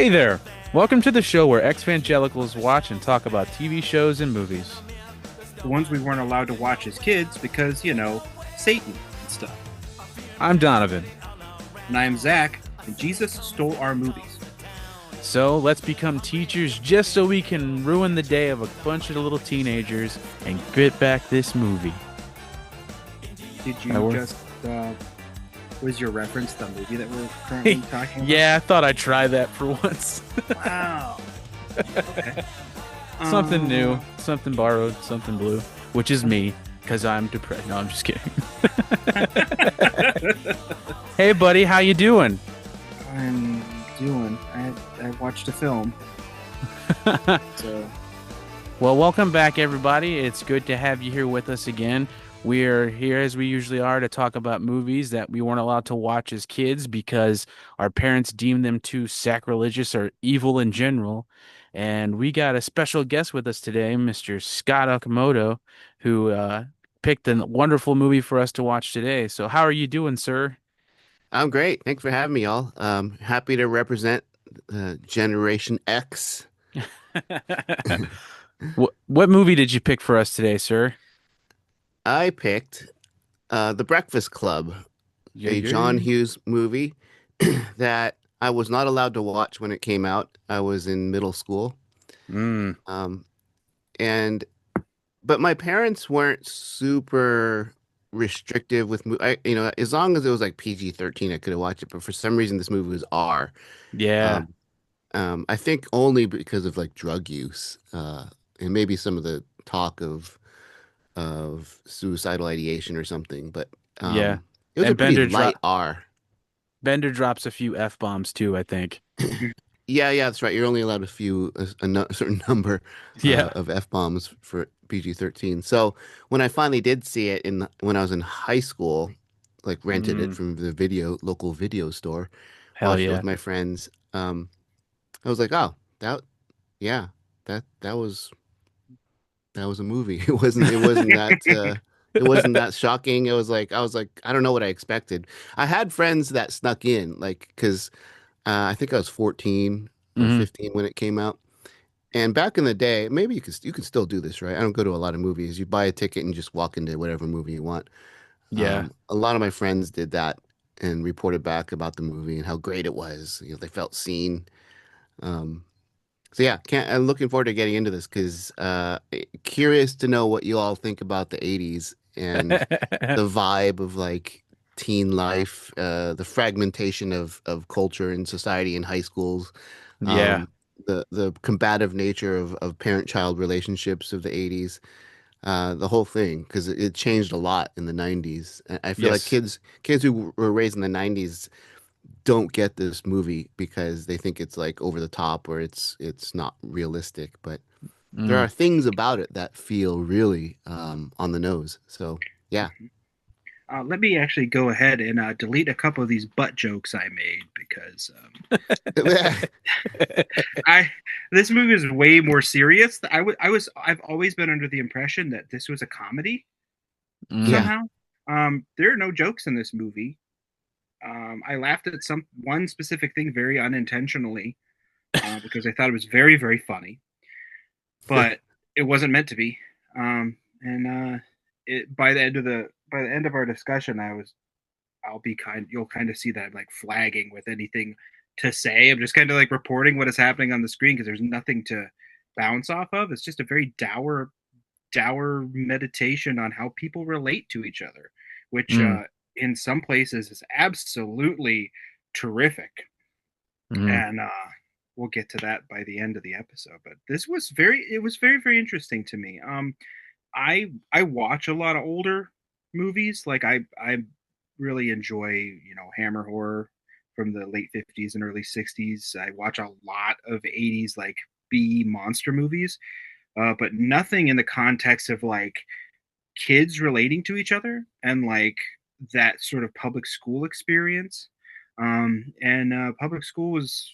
Hey there! Welcome to the show where ex-evangelicals watch and talk about TV shows and movies. The ones we weren't allowed to watch as kids because, Satan and stuff. I'm Donovan. And I am Zach, and Jesus stole our movies. So let's become teachers just so we can ruin the day of a bunch of little teenagers and get back this movie. Did I you work. just, was your reference the movie that we're currently talking about? Yeah, I thought I'd try that for once. Wow. Okay. Something new, Uh, something borrowed, something blue, which is me, because I'm depressed. No, I'm just kidding. Hey, buddy, how you doing? I'm I watched a film, so Well, welcome back, everybody. It's good to have you here with us again. We're here as we usually are to talk about movies that we weren't allowed to watch as kids because our parents deemed them too sacrilegious or evil in general. And we got a special guest with us today, Mr. Scott Okamoto, who picked a wonderful movie for us to watch today. So, how are you doing, sir? I'm great. Thanks for having me, all. Happy to represent Generation X. What movie did you pick for us today, sir? I picked The Breakfast Club, Yeah, a John yeah. Hughes movie that I was not allowed to watch when it came out. I was in middle school. Mm, Um, and but my parents weren't super restrictive with as long as it was like PG-13, I could have watched it. But for some reason, this movie was R. yeah, Um, I think only because of like drug use, and maybe some of the talk of suicidal ideation or something. But yeah. it was a And pretty light R. Bender drops a few F-bombs too, I think. Yeah, yeah, that's right. You're only allowed a certain number Yeah. of F-bombs for PG-13. So when I finally did see it when I was in high school, like rented it Mm, from the local video store, hell watched it yeah. with my friends. I was like, oh, yeah, that was a movie. It wasn't that shocking. I was like, I don't know what I expected. I had friends that snuck in, like, because I think I was 14 or Hmm. 15 when it came out. And back in the day, maybe you could still do this, right? I don't go to a lot of movies. You buy a ticket and just walk into whatever movie you want. Yeah. A lot of my friends did that and reported back about the movie and how great it was. They felt seen. Um, So yeah, can't, I'm looking forward to getting into this because curious to know what you all think about the 80s and the vibe of like teen life, the fragmentation of culture and society in high schools, Yeah. um, the combative nature of parent-child relationships of the 80s, the whole thing because it changed a lot in the 90s. I feel like Yes. kids who were raised in the 90s don't get this movie because they think it's like over the top or it's not realistic. But there Mm. are things about it that feel really on the nose. So yeah. let me actually go ahead and delete a couple of these butt jokes I made because I this movie is way more serious. I've always been under the impression that this was a comedy Mm. Yeah. somehow. There are no jokes in this movie. I laughed at some one specific thing very unintentionally because I thought it was very, very funny, but it wasn't meant to be. And it by the end of our discussion, you'll kind of see that I'm like flagging with anything to say. I'm just kind of like reporting what is happening on the screen because there's nothing to bounce off of. It's just a very dour meditation on how people relate to each other, which Mm. in some places is absolutely terrific. Mm. And we'll get to that by the end of the episode. But it was very, very interesting to me. I watch a lot of older movies. Like I really enjoy, Hammer horror from the late 50s and early 60s. I watch a lot of 80s like B monster movies, but nothing in the context of like kids relating to each other and like that sort of public school experience. And public school was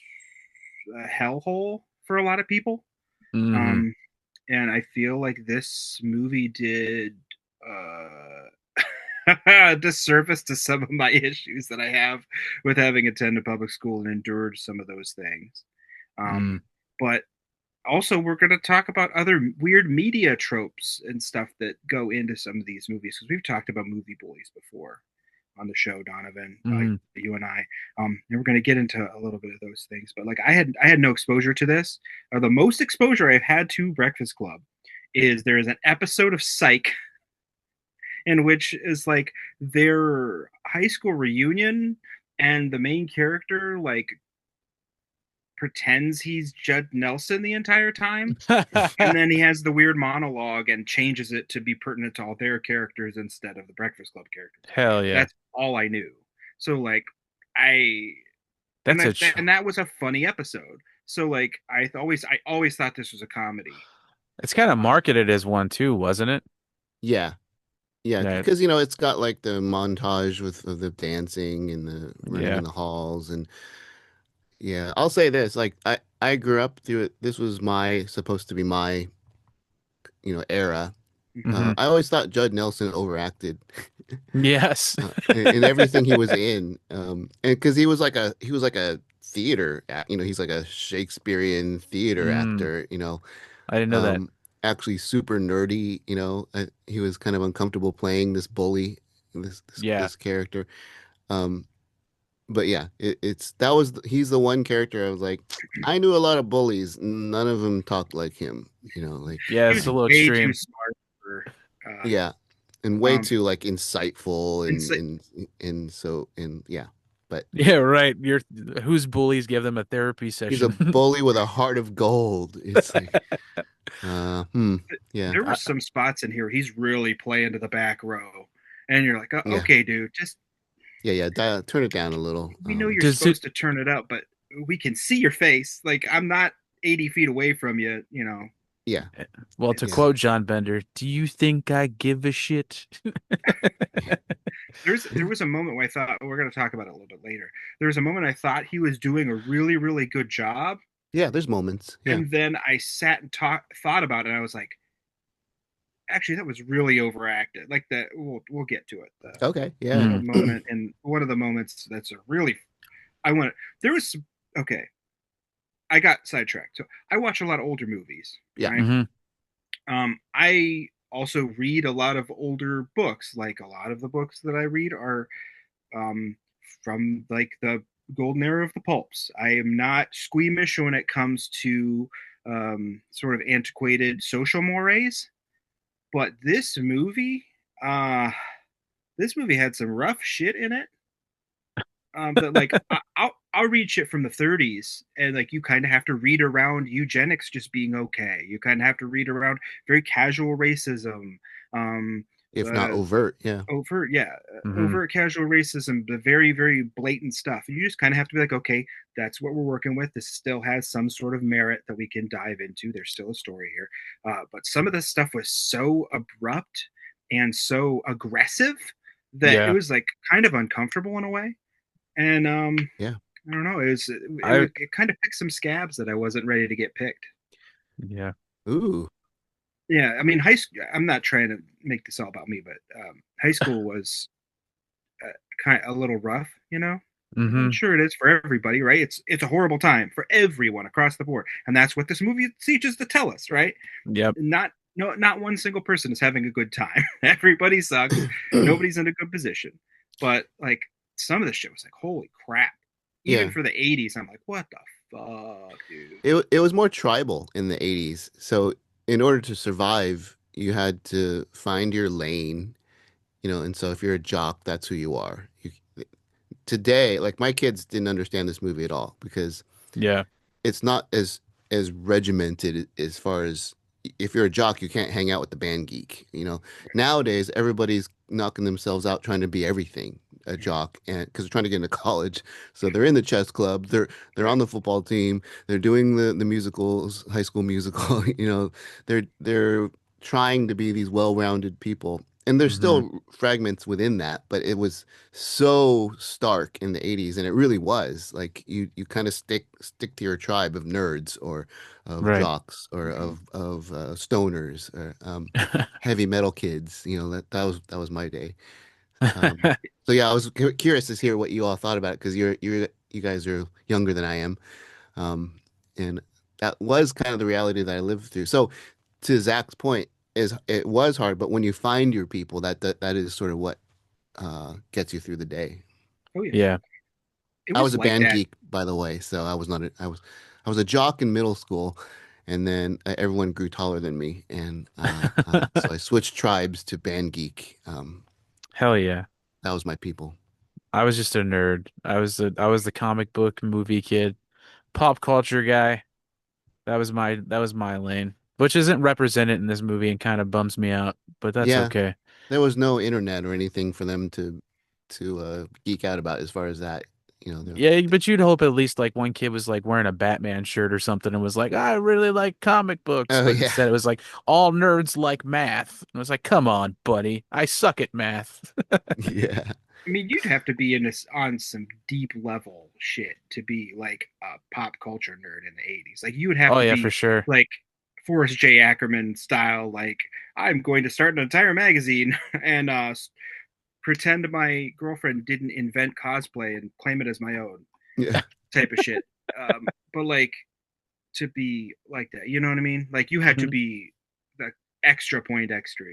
a hellhole for a lot of people. Hmm. Um, and I feel like this movie did disservice to some of my issues that I have with having attended public school and endured some of those things. Mm. But also, we're going to talk about other weird media tropes and stuff that go into some of these movies because we've talked about movie bullies before on the show, Donovan, Mm. you and I. And we're going to get into a little bit of those things. But like, I had no exposure to this. The most exposure I've had to Breakfast Club is there is an episode of Psych in which is like their high school reunion, and the main character like pretends he's Judd Nelson the entire time, and then he has the weird monologue and changes it to be pertinent to all their characters instead of the Breakfast Club characters. Hell yeah. That's all I knew. So like I and That's a ch that was a funny episode. So like I always thought this was a comedy. It's kind of Um, marketed as one too, wasn't it? Yeah. Yeah, That because it's got like the montage with of the dancing and the running yeah. in the halls and yeah, I'll say this, like I grew up through it. This was my supposed to be my, era. mhm. Hmm. I always thought Judd Nelson overacted Yes. in everything he was in. And because he was like a theater, he's like a Shakespearean theater Mm. actor, I didn't know that. um, actually super nerdy, he was kind of uncomfortable playing this bully, this this, Yeah. this character. Um, but yeah, he's the one character I was like, I knew a lot of bullies, none of them talked like him, like Yeah, He it's was a little way too extreme. smart for yeah, and way um too like insightful and and so, yeah, but Yeah, right. You're whose bullies give them a therapy he's a session. bully with a heart of gold. It's like, yeah, there were I, some spots in here he's really playing to the back row, and you're like, oh, yeah, okay, dude, just yeah, turn it down a little. we know you're does it supposed to turn it up, but we can see your face. Like I'm not 80 feet away from you, you know. Yeah, well, to It's yeah, quote John Bender, do you think I give a shit? yeah, there was a moment where I thought we're going to talk about it a little bit later. There was a moment I thought he was doing a really really good job, yeah. There's moments. Yeah. and then I sat and thought about it, and I was like, actually, that was really overacted. Like that, we'll get to it. Okay. Yeah. The Hmm. moment, and one of the moments that's a really I want. There was okay. I got sidetracked. So I watch a lot of older movies, Yeah. right? Hmm. I also read a lot of older books. Like a lot of the books that I read are um, from like the golden era of the pulps. I am not squeamish when it comes to sort of antiquated social mores, but uh, this movie had some rough shit in it. That like I'll read shit from the 30s, and like you kind of have to read around eugenics just being okay. You kind of have to read around very casual racism, um, If not the overt. Yeah. overt, yeah, Hmm. overt casual racism, the very very blatant stuff. And you just kind of have to be like, okay, that's what we're working with. This still has some sort of merit that we can dive into. There's still a story here, but some of this stuff was so abrupt and so aggressive that it Yeah. was like kind of uncomfortable in a way. And Yeah. I don't know. I It kind of picked some scabs that I wasn't ready to get picked. yeah. Mm. Ooh. Yeah, I mean, high school. I'm not trying to make this all about me, but high school was kind of a little rough, you know. I'm Hmm. sure it is for everybody, right? It's a horrible time for everyone across the board, and that's what this movie teaches to tell us, right? Yep. Not no, not one single person is having a good time. Everybody sucks. Nobody's in a good position. But like some of the shit was like, holy crap. Even Yeah. for the 80s, I'm like, what the fuck, dude? It was more tribal in the 80s. So in order to survive, you had to find your lane, and so if you're a jock, that's who you are. Today, like my kids didn't understand this movie at all because Yeah. it's not as regimented as far as if you're a jock, you can't hang out with the band geek. Nowadays everybody's knocking themselves out trying to be everything a Yeah, jock and because they're trying to get into college, so they're in the chess club, they're right. on the football team, they're doing the musicals, High School Musical. They're trying to be these well-rounded people. And there's Hmm. still fragments within that, but it was so stark in the 80s, and it really was like you kind of stick to your tribe of nerds or of Right. jocks or Mm-hmm. of stoners or heavy metal kids. That was my day. So yeah, I was curious to hear what you all thought about it because you guys are younger than I am, um, and that was kind of the reality that I lived through. So to Zach's point, is it was hard, but when you find your people, that is sort of what gets you through the day. Oh yeah, Yeah. it I was was a like band that. geek, by the way, so I was a jock in middle school, and then everyone grew taller than me, and so I switched tribes to band geek. Hell yeah. That was my people. I was just a nerd. I was the comic book movie kid, pop culture guy. That was my lane, which isn't represented in this movie and kind of bums me out, but that's Yeah, okay. there was no internet or anything for them to geek out about as far as that. Yeah, but you'd hope at least like one kid was like wearing a Batman shirt or something and was like, I really like comic books, Oh but yeah, instead it was like all nerds like math. And I was like, come on, buddy. I suck at math. yeah, I mean, you'd have to be in this on some deep level shit to be like a pop culture nerd in the '80s. Like you would have Oh to yeah, for be sure. like Forrest J. Ackerman style. Like I'm going to start an entire magazine and pretend my girlfriend didn't invent cosplay and claim it as my own yeah, type of shit. But like to be like that, you know what I mean? Like you had to Hmm. be the extra point extra.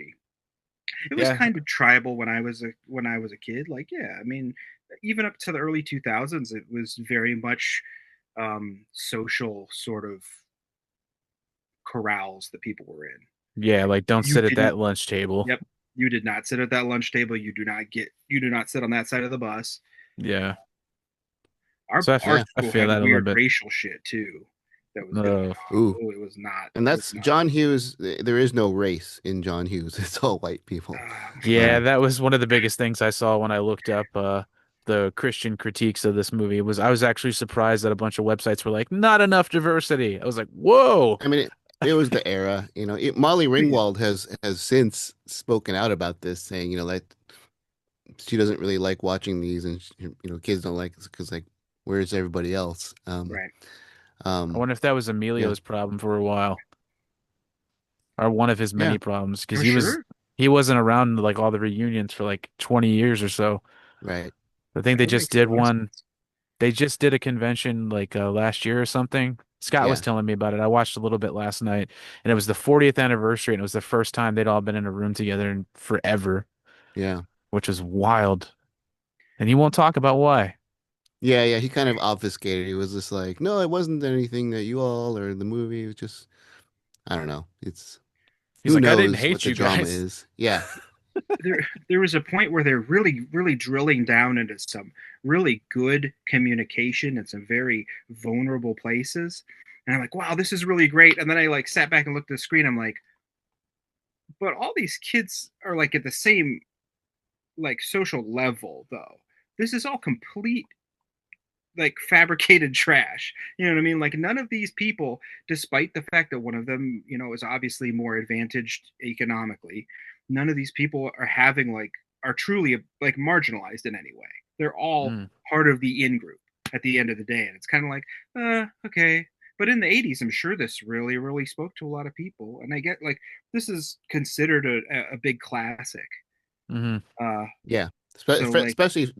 It was Yeah. kind of tribal when I was a kid. Like, yeah, I mean, even up to the early 2000s, it was very much social sort of corrals that people were in. Yeah, like don't You sit at didn't. that lunch table. Yep, you did not sit at that lunch table. You do not sit on that side of the bus. Yeah. Our So our yeah. I school feel had that a little weird bit. racial shit too. That was going Uh, on. Ooh, Oh, it was not. and It was that's not. John Hughes. There is no race in John Hughes. It's all white people. Oh my yeah, god. Um, that was one of the biggest things I saw when I looked up the Christian critiques of this movie. Was I was actually surprised that a bunch of websites were like, not enough diversity. I was like, whoa. I mean, it was the era. Molly Yeah, Ringwald has since spoken out about this, saying that she doesn't really like watching these, and kids don't like this because like, where's everybody else? right. I Um, wonder if that was yeah, Emilio's problem for a while, or one of his yeah, many problems, because For sure. he wasn't around like all the reunions for like 20 years or so. right, I think they That would just make a did lot of one. sense. They just did a convention like last year or something. Scott was yeah, telling me about it. I watched a little bit last night, and it was the 40th anniversary, and it was the first time they'd all been in a room together in forever, yeah, which was wild. And he won't talk about why. yeah, yeah. He kind of obfuscated. He was just like, no, it wasn't anything that you all or the movie. It was just, I don't know. It's He's who like, I didn't knows what hate the you drama guys. is. Yeah, There was a point where they're really really drilling down into some really good communication and some very vulnerable places, and I'm like, wow, this is really great. And then I like sat back and looked at the screen. I'm like, but all these kids are like at the same like social level though. This is all complete like fabricated trash. You know what I mean? Like none of these people, despite the fact that one of them, is obviously more advantaged economically, none of these people are having are truly like marginalized in any way. They're all Mm, part of the in group at the end of the day, and it's kind of like, okay. But in the '80s, I'm sure this really, really spoke to a lot of people, and I get like this is considered a big classic. hmm Uh, yeah. so like, Especially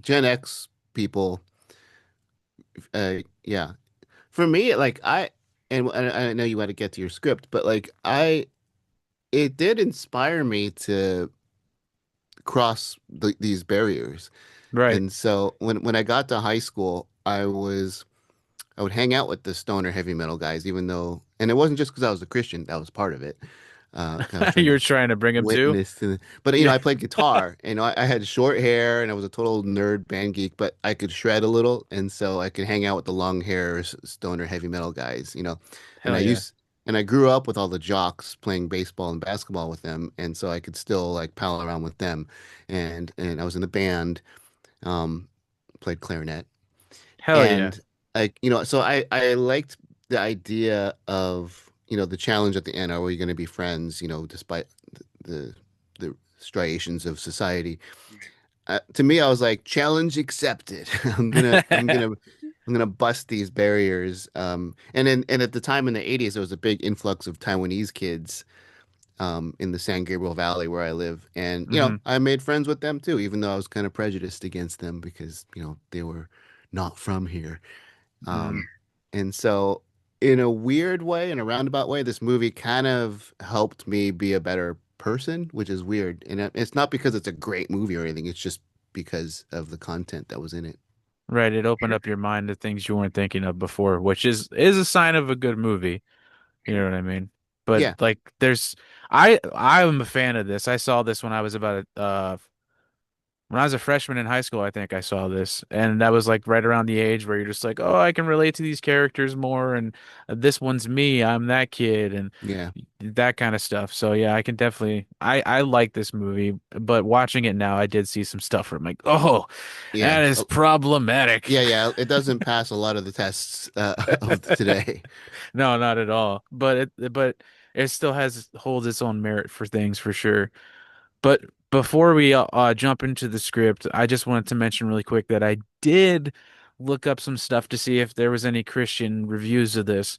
Gen X people. Yeah. For me, like and I know you want to get to your script, but like it did inspire me to cross these barriers. right. And so when I got to high school, I would hang out with the stoner heavy metal guys, even though, and it wasn't just because I was a Christian, that was part of it. 'Cause I was trying You to were trying to bring him too? witness to, but Yeah. I played guitar, and I had short hair, and I was a total nerd band geek, but I could shred a little, and so I could hang out with the long hair stoner heavy metal guys, and Hell yeah. and I grew up with all the jocks playing baseball and basketball with them, and so I could still like pal around with them, and I was in the band, um, played clarinet. Hell yeah. And like, so I liked the idea of, the challenge at the end. Are we going to be friends, despite the the striations of society? To me, I was like, challenge accepted. I'm gonna bust these barriers. And at the time in the 80s, there was a big influx of Taiwanese kids in the San Gabriel Valley where I live. And, Hmm. I made friends with them too, even though I was kind of prejudiced against them because, they were not from here. Mm. Um, and so, in a weird way, in a roundabout way, this movie kind of helped me be a better person, which is weird. And it's not because it's a great movie or anything. It's just because of the content that was in it. Right, it opened up your mind to things you weren't thinking of before, which is a sign of a good movie. You know Sure. what I mean? But Yeah, like I'm a fan of this. I saw this when I was about when I was a freshman in high school, I think I saw this, and that was like right around the age where you're just like, oh, I can relate to these characters more, and this one's me, I'm that kid, and yeah, that kind of stuff. So yeah, I can definitely, I like this movie, but watching it now, I did see some stuff where I'm like, oh, yeah. that is Oh, problematic. yeah, yeah. It doesn't pass a lot of the tests of today. No, not at all. But it still has holds its own merit for things for sure. But before we jump into the script, I just wanted to mention really quick that I did look up some stuff to see if there was any Christian reviews of this.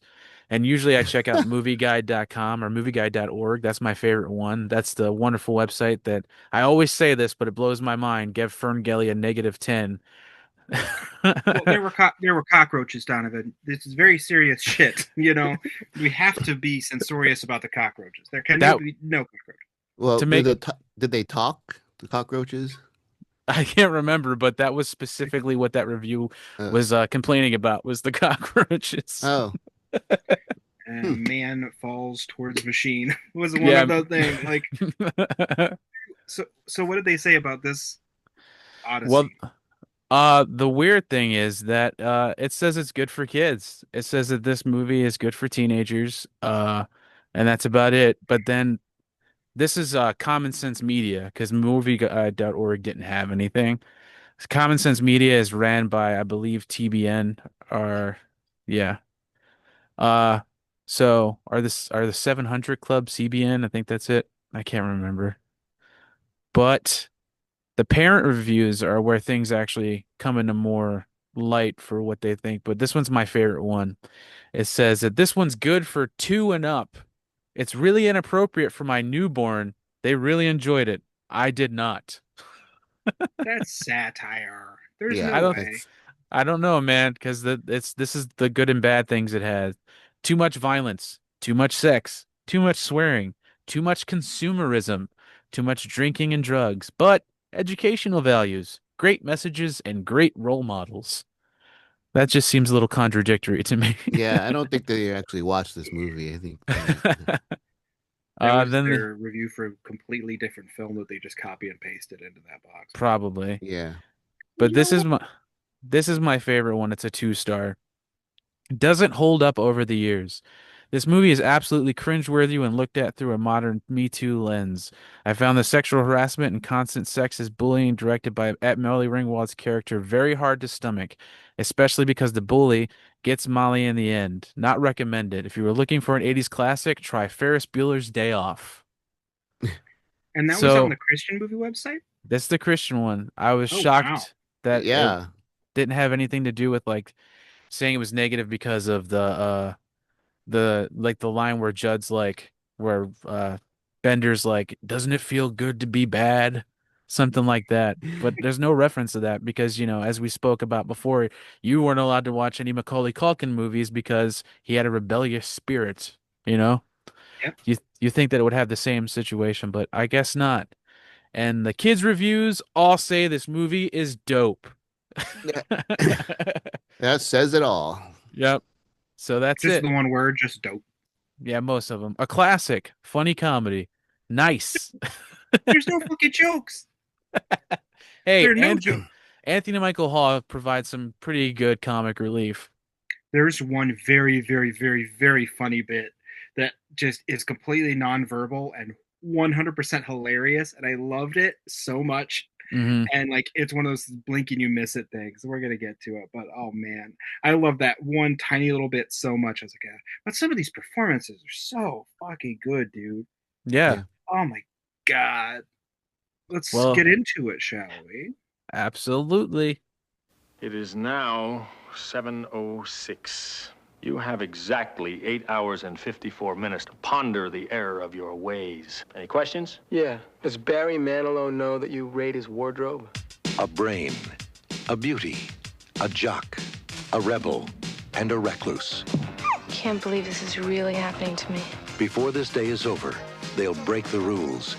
And usually I check out movieguide.com or movieguide.org. That's my favorite one. That's the wonderful website that I always say this, but it blows my mind. Give Ferngully a -10. Well, there were cockroaches, Donovan. This is very serious shit. We have to be censorious about the cockroaches. There can That be no cockroach. Well, to make did they talk, the cockroaches? I can't remember, but that was specifically what that review Uh, was complaining about was the cockroaches. oh, hmm. Man falls towards machine was one Yeah. of the things. Like, so what did they say about this Well, Odyssey? the weird thing is that it says it's good for kids. It says that this movie is good for teenagers, and that's about it. But then this is Common Sense Media because movie.org didn't have anything. Common Sense Media is ran by, I believe, TBN or yeah. Uh, so are the 700 Club CBN? I think that's it. I can't remember. But the parent reviews are where things actually come into more light for what they think. But this one's my favorite one. It says that this one's good for 2 and up. It's really inappropriate for my newborn. They really enjoyed it. I did not. That's satire. There's Yeah, I no don't way. it's I don't know, man, because this is the good and bad things it has. Too much violence, too much sex, too much swearing, too much consumerism, too much drinking and drugs, but educational values, great messages, and great role models. That just seems a little contradictory to me. yeah. I don't think they actually watched this movie. I think That was Then their review for a completely different film that they just copy and pasted into that box. probably, yeah, but Yo, this is my favorite one. It's a 2 star. Doesn't hold up over the years. This movie is absolutely cringeworthy when looked at through a modern Me Too lens. I found the sexual harassment and constant sexist bullying directed by Molly Ringwald's character very hard to stomach, especially because the bully gets Molly in the end. Not recommended. If you were looking for an 80s classic, try Ferris Bueller's Day Off. and that was on So, the Christian movie website. that's the Christian one. I was Oh wow. shocked that it yeah. didn't have anything to do with like saying it was negative because of the line where Judd's like where Bender's like, doesn't it feel good to be bad? Something like that. But there's no reference to that because, as we spoke about before, you weren't allowed to watch any Macaulay Culkin movies because he had a rebellious spirit, you know? Yep. You think that it would have the same situation, but I guess not. And the kids' reviews all say this movie is dope. Yeah. That says it all. Yep. So that's Just it. the one word, just dope. Yeah, most of them. A classic, funny comedy. Nice. There's no fucking jokes. Hey, There are no and jokes. Anthony Michael Hall provides some pretty good comic relief. There's one very, very, very, very funny bit that just is completely nonverbal and 100% hilarious, and I loved it so much. Hmm. And like, it's one of those blink and you miss it things. We're gonna get to it, but oh man, I love that one tiny little bit so much. I was like, but some of these performances are so fucking good, dude. Yeah. Yeah. Oh my god. Let's Well, get into it, shall we? absolutely. It is now 7:06. You have exactly 8 hours and 54 minutes to ponder the error of your ways. Any questions? Yeah. Does Barry Manilow know that you raid his wardrobe? A brain, a beauty, a jock, a rebel, and a recluse. can't believe this is really happening to me. Before this day is over, they'll break the rules.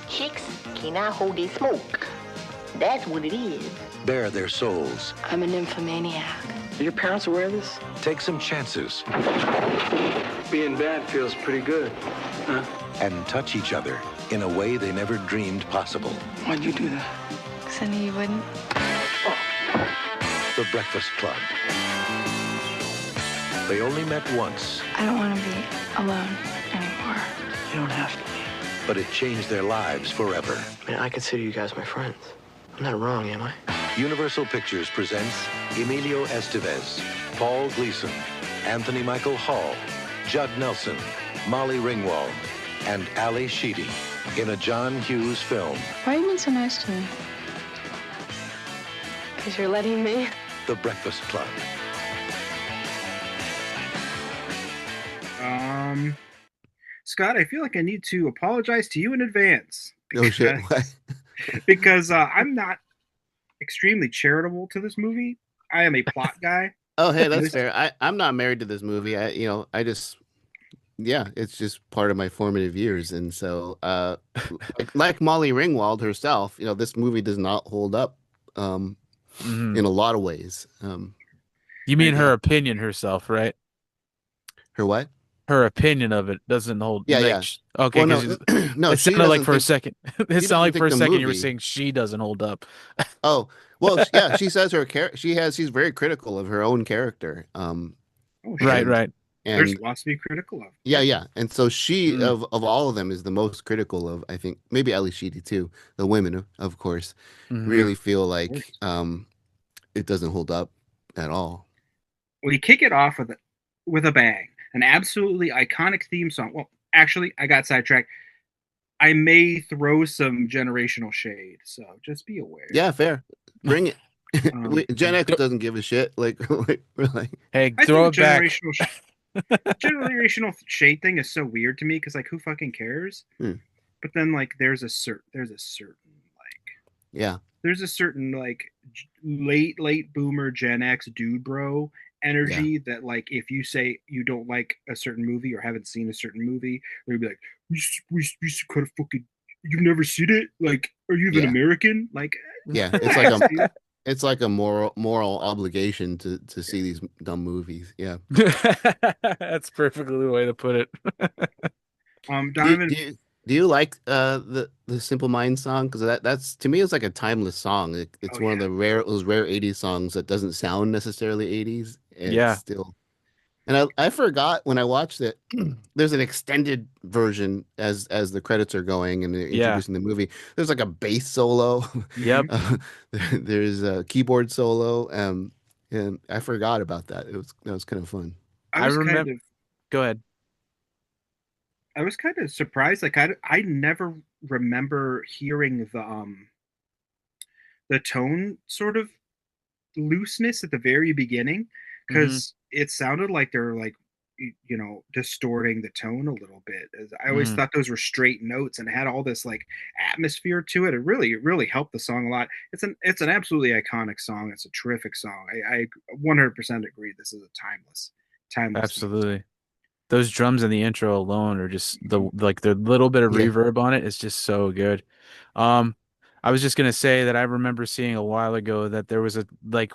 Chicks cannot hold their smoke. That's what it is. Bare their souls. I'm a nymphomaniac. Are your parents aware of this? Take some chances. Being bad feels pretty good, huh? And touch each other in a way they never dreamed possible. Why'd you do that? Because I knew you wouldn't. The Breakfast Club. They only met once, I don't want to be alone anymore. You don't have to be. but it changed their lives forever. I mean, I consider you guys my friends. I'm not wrong, am I? Universal Pictures presents Emilio Estevez, Paul Gleason, Anthony Michael Hall, Judd Nelson, Molly Ringwald, and Ali Sheedy in a John Hughes film. Why are you being so nice to me? Because you're letting me. The Breakfast Club. Scott, I feel like I need to apologize to you in advance. Oh shit! What? Because I'm not extremely charitable to this movie. I am a plot guy. Oh, hey, that's fair. I'm not married to this movie. I just, yeah, it's just part of my formative years, and so, like Molly Ringwald herself, this movie does not hold up, Mhm. in a lot of ways. You mean her opinion herself, right? Her what? Her opinion of it doesn't hold. Yeah, like, yeah. Okay, Well, 'cause no, it she sounded like doesn't for a think second. It she sounded doesn't like for a think the second you were movie. saying she doesn't hold up. Oh, well, yeah, she says she's very critical of her own character. Oh, Right, shit. right. There's And lots to be critical of. yeah. And so she Mm. of all of them is the most critical of, I think, maybe Ali Sheedy too. The women, of course, Mhm. really feel Of like course. it doesn't hold up at all. We kick it off with a bang, an absolutely iconic theme song. Well, actually, I got sidetracked. I may throw some generational shade, so just be aware. Yeah, fair. Bring it. Um, Gen X doesn't give a shit. We're like, Hey, I throw think it the back. generational shade thing is so weird to me because like who fucking cares? Hmm. But then like there's a certain like yeah, there's a certain like late boomer Gen X dude bro energy that like if you say you don't like a certain movie or haven't seen a certain movie, or you'd be like, we kind of fucking, you've never seen it? Like, are you even yeah, American? Like, yeah. relax, dude. It's like a moral obligation to see these dumb movies. Yeah. That's perfectly the way to put it. Do, Donovan. do you do you like the Simple Minds song? Because that's to me it's like a timeless song. It's Oh one of yeah. the those rare '80s songs that doesn't sound necessarily '80s. And it's Yeah. still. And I forgot when I watched it. There's an extended version as the credits are going and they're Yeah. introducing the movie. There's like a bass solo. Yep. Mhm. There's a keyboard solo. And I forgot about that. That was kind of fun. I I was kind remember. of Go ahead. I was kind of surprised. Like I never remember hearing the tone sort of looseness at the very beginning Hmm. because it sounded like they're like distorting the tone a little bit. I always Hmm. thought those were straight notes and it had all this like atmosphere to it. It really helped the song a lot. It's an absolutely iconic song. It's a terrific song. I 100% agree. This is a timeless theme song. Absolutely. Those drums in the intro alone are just the little bit of Yeah. reverb on it is just so good. Um, I was just gonna say that I remember seeing a while ago that there was a like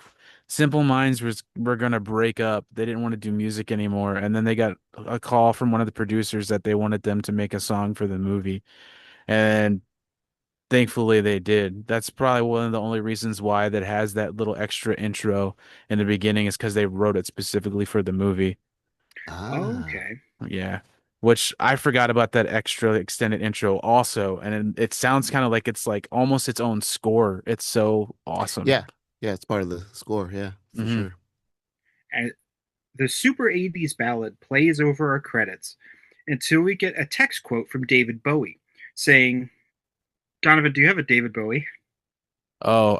Simple Minds were gonna break up. They didn't want to do music anymore, and then they got a call from one of the producers that they wanted them to make a song for the movie, and thankfully they did. That's probably one of the only reasons why that has that little extra intro in the beginning is because they wrote it specifically for the movie. Ah. Okay. Yeah. Which I forgot about that extra extended intro also. And it sounds kind of like it's like almost its own score. It's so awesome. Yeah. Yeah, it's part of the score. Yeah, for Hmm. sure. And the Super 80s ballad plays over our credits until we get a text quote from David Bowie saying, Donovan, do you have a David Bowie? Oh,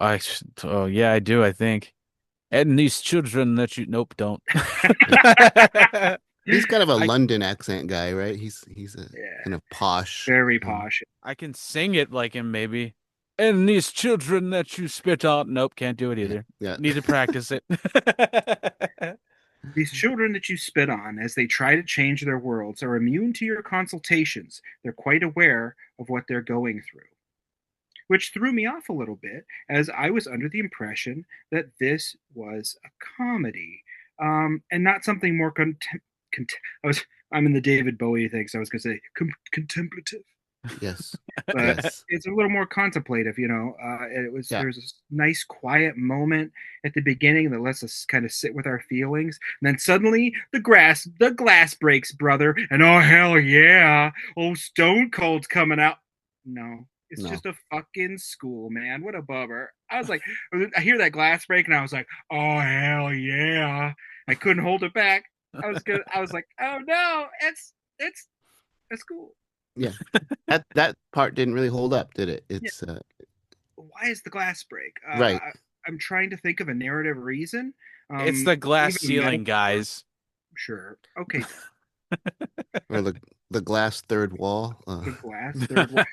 yeah, I do, I think. And these children that you, nope, don't. He's kind of a I, London accent guy, right? He's a Yeah, kind of posh. very posh. I can sing it like him, maybe. And these children that you spit out, nope, can't do it Yeah, either. yeah. Need to practice it. These children that you spit on as they try to change their worlds are immune to your consultations. They're quite aware of what they're going through, which threw me off a little bit as I was under the impression that this was a comedy, and not something more I was I'm in the David Bowie thing, so I was going to say contemplative, Yes. but Yes. it's a little more contemplative. Yeah. There's a nice quiet moment at the beginning that lets us kind of sit with our feelings, and then suddenly the glass breaks, brother, and oh hell yeah, oh Stone Cold's coming out. No, it's No. just a fucking school, man. What a bummer. I was like, I hear that glass break, and I was like, oh hell yeah. I couldn't hold it back. I was like, oh no, it's a school. Yeah. That part didn't really hold up, did it? Yeah. It's Why is the glass break? right. I'm trying to think of a narrative reason. It's the glass Even a ceiling, metaphor. guys. Sure. Okay. Or the glass third wall, The glass third wall.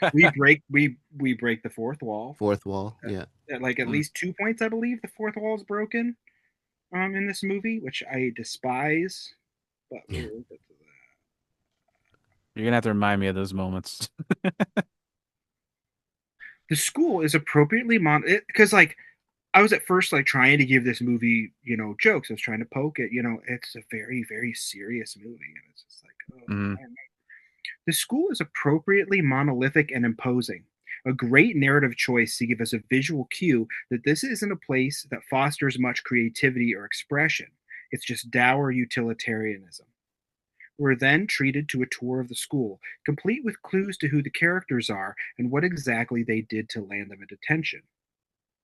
We break the fourth wall. fourth wall. Yeah. Like at Mm. least 2 points, I believe the fourth wall is broken. In this movie, which I despise. But Yeah. we'll get to You're gonna have to remind me of those moments. the school is appropriately because like I was at first like trying to give this movie jokes. I was trying to poke it. It's a very very serious movie, and it's just like, oh, Mhm. I don't know. The school is appropriately monolithic and imposing, a great narrative choice to give us a visual cue that this isn't a place that fosters much creativity or expression. It's just dour utilitarianism. We're then treated to a tour of the school, complete with clues to who the characters are and what exactly they did to land them in detention.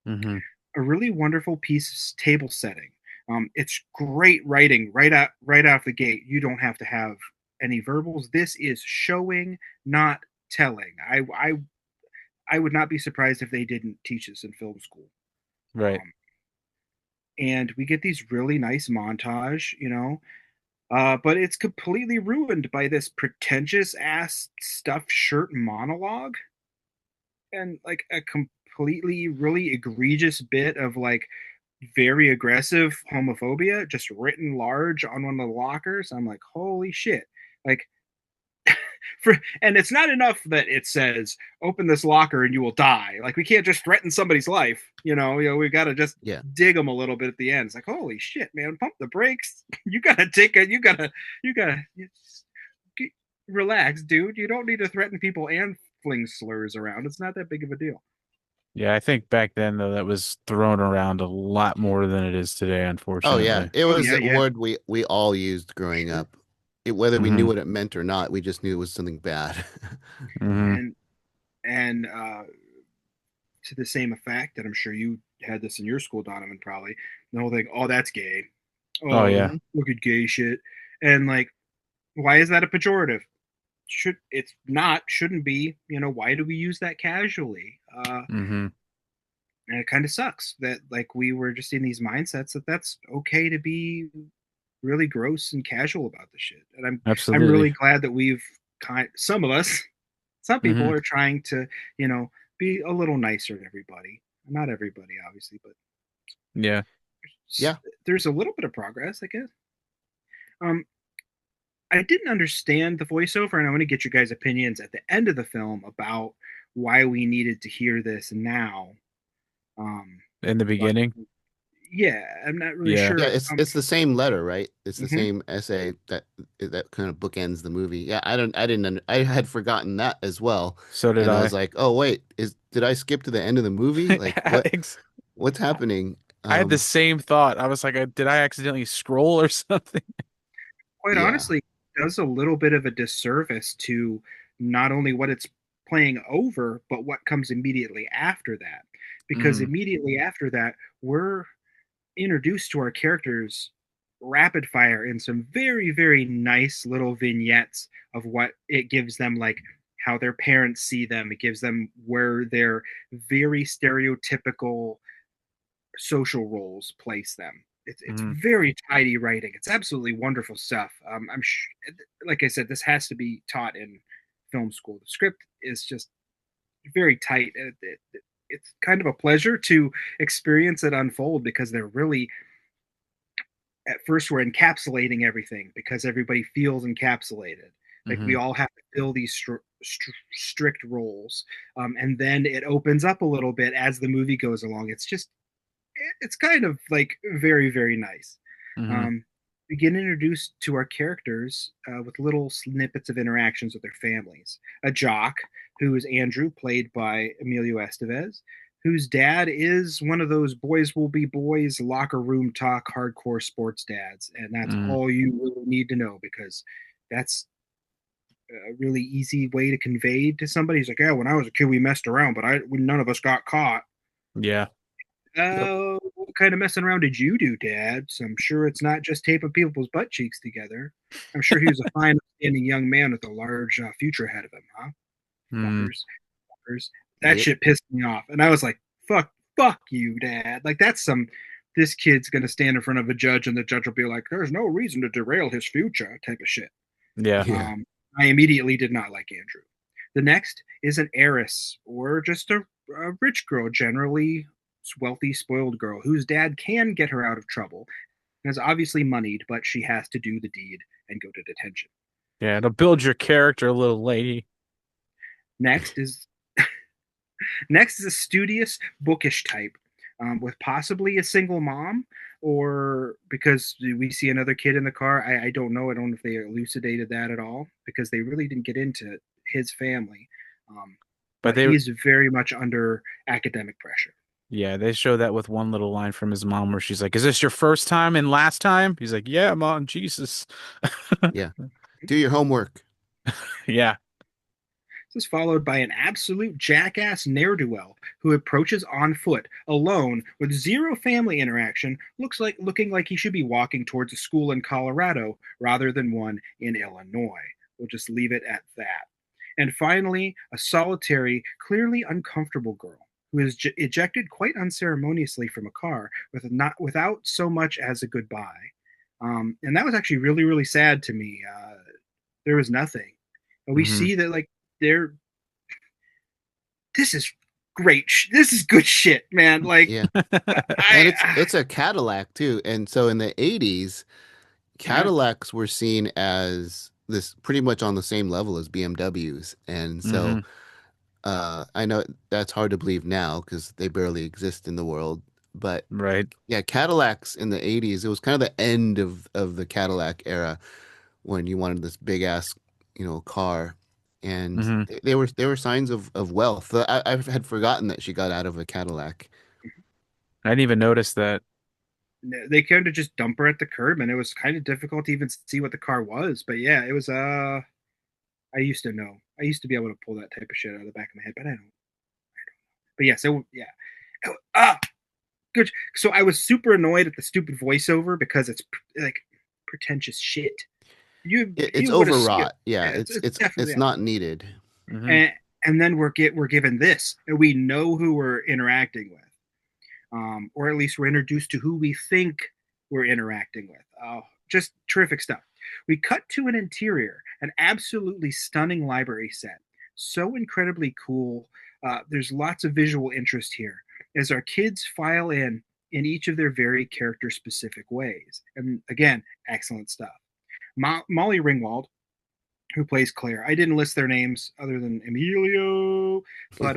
Mhm. A really wonderful piece of table setting. It's great writing right off the gate. You don't have to have any verbals. This is showing, not telling. I would not be surprised if they didn't teach this in film school. Right. And we get these really nice montage, but it's completely ruined by this pretentious ass stuffed shirt monologue and like a completely really egregious bit of like very aggressive homophobia just written large on one of the lockers. I'm like, holy shit. Like and it's not enough that it says open this locker and you will die. Like we can't just threaten somebody's life. We've got to just Yeah. dig them a little bit at the end. It's like, holy shit, man, pump the brakes. You gotta take it. Relax, dude. You don't need to threaten people and fling slurs around. It's not that big of a deal. Yeah, I think back then though that was thrown around a lot more than it is today, Oh yeah. unfortunately. It Oh was yeah, a yeah. word we all used growing Sure. up. Whether we knew Hmm. what it meant or not, we just knew it was something bad. Hmm. And to the same effect, and I'm sure you had this in your school, Donovan, probably the whole thing. Oh, that's gay. Oh Oh, yeah. Mhm. look at gay shit. And like, why is that a pejorative? It's not, shouldn't be. Why do we use that casually? Hmm. And it kind of sucks that like we were just in these mindsets that that's okay to be really gross and casual about the shit. And I'm Absolutely. really glad that some of us, some people Hmm. are trying to you know be a little nicer to everybody. Not everybody, obviously, but Yeah. Yeah. there's a little bit of progress, I guess. Um, I didn't understand the voiceover, and I want to get your guys' opinions at the end of the film about why we needed to hear this now. Um, In the but beginning. yeah, I'm not really Yeah. Yeah, sure. it's the same letter, right? It's the Mhm. same essay that kind of bookends the movie. Yeah, I didn't I had forgotten that as well. So did And I was I. like, "Oh, wait, is did I skip to the end of the movie? Like Alex, what's happening?" I had the same thought. I was like, did I accidentally scroll or something? Quite Yeah. honestly, it does a little bit of a disservice to not only what it's playing over, but what comes immediately after that. Because Mm, immediately after that, we're introduced to our characters rapid fire in some very, very nice little vignettes of what it gives them, like how their parents see them. It gives them where their very stereotypical social roles place them. It's mm, very tidy writing. It's absolutely wonderful stuff. Like I said, this has to be taught in film school. The script is just very tight. It's kind of a pleasure to experience it unfold because they're really at first we're encapsulating everything because everybody feels encapsulated. Like we Hmm. all have to fill these strict roles, and then it opens up a little bit as the movie goes along. It's kind of like very very nice. Hmm. Um, we get introduced to our characters with little snippets of interactions with their families. A jock who is Andrew, played by Emilio Estevez, whose dad is one of those boys will be boys locker room talk hardcore sports dads, and that's Hmm. all you really need to know because that's a really easy way to convey to somebody. He's like, yeah, when I was a kid, we messed around, but none of us got caught. Yeah. Yep. What kind of messing around did you do, Dad? So I'm sure it's not just taping people's butt cheeks together. I'm sure he was a fine, upstanding young man with a large future ahead of him, huh? Mm. Fuckers, fuckers. That Yep. shit pissed me off, and I was like, fuck you, Dad. Like that's some. This kid's gonna stand in front of a judge, and the judge will be like, "There's no reason to derail his future," type of shit. Yeah. Yeah. I immediately did not like Andrew. The next is an heiress or just a rich girl, generally wealthy, spoiled girl whose dad can get her out of trouble and is obviously moneyed, but she has to do the deed and go to detention. Yeah. To build your character, little lady. Next is next is a studious, bookish type with possibly a single mom, or because we see another kid in the car. I don't know. I don't know if they elucidated that at all because they really didn't get into his family. Um, But but they, he's very much under academic pressure. yeah, they show that with one little line from his mom where she's like, "Is this your first time and last time?" He's like, "Yeah, mom, Jesus." Yeah. Do your homework. Yeah. This is followed by an absolute jackass ne'er do well who approaches on foot, alone, with zero family interaction, looking like he should be walking towards a school in Colorado rather than one in Illinois. We'll just leave it at that. And finally, a solitary, clearly uncomfortable girl who is ejected quite unceremoniously from a car without so much as a goodbye. And that was actually really, really sad to me. There was nothing. And we Hmm. see that like they're this is great. This is good shit, man. Like Yeah. And I, it's a Cadillac too. And so in the 80s, yeah. Cadillacs were seen as this pretty much on the same level as BMWs. And so Hmm. I know that's hard to believe now because they barely exist in the world. But Right. yeah, Cadillacs in the 80s, it was kind of the end of the Cadillac era when you wanted this big ass, car. And Hmm. they were signs of wealth. I had forgotten that she got out of a Cadillac. I didn't even notice that. They kind of just dump her at the curb, and it was kind of difficult to even see what the car was. But yeah, it was. I used to know. I used to be able to pull that type of shit out of the back of my head, but I don't. But yes, yeah. Good. So I was super annoyed at the stupid voiceover because it's like pretentious shit. It's You would have overwrought. skipped. Yeah, Yeah, it's it's it's definitely it's that. not needed. Hmm. And then we're given this, and we know who we're interacting with, or at least we're introduced to who we think we're interacting with. Oh, just terrific stuff. We cut to an interior, an absolutely stunning library set, so incredibly cool. There's lots of visual interest here as our kids file in each of their very character specific ways, and again, excellent stuff. Molly Ringwald, who plays Claire. I didn't list their names other than Emilio, but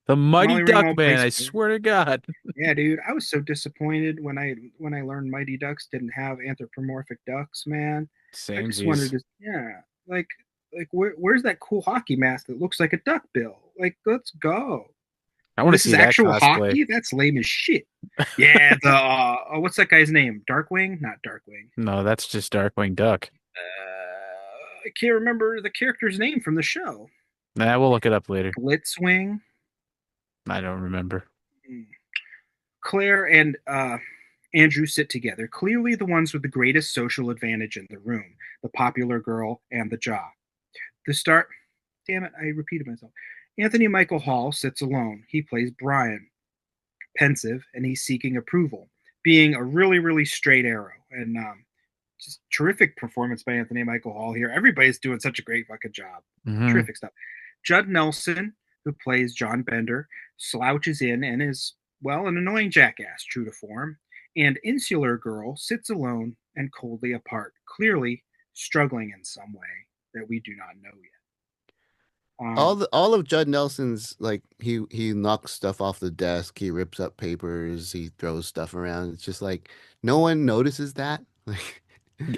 The Mighty Molly Duck Ringwald Man, plays I Claire. swear to God. Yeah, dude, I was so disappointed when I learned Mighty Ducks didn't have anthropomorphic ducks, man. I just wanted Samesies. to, yeah, where's that cool hockey mask that looks like a duck bill? Like, let's go. I And want to this is see that actual cosplay. hockey. That's lame as shit. Yeah, the what's that guy's name? Darkwing? Not Darkwing. No, that's just Darkwing Duck. I can't remember the character's name from the show. Nah, we'll look it up later. Blitzwing. I don't remember. Claire and Andrew sit together, clearly the ones with the greatest social advantage in the room, the popular girl and the jock. The start, damn it, I repeated myself. Anthony Michael Hall sits alone. He plays Brian, pensive, and he's seeking approval, being a really, really straight arrow. And just terrific performance by Anthony Michael Hall here. Everybody's doing such a great fucking job. Hmm. Terrific stuff. Judd Nelson, who plays John Bender, slouches in and is, well, an annoying jackass, true to form. and insular girl sits alone and coldly apart, clearly struggling in some way that we do not know yet. All of Judd Nelson's like he knocks stuff off the desk, he rips up papers, he throws stuff around. It's just like no one notices that. Like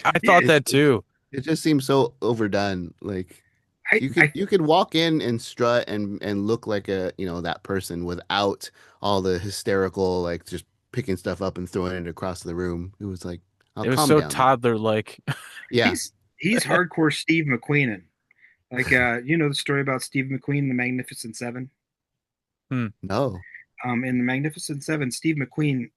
I Yeah, thought that too. it just seems so overdone. Like I you could walk in and strut and look like a, you know, that person without all the hysterical like just picking stuff up and throwing it across the room. It was like, oh, It was calm so down. toddler like. Yeah. he's hardcore Steve McQueen. Like you know the story about Steve McQueen in the Magnificent Seven? Hmm. No. In the Magnificent Seven, Steve McQueen,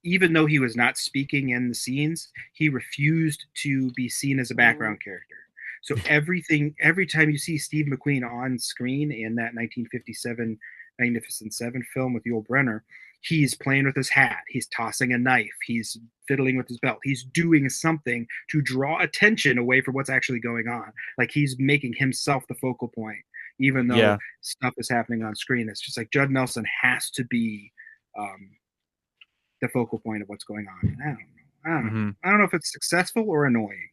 even though he was not speaking in the scenes, he refused to be seen as a background character. So every time you see Steve McQueen on screen in that 1957 Magnificent Seven film with Yul Brynner, he's playing with his hat, he's tossing a knife, he's fiddling with his belt, he's doing something to draw attention away from what's actually going on. Like he's making himself the focal point, even though Yeah. stuff is happening on screen. It's just like Judd Nelson has to be um, the focal point of what's going on. I don't know. I don't know. Hmm. I don't know if it's successful or annoying.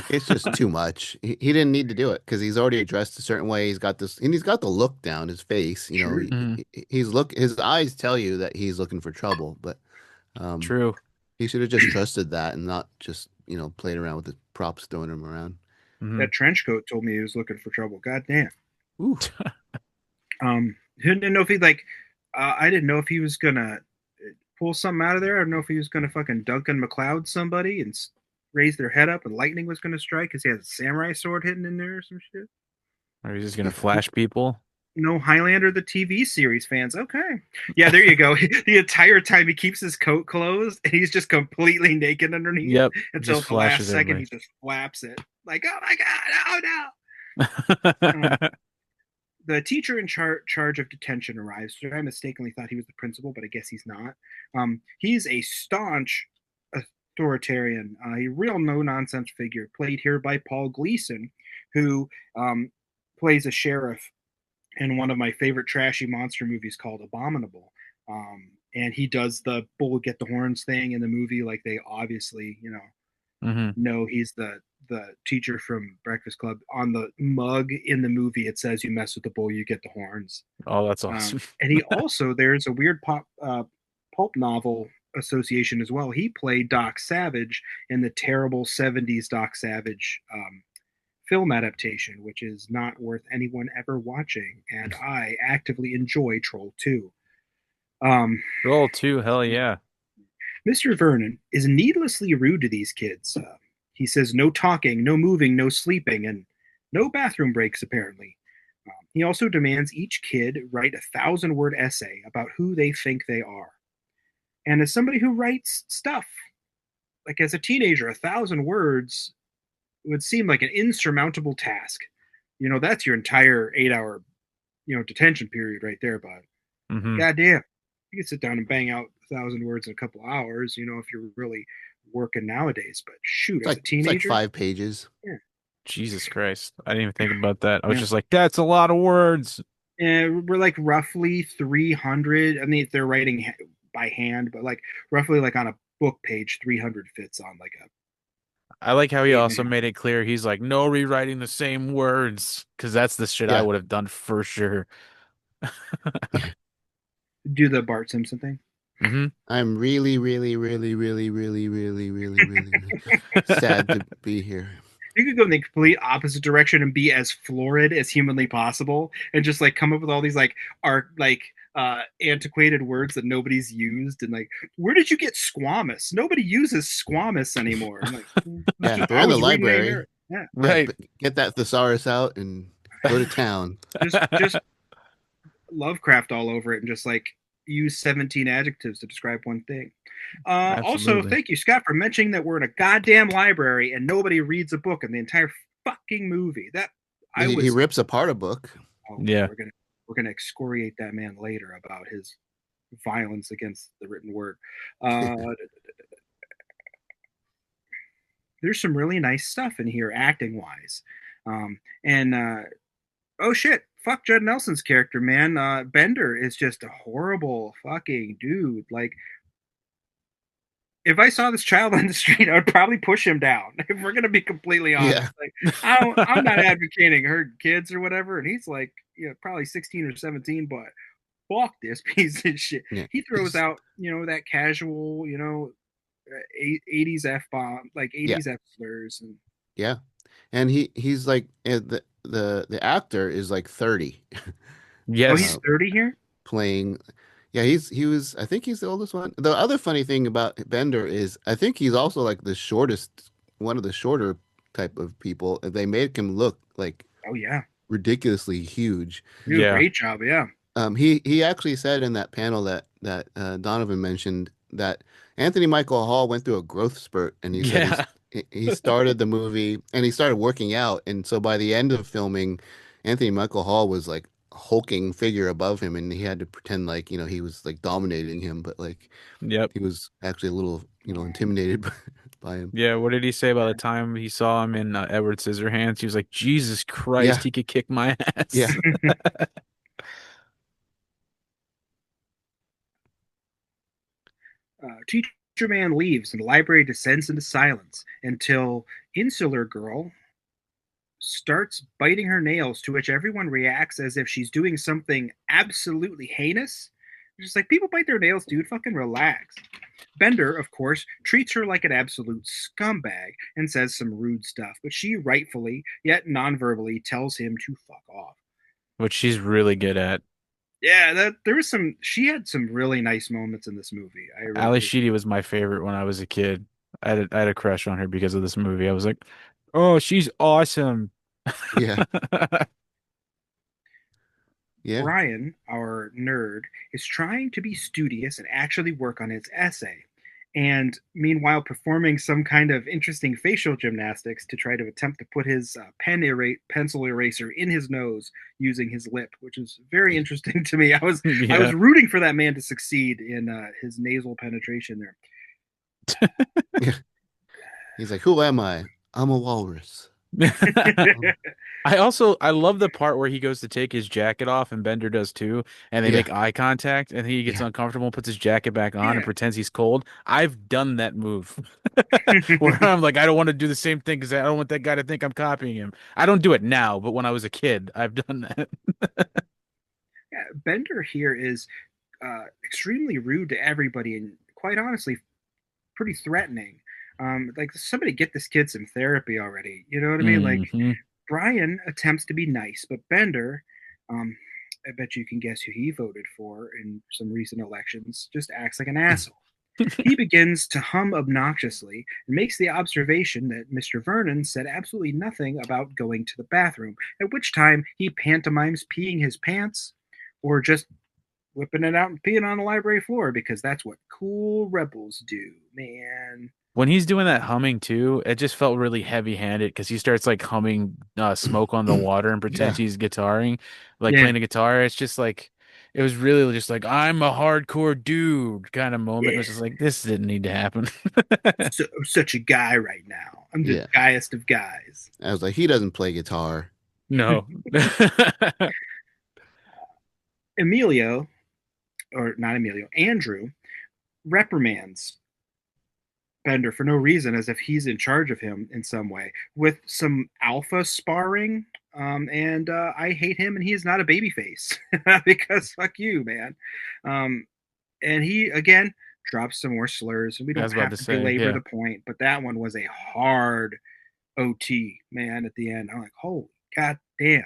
It's just too much. He didn't need to do it because he's already dressed a certain way. He's got this, and he's got the look down his face. You know, True. he's look. His eyes tell you that he's looking for trouble, but um, True. he should have just trusted that and not just, you know, played around with the props, throwing them around. Hmm. That trench coat told me he was looking for trouble. God damn. Ooh, Didn't know if he like. I didn't know if he was gonna pull something out of there. I don't know if he was gonna fucking Duncan McLeod somebody and raise their head up and lightning was gonna strike because he has a samurai sword hidden in there or some shit. Are you just gonna flash people? No Highlander the TV series fans. Okay. Yeah, there you go. The entire time he keeps his coat closed and he's just completely naked underneath Yep. until Just at the last flashes second he everybody. just flaps it. Like, oh my God, oh no. The teacher in charge of detention arrives. So I mistakenly thought he was the principal, but I guess he's not. He's a staunch authoritarian, a real no nonsense figure, played here by Paul Gleason, who plays a sheriff in one of my favorite trashy monster movies called Abominable. And he does the bull get the horns thing in the movie, like they obviously, you Hmm. know he's the teacher from Breakfast Club. On the mug in the movie, it says, "You mess with the bull, you get the horns." Oh, that's awesome. And he also, there's a weird pulp novel association as well. He played Doc Savage in the terrible '70s Doc Savage film adaptation, which is not worth anyone ever watching. And I actively enjoy Troll 2. Um, Roll two. Hell yeah. Mr. Vernon is needlessly rude to these kids. He says no talking, no moving, no sleeping, and no bathroom breaks, apparently. He also demands each kid write 1,000-word essay about who they think they are. And as somebody who writes stuff, like as a teenager, 1,000 words would seem like an insurmountable task. You know, that's your entire 8 hour, detention period right there, bud. Hmm. Goddamn, you can sit down and bang out 1,000 words in a couple hours, if you're really working nowadays. But shoot, as a it's like teenager, 5 pages. yeah, Jesus Christ. I didn't even think about that. I was yeah. just like, that's a lot of words. And we're like roughly 300. I mean, if they're writing by hand, but like roughly like on a book page, 300 fits on like a I like how he eight and also a half. made it clear he's like, no rewriting the same words. Because that's the shit I Yeah. would have done for sure. Do the Bart Simpson thing. Hmm. I'm really, really, really, really, really, really, really, really, really sad to be here. You could go in the complete opposite direction and be as florid as humanly possible, and just like come up with all these like antiquated words that nobody's used, and like, where did you get squamous? Nobody uses squamous anymore. I'm like, Yeah, they're I in the was reading library. Yeah, Yeah, Right. but get that thesaurus out and go to town. just Lovecraft all over it, and just like use 17 adjectives to describe one thing. Also, Absolutely. thank you, Scott, for mentioning that we're in a goddamn library and nobody reads a book in the entire fucking movie. That I He was. rips apart a book. Oh, Yeah. we're gonna excoriate that man later about his violence against the written word. Uh, there's some really nice stuff in here, acting wise, and oh shit, fuck Judd Nelson's character, man. Bender is just a horrible fucking dude. Like if I saw this child on the street, I would probably push him down. If we're gonna be completely Yeah. honest, like I'm not advocating hurt kids or whatever, and he's like, probably 16 or 17, but fuck this piece of shit. Yeah. He throws He's, out, that casual, 80s f bomb, like yeah. 80s f slurs, and Yeah. And he's like the actor is like 30. oh, he's Uh, Yes. 30 here. playing. Yeah, he was. I think he's the oldest one. The other funny thing about Bender is I think he's also like the shortest, one of the shorter type of people. They make him look like Oh yeah, ridiculously huge. you do a Yeah. great job. Yeah. He actually said in that panel that Donovan mentioned that Anthony Michael Hall went through a growth spurt, and he said Yeah. he started the movie and he started working out, and so by the end of filming, Anthony Michael Hall was like a hulking figure above him, and he had to pretend like he was like dominating him, but like Yep. he was actually a little Um, intimidated by him. Yeah. What did he say about the time he saw him in Edward Scissorhands? He was like, Jesus Christ, Yeah, he could kick my yeah, ass. Teacher man leaves, and the library descends into silence until Insular Girl starts biting her nails, to which everyone reacts as if she's doing something absolutely heinous. Just like, people bite their nails, dude. Fucking relax. Bender, of course, treats her like an absolute scumbag and says some rude stuff, but she rightfully, yet non-verbally, tells him to fuck off. Which she's really good at. Yeah, that there was some. She had some really nice moments in this movie. I Ali really. Sheedy was my favorite when I was a kid. I had a crush on her because of this movie. I was like, oh, she's awesome. yeah, yeah, Brian, our nerd, is trying to be studious and actually work on his essay, and meanwhile performing some kind of interesting facial gymnastics to try to attempt to put his pencil eraser in his nose using his lip, which is very interesting to me. I Yeah. was rooting for that man to succeed in his nasal penetration there. yeah. He's like, who am I? I'm a walrus. Um, I love the part where he goes to take his jacket off and Bender does too, and they yeah, make eye contact and he gets yeah, uncomfortable, puts his jacket back on and Yeah. pretends he's cold. I've done that move where I'm like, I don't want to do the same thing because I don't want that guy to think I'm copying him. I don't do it now, but when I was a kid, I've done that. Yeah, Bender here is extremely rude to everybody, and quite honestly, pretty threatening. Like, somebody get this kid some therapy already. You know what I mean? Like, Hmm. Brian attempts to be nice, but Bender, um, I bet you can guess who he voted for in some recent elections, just acts like an asshole. He begins to hum obnoxiously and makes the observation that Mr. Vernon said absolutely nothing about going to the bathroom, at which time he pantomimes peeing his pants or just whipping it out and peeing on the library floor, because that's what cool rebels do, man. When he's doing that humming too, it just felt really heavy-handed because he starts like humming "Smoke on the Water" and pretends yeah, he's guitaring, like Yeah, playing a guitar. It's just like it was really just like I'm a hardcore dude kind of moment. It yeah. was just like this didn't need to happen. I'm such a guy right now. I'm the yeah. guyest of guys. I was like, he doesn't play guitar. No. Emilio, or not Emilio, Andrew reprimands Bender for no reason, as if he's in charge of him in some way, with some alpha sparring. And I hate him, and he is not a babyface because fuck you, man. Um, and he again drops some more slurs, and we I don't was about have to to say, belabor yeah. the point, but that one was a hard OT, man. At the end, I'm like, holy god damn.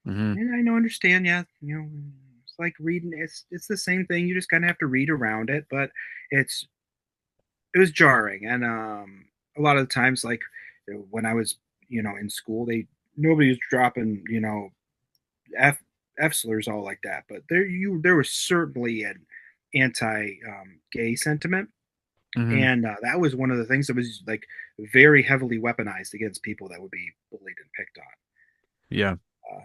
Hmm. And I know, understand, yeah, it's like reading. It's the same thing. You just kind of have to read around it, but it's it was jarring, and a lot of the times, like when I was, in school, nobody was dropping, f f slurs all like that, but there was certainly an anti gay sentiment, Hmm. and that was one of the things that was like very heavily weaponized against people that would be bullied and picked on, Yeah.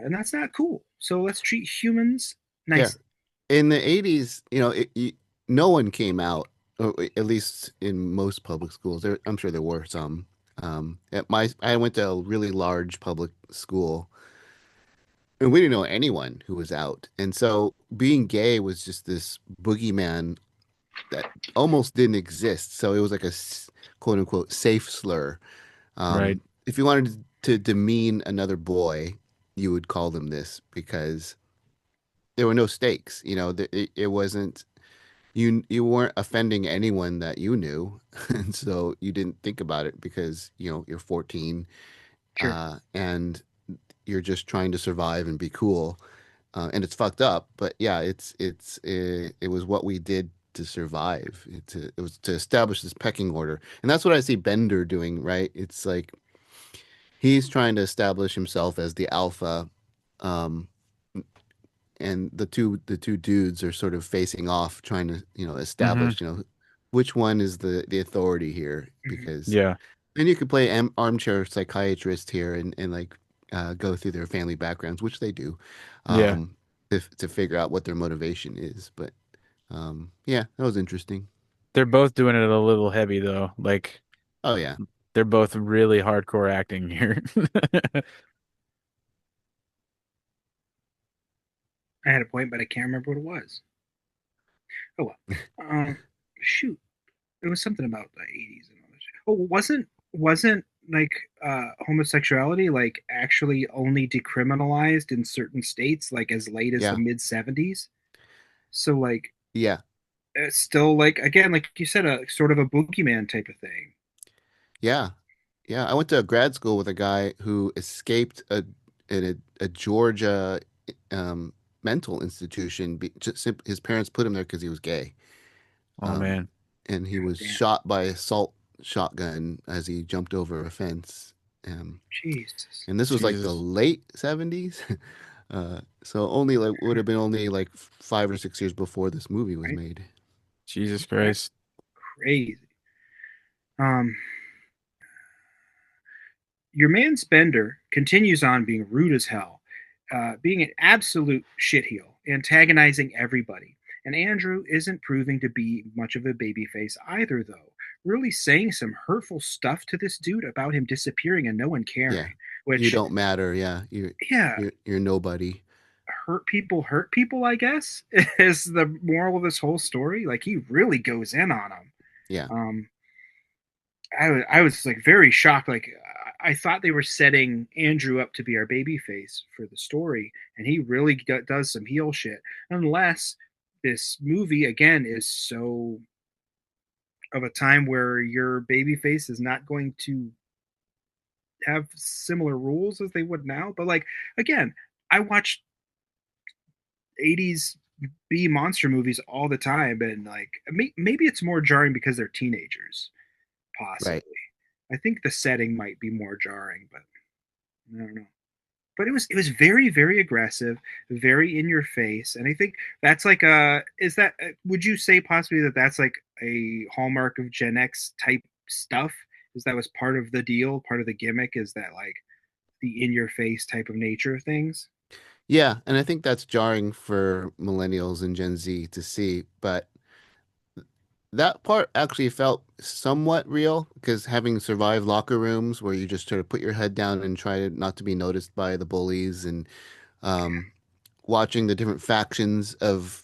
and that's not cool. So let's treat humans Yeah. nicely. In the 80s, no one came out, or at least in most public schools. I'm sure there were some. I went to a really large public school, and we didn't know anyone who was out. And so being gay was just this boogeyman that almost didn't exist. So it was like quote unquote safe slur. Right. If you wanted to demean another boy, you would call them this because there were no stakes. It wasn't you weren't offending anyone that you knew, and so you didn't think about it because you're 14 Sure. and you're just trying to survive and be cool. And it's fucked up, but yeah, it was what we did to survive. It was to establish this pecking order, and that's what I see Bender doing, right? It's like he's trying to establish himself as the alpha, um, and the two dudes are sort of facing off, trying to Hmm. establish which one is the authority here, Hmm. because Yeah. and you could play armchair psychiatrist here and like go through their family backgrounds, which they do, Yeah. um, to figure out what their motivation is. But yeah, that was interesting. They're both doing it a little heavy though. Like Oh yeah, they're both really hardcore acting here. I had a point, but I can't remember what it was. Oh well. Shoot, it was something about the '80s and all that shit. Oh, wasn't like homosexuality like actually only decriminalized in certain states like as late as the yeah, mid '70s? So like yeah, it's still like again like you said a sort of a boogeyman type of thing. yeah, yeah. I went to grad school with a guy who escaped a Georgia um, mental institution. His parents put him there because he was gay. Oh Um, man. and he God was damn. shot by assault shotgun as he jumped over a fence. Um, Jesus. and this was like the Jesus. late 70s. So only like would have been only like 5 or 6 years before this movie was Right? made. Jesus That's Christ. crazy. Um Your man Spender continues on being rude as hell, being an absolute shitheel, antagonizing everybody. And Andrew isn't proving to be much of a babyface either, though. Really saying some hurtful stuff to this dude about him disappearing and no one Yeah. caring. You Which, don't matter. Yeah. yeah, You're nobody. hurt people, I guess, is the moral of this whole story. Like, he really goes in on him. Yeah. Um, I was like very shocked. Like I thought they were setting Andrew up to be our baby face for the story, and he really does some heel shit. Unless this movie again is so of a time where your baby face is not going to have similar rules as they would now. But like again, I watch '80s B monster movies all the time, and like maybe it's more jarring because they're teenagers, possibly. Right. I think the setting might be more jarring, but I don't know. But it was very very aggressive, very in your face, and I think that's like a is that would you say possibly that that's like a hallmark of Gen X type stuff? Is that was part of the deal, part of the gimmick? Is that like the in your face type of nature of things? Yeah. And I think that's jarring for millennials and Gen Z to see. But that part actually felt somewhat real because having survived locker rooms where you just sort of put your head down and try not to be noticed by the bullies, and um, watching the different factions of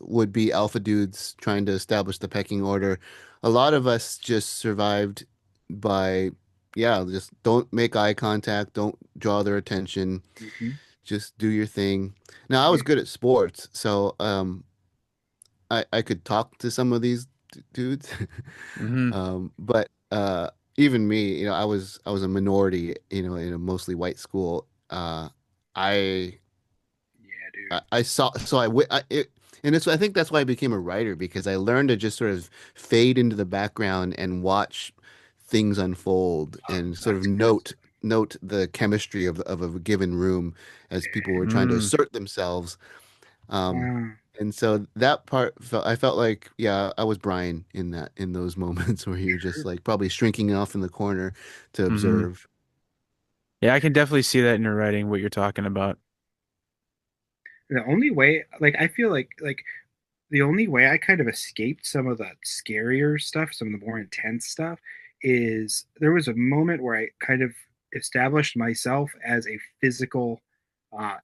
would-be alpha dudes trying to establish the pecking order. A lot of us just survived by, yeah, just don't make eye contact, don't draw their attention, Mm-hmm. just do your thing. Now, I was Yeah. good at sports, so I could talk to some of these dudes. Hmm. But even me, I was a minority, in a mostly white school. I Yeah, dude. I saw so I it, and it's I think that's why I became a writer, because I learned to just sort of fade into the background and watch things unfold and sort of That's note the chemistry of a given room as people were trying to Mm. assert themselves. Um, wow. and so that I felt like, yeah, I was Brian in those moments where you're just Sure. like probably shrinking off in the corner to Hmm. observe. Yeah, I can definitely see that in your writing, what you're talking about. The only way, like, I feel like the only way I kind of escaped some of the scarier stuff, some of the more intense stuff, is there was a moment where I kind of established myself as a physical uh,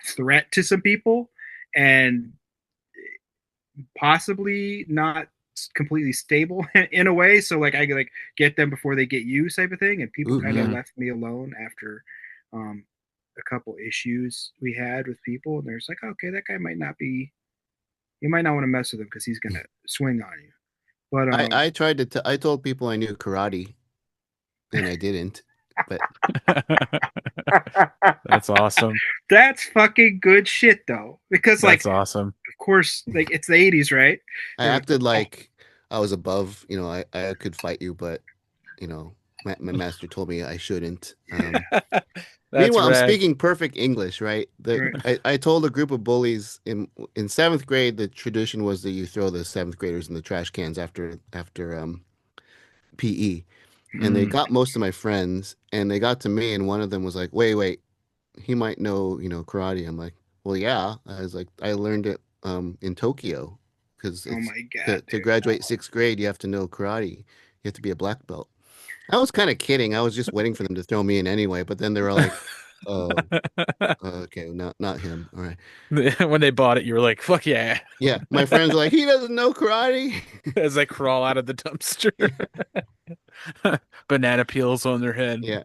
threat to some people, and possibly not completely stable in a way. So like I like get them before they get you type of thing. And people Ooh, kind of yeah. Mm. left me alone after um, a couple issues we had with people. And there's like, okay, that guy might not be. You might not want to mess with him because he's gonna swing on you. But I tried to I told people I knew karate and I didn't. But That's awesome. that's fucking good shit though. Because like, That's awesome. of course, like it's the '80s, right? I They're acted all like I was above, I could fight you, but my master told me I shouldn't. That's Meanwhile, I'm rad. speaking perfect English, right? right. I told a group of bullies in seventh grade. The tradition was that you throw the seventh graders in the trash cans after PE, and they Mm. got most of my friends, and they got to me, and one of them was like, "Wait, he might know karate." I'm like, "Well, yeah." I was like, "I learned it in Tokyo because Oh it's my god, to dude. graduate sixth grade, you have to know karate. You have to be a black belt." I was kind of kidding. I was just waiting for them to throw me in anyway, but then they were like, "Oh, okay, not him. All right." When they bought it, you were like, "Fuck yeah!" Yeah, my friends were like, "He doesn't know karate." As I crawl out of the dumpster, banana peels on their head. Yeah,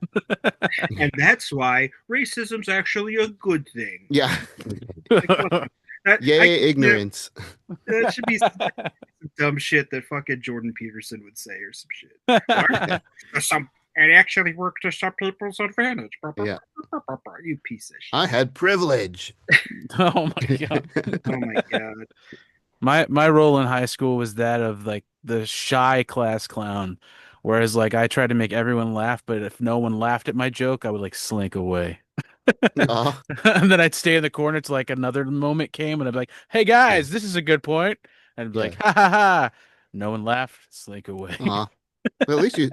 And that's why racism's actually a good thing. yeah. Like, look, that I Yay, yeah, ignorance. that should be some dumb shit that fucking Jordan Peterson would say or some shit. Well, some it actually worked to some people's advantage. Yeah, You piece of I shit. had privilege. Oh my God. Oh my god. My role in high school was that of like the shy class clown, whereas like I tried to make everyone laugh, but if no one laughed at my joke, I would like slink away. Oh, And then I'd stay in the corner till like another moment came and I'd be like, "Hey yeah, guys, this is a good point." And I'd be yeah. like, "Ha ha ha." No one laughed, slink away. Well, at least you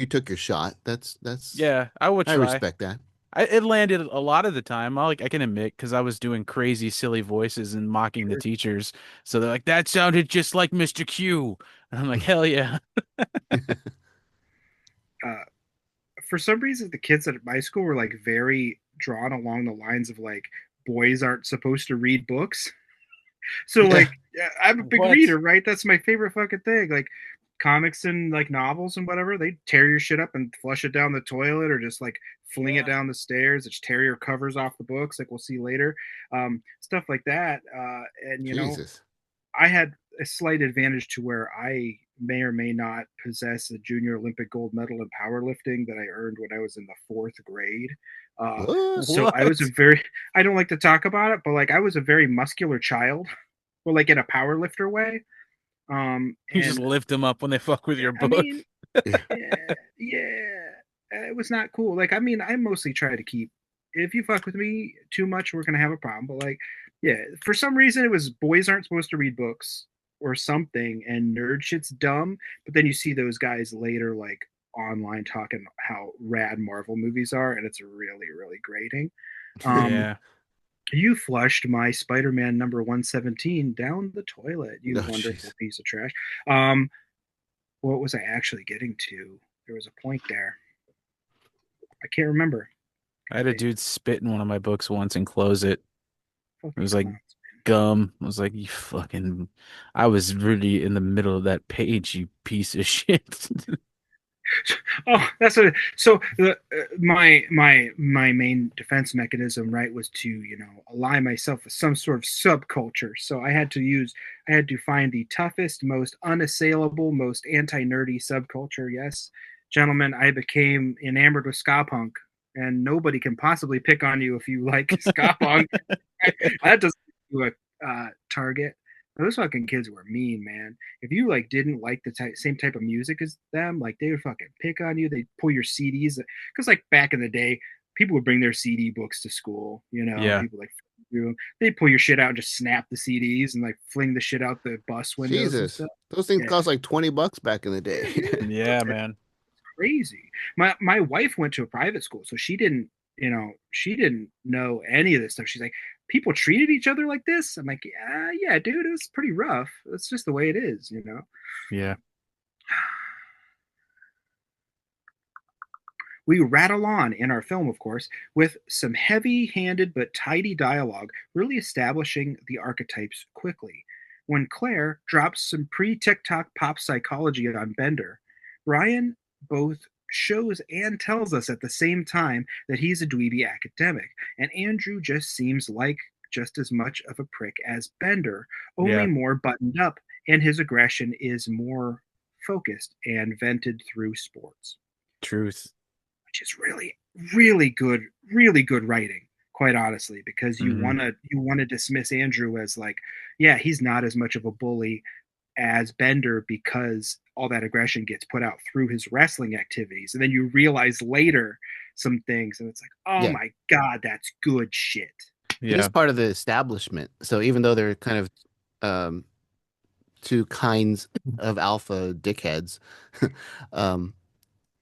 took your shot. That's Yeah, I would I try. respect that. It landed a lot of the time. I can admit because I was doing crazy, silly voices and mocking the Sure. teachers. So they're like, "That sounded just like Mr. Q," and I'm like, "Hell yeah!" Uh, for some reason, the kids at my school were like very drawn along the lines of like boys aren't supposed to read books. So Yeah, like yeah, I'm a big What? reader, right? That's my favorite fucking thing. Like comics and like novels and whatever, they tear your shit up and flush it down the toilet or just like fling it Yeah. down the stairs. It's tear your covers off the books, like we'll see later. Stuff like that. And Jesus. I had a slight advantage to where I may or may not possess a junior Olympic gold medal in powerlifting that I earned when I was in the fourth grade. Uh, What? so I was a What? very, I don't like to talk about it, but like I was a very muscular child, or like in a power lifter way. You just And lift them up when they fuck with your I book. mean, yeah, yeah, it was not cool. Like, I mean, I mostly try to keep. If you fuck with me too much, we're gonna have a problem. But like, yeah, for some reason, it was boys aren't supposed to read books or something, and nerd shit's dumb. But then you see those guys later, like online, talking how rad Marvel movies are, and it's really, really grating. Um, Yeah. you flushed my Spider-Man number 117 down the toilet, you Oh, wonderful jeez. piece of trash. Um, what was I actually getting to? There was a point there. I can't remember. I had a Goddamn dude spit in one of my books once and close it. It fucking was like clowns. gum. I was like, "You fucking." I was really in the middle of that page, you piece of shit. Oh, that's what. So my main defense mechanism, right, was to align myself with some sort of subculture. So I had to find the toughest, most unassailable, most anti-nerdy subculture. Yes, gentlemen, I became enamored with ska punk, and nobody can possibly pick on you if you like ska punk. That doesn't make you a target. Those fucking kids were mean, man. If you like didn't like the same type of music as them, like they would fucking pick on you. They'd pull your CDs because like back in the day, people would bring their CD books to school. Yeah. People like they'd pull your shit out and just snap the CDs and like fling the shit out the bus windows and Jesus. stuff. Those things Yeah, cost like $20 back in the yeah, day. yeah. Yeah, man. Crazy. My wife went to a private school, so she didn't know any of this stuff. She's like, people treated each other like this. I'm like, yeah, dude, it was pretty rough. That's just the way it is. Yeah. We rattle on in our film, of course, with some heavy handed but tidy dialogue, really establishing the archetypes quickly. When Claire drops some pre-TikTok pop psychology on Bender, Ryan both shows and tells us at the same time that he's a dweeby academic, and Andrew just seems like just as much of a prick as Bender, only Yeah. more buttoned up, and his aggression is more focused and vented through sports, Truth. which is really good writing, quite honestly, because Hmm. you want to dismiss Andrew as like, yeah, he's not as much of a bully as Bender because all that aggression gets put out through his wrestling activities. And then you realize later some things, and it's like, oh Yeah, my God, that's good shit. he's Yeah. part of the establishment. So even though they're kind of um, two kinds of alpha dickheads, um,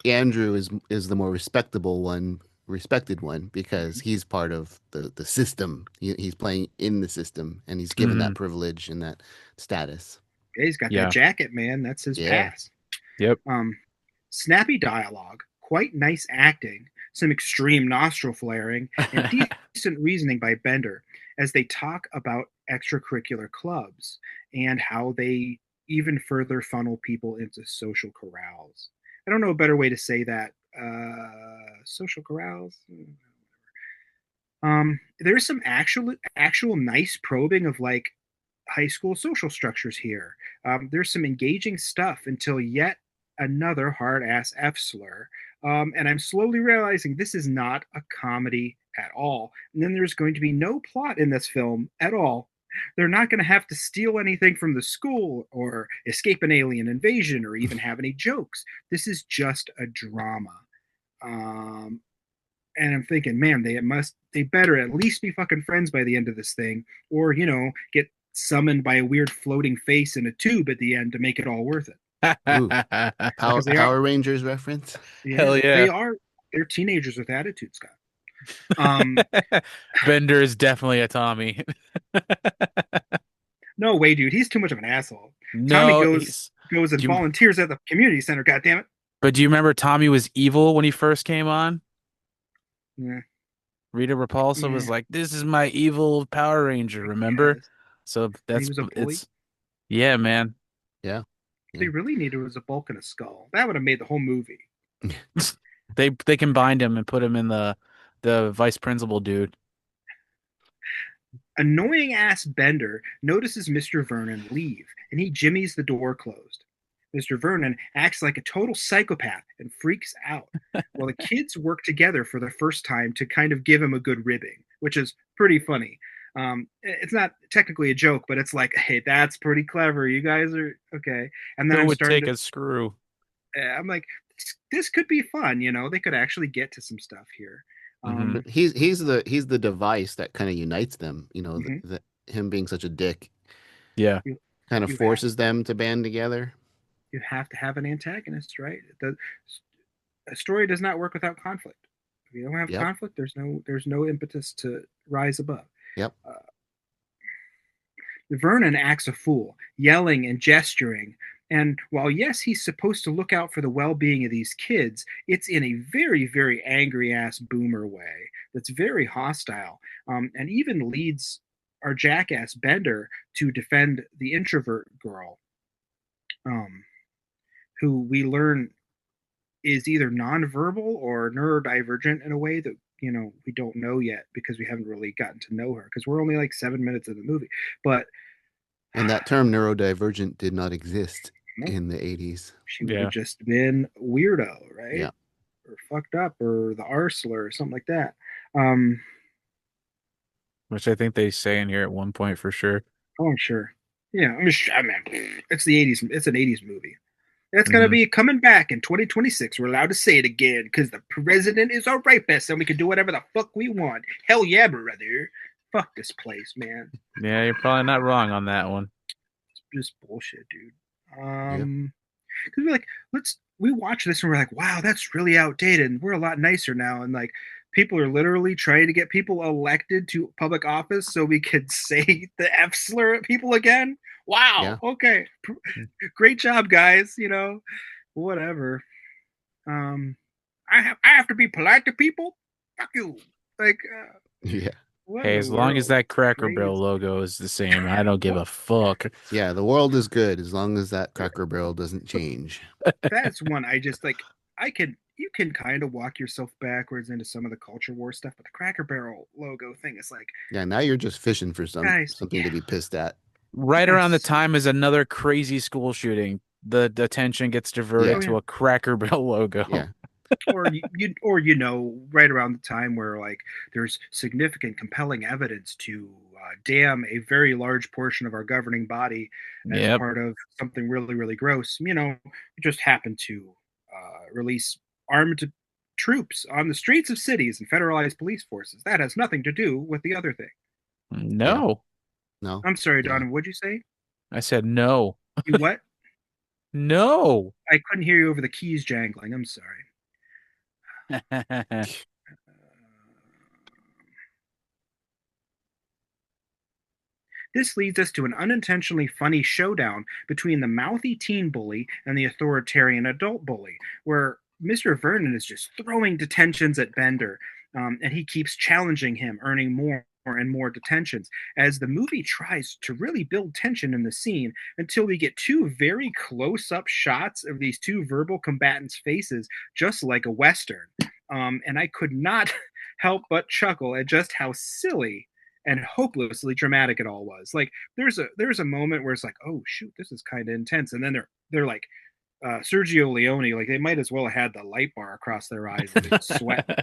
Andrew is the more respected one because Mhm. he's part of the system. He's playing in the system, and he's given Hmm. that privilege and that status. Yeah, he's got that Yeah. jacket, man. That's his Yeah. pass. Yep. Um, Snappy dialogue, quite nice acting, some extreme nostril flaring, and decent reasoning by Bender as they talk about extracurricular clubs and how they even further funnel people into social corrals. I don't know a better way to say that. Social corrals. There's some actual nice probing of like high school social structures here. There's some engaging stuff until yet another hard ass F slur. And I'm slowly realizing this is not a comedy at all. And then there's going to be no plot in this film at all. They're not going to have to steal anything from the school or escape an alien invasion or even have any jokes. This is just a drama. Um, and I'm thinking, man, they better at least be fucking friends by the end of this thing, or get summoned by a weird floating face in a tube at the end to make it all worth it. Ooh, Because they are, Power Rangers reference. Hell yeah, yeah. they're teenagers with attitude, Scott. Um, Bender is definitely a Tommy. no way, dude, he's too much of an asshole. Tommy No, goes and do you, volunteers at the community center. God damn it. but do you remember Tommy was evil when he first came on? Yeah, Rita Repulsa yeah, was like, "This is my evil Power Ranger," I remember? guess. So And he that's was a bully. it's yeah, man. Yeah, They yeah. really needed was a bulk and a skull. That would have made the whole movie. They combined him and put him in the vice principal dude. Annoying ass Bender notices Mr. Vernon leave, and he jimmies the door closed. Mr. Vernon acts like a total psychopath and freaks out, while the kids work together for the first time to kind of give him a good ribbing, which is pretty funny. It's not technically a joke, but it's like, hey, that's pretty clever. You guys are okay. And then Who I'm would starting take to, a screw? I'm like, this could be fun. They could actually get to some stuff here. Hmm. But he's the device that kind of unites them. Mhm. Him being such a dick Yeah. You kind of you have forces them to band together. you have to have an antagonist, right? A story does not work without conflict. If you don't have Yep, conflict, there's no impetus to rise above. yep. Uh, Vernon acts a fool, yelling and gesturing. And while, yes, he's supposed to look out for the well being of these kids, it's in a very, very angry ass boomer way that's very hostile, and even leads our jackass Bender to defend the introvert girl, um, who we learn is either nonverbal or neurodivergent in a way that we don't know yet because we haven't really gotten to know her because we're only like 7 minutes in the movie. But And that term neurodivergent did not exist no, in the 80s. she would have Yeah. just been weirdo, Yeah. right? Or fucked up, or the R slur, or something like that. Um, Which I think they say in here at one point for sure. oh, I'm sure. Yeah, I mean, it's the '80s. It's an '80s movie. It's gonna Hmm. be coming back in 2026. We're allowed to say it again because the president is our rapist, and we can do whatever the fuck we want. Hell yeah, brother. Fuck this place, man. Yeah, you're probably not wrong on that one. It's just bullshit, dude. Yeah. Because we're like, we watch this and we're like, wow, that's really outdated, and we're a lot nicer now, and like, people are literally trying to get people elected to public office so we could say the F slur at people again. Wow. Yeah. Okay. Great job, guys. Whatever. Um, I have to be polite to people. Fuck you. Like, Yeah. What in Hey, the as long as world? that Cracker Barrel Crazy. logo is the same, I don't give a fuck. Yeah, the world is good as long as that Cracker Barrel doesn't change. That's one I just like. I can You can kind of walk yourself backwards into some of the culture war stuff, but the Cracker Barrel logo thing is like, Yeah, now you're just fishing for guys, something yeah, to be pissed at. Right around the yes, time is another crazy school shooting. The attention gets Yeah, diverted oh yeah. to a Cracker Barrel logo. yeah. Or or right around the time where like there's significant compelling evidence to damn a very large portion of our governing body as Yep. part of something really really gross. You just happen to release armed troops on the streets of cities and federalized police forces. That has nothing to do with the other thing. Yeah. No. No. I'm sorry, Yeah. Donovan, what'd you say? I said no. You what? No. I couldn't hear you over the keys jangling. I'm sorry. This leads us to an unintentionally funny showdown between the mouthy teen bully and the authoritarian adult bully, where Mr. Vernon is just throwing detentions at Bender, and he keeps challenging him, earning more and more detentions as the movie tries to really build tension in the scene until we get two very close up shots of these two verbal combatants' faces, just like a Western. And I could not help but chuckle at just how silly and hopelessly dramatic it all was. Like there's a moment where it's like, oh shoot, this is kind of intense, and then they're like Sergio Leone, like they might as well have had the light bar across their eyes and they're just sweating.